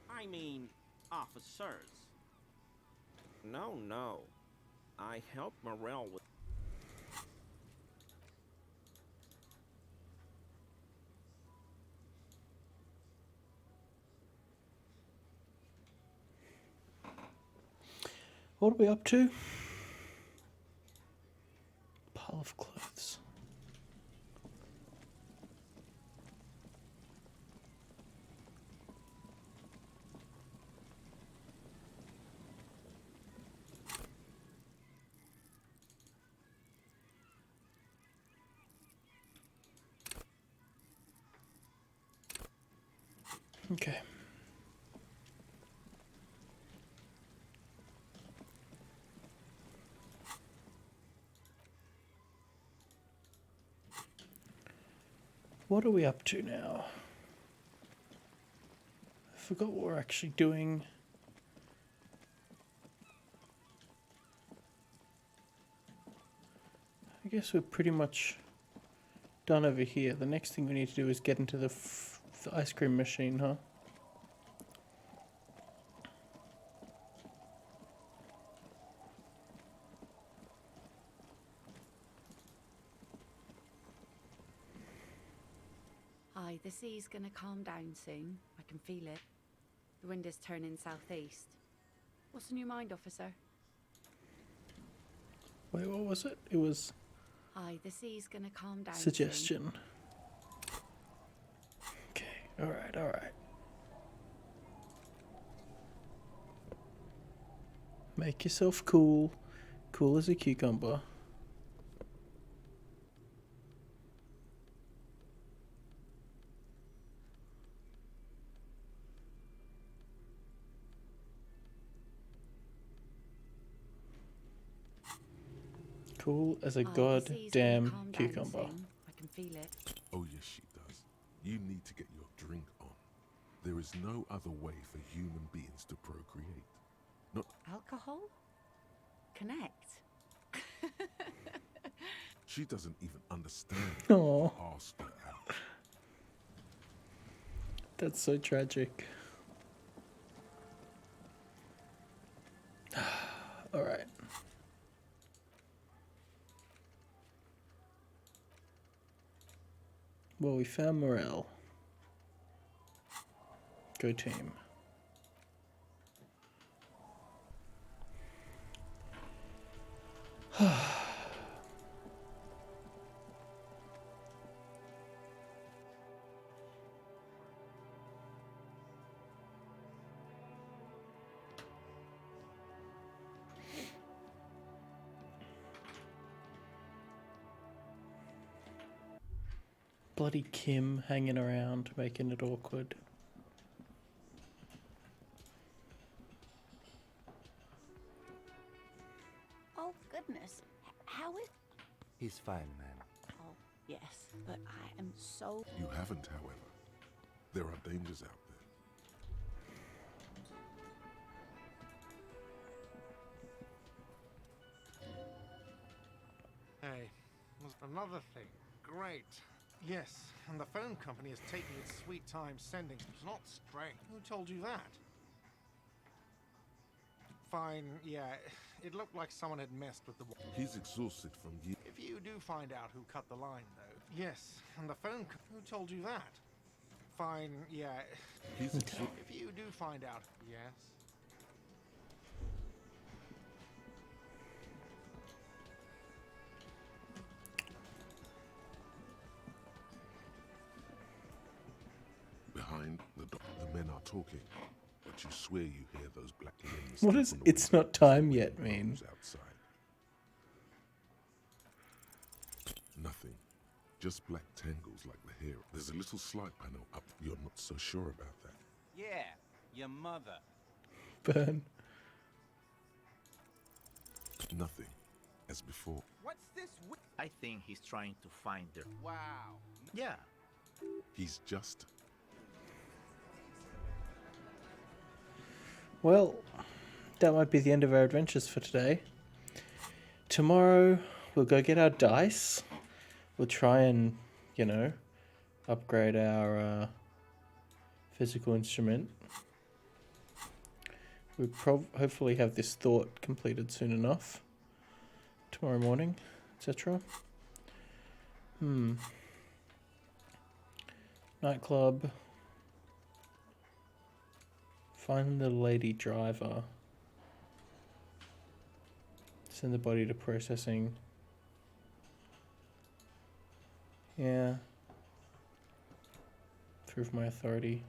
I mean, officers. No. I helped Morel with... What are we up to? Pile of clothes. Okay. What are we up to now? I forgot what we're actually doing. I guess we're pretty much done over here. The next thing we need to do is get into the ice cream machine, huh? Aye, the sea's gonna calm down soon. I can feel it. The wind is turning southeast. What's on your mind, officer? Wait, what was it? It was Aye, the sea's gonna calm down suggestion. Okay, alright. Make yourself cool. Cool as a cucumber. Cool as a goddamn cucumber. I can feel it. Oh yes, she does. You need to get your drink on. There is no other way for human beings to procreate. Not Alcohol? Connect. She doesn't even understand. Aw. Asked her out. That's so tragic. Alright. Well, we found Morel. Go team. Bloody Kim hanging around, making it awkward. Oh, goodness. How is... He's fine, man. Oh, yes, but I am so... You haven't, however. There are dangers out there. Hey, was another thing. Great. Yes, and the phone company is taking its sweet time sending. It's not strange. Who told you that? Fine, yeah. It looked like someone had messed with the. He's exhausted from years. If you do find out who cut the line, though. Yes, and the phone. Who told you that? Fine, yeah. He's exhausted. If you do find out. Yes. Behind the door, the men are talking, but you swear you hear those black limbs. What does "it's not time yet" mean? Outside. Nothing. Just black tangles like the hair. There's a little slide panel up. You're not so sure about that. Yeah, your mother. Burn. Nothing. As before. What's this? I think he's trying to find her. Wow. Yeah. He's just. Well, that might be the end of our adventures for today. Tomorrow, we'll go get our dice. We'll try and, upgrade our physical instrument. We'll hopefully have this thought completed soon enough. Tomorrow morning, etc. Nightclub. Find the lady driver. Send the body to processing. Yeah. Prove my authority.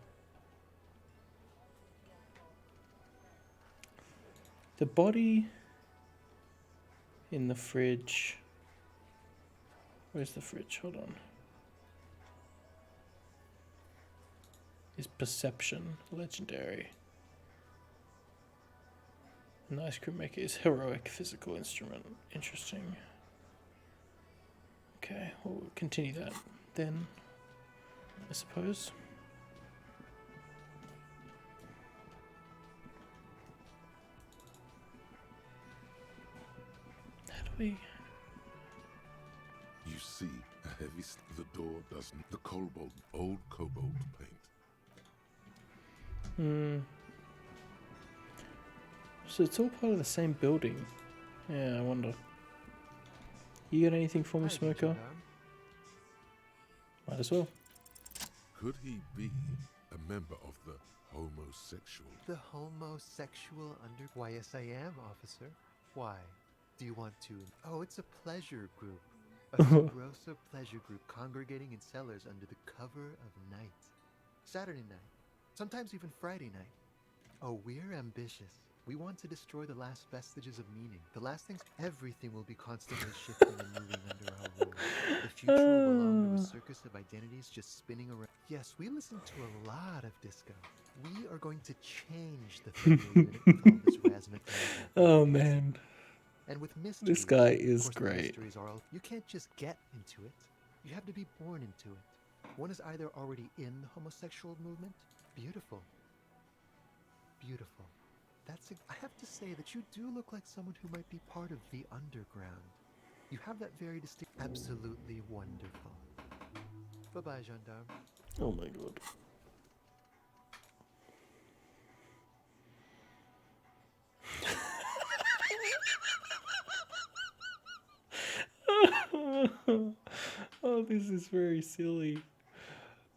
The body in the fridge. Where's the fridge? Hold on. Is perception legendary? An ice cream maker is heroic physical instrument. Interesting. Okay, we'll continue that then, I suppose. How do we... You see a heavy. The door doesn't. The old cobalt paint. So it's all part of the same building. Yeah, I wonder. You got anything for me, Smoker? Might as well. Could he be a member of the homosexual? The homosexual under... Why, yes I am, officer. Why? Do you want to... Oh, it's a pleasure group. A Subrosa pleasure group congregating in cellars under the cover of night. Saturday night. Sometimes even Friday night. Oh, we're ambitious. We want to destroy the last vestiges of meaning. The last things... Everything will be constantly shifting and moving under our rule. The future will belong to a circus of identities just spinning around. Yes, we listen to a lot of disco. We are going to change the 38 minute with all this razzmatazz. Oh, man. And with mysteries, this guy is of course, great. The mysteries are all, you can't just get into it. You have to be born into it. One is either already in the homosexual movement. Beautiful. Beautiful. I have to say that you do look like someone who might be part of the underground. You have that very distinct... Absolutely wonderful. Bye-bye, gendarme. Oh my god. Oh, this is very silly.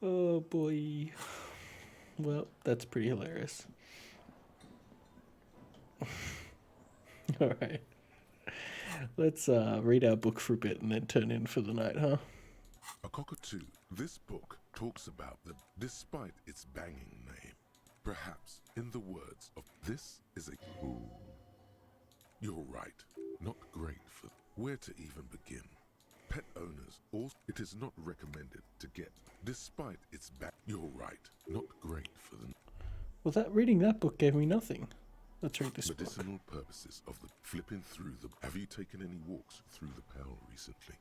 Oh boy. Well, that's pretty hilarious. Alright. Let's read our book for a bit and then turn in for the night, huh? A cockatoo. This book talks about that despite its banging name, perhaps in the words of this is a... Ooh. You're right. Not great for... Where to even begin? Pet owners also... It is not recommended to get, despite its back... You're right. Not great for them. Well, reading that book gave me nothing. Let's read this Medicinal book. Purposes of the flipping through the... Have you taken any walks through the Pale recently?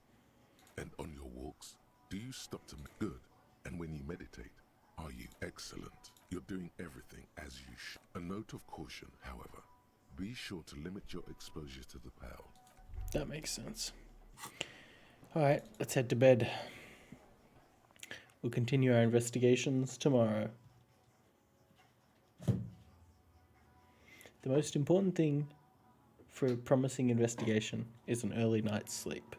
And on your walks, do you stop to... Good. And when you meditate, are you excellent? You're doing everything as you should. A note of caution, however. Be sure to limit your exposure to the Pale. That makes sense. Alright, let's head to bed. We'll continue our investigations tomorrow. The most important thing for a promising investigation is an early night's sleep.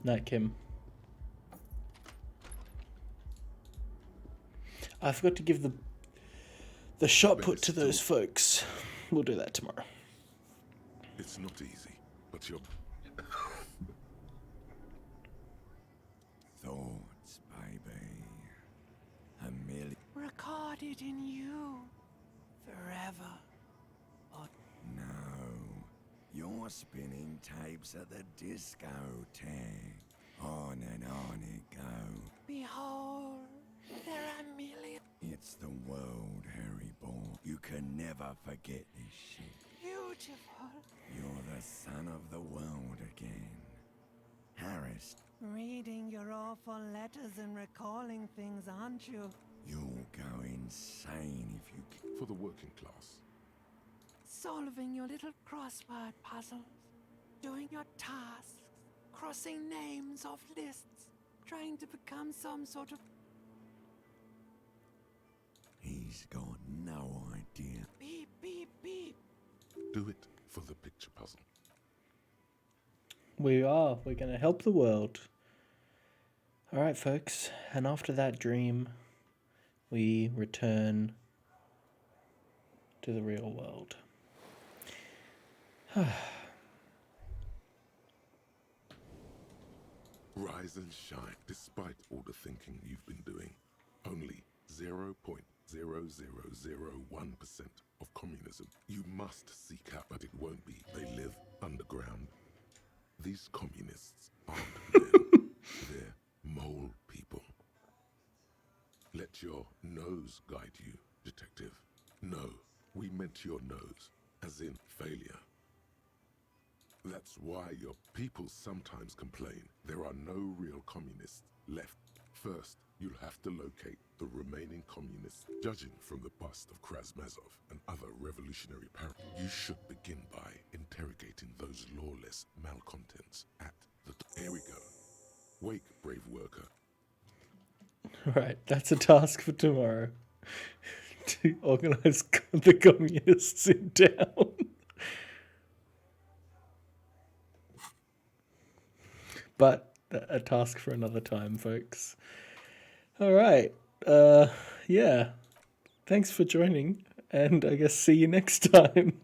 Night, Kim. I forgot to give the shot put to those folks. We'll do that tomorrow. It's not easy, but you're... Thoughts, baby. A million. Recorded in you forever. No. You're spinning tapes at the discotheque. On and on it goes. Behold, there are millions. It's the world, Harry Boy. You can never forget this shit. Beautiful. You're the son of the world again. Harris, Reading your awful letters and recalling things, aren't you? you'll go insane if you... For the working class. Solving your little crossword puzzles, doing your tasks, crossing names off lists, trying to become some sort of... He's got no idea. Beep, beep, beep. Do it for the picture puzzle. We are. We're going to help the world. All right, folks. And after that dream, we return to the real world. Rise and shine, despite all the thinking you've been doing. Only 0.0001% of communism. You must seek out, but it won't be. They live underground. These communists aren't men. They're mole people. Let your nose guide you, detective. No, we meant your nose, as in failure. That's why your people sometimes complain there are no real communists left. First, you'll have to locate the remaining communists. Judging from the bust of Krasmazov and other revolutionary you should begin by interrogating those lawless malcontents at the... Here we go. Wake, brave worker. Right, that's a task for tomorrow. To organise the communists in town. But a task for another time, folks. All right. Yeah. Thanks for joining, and I guess see you next time.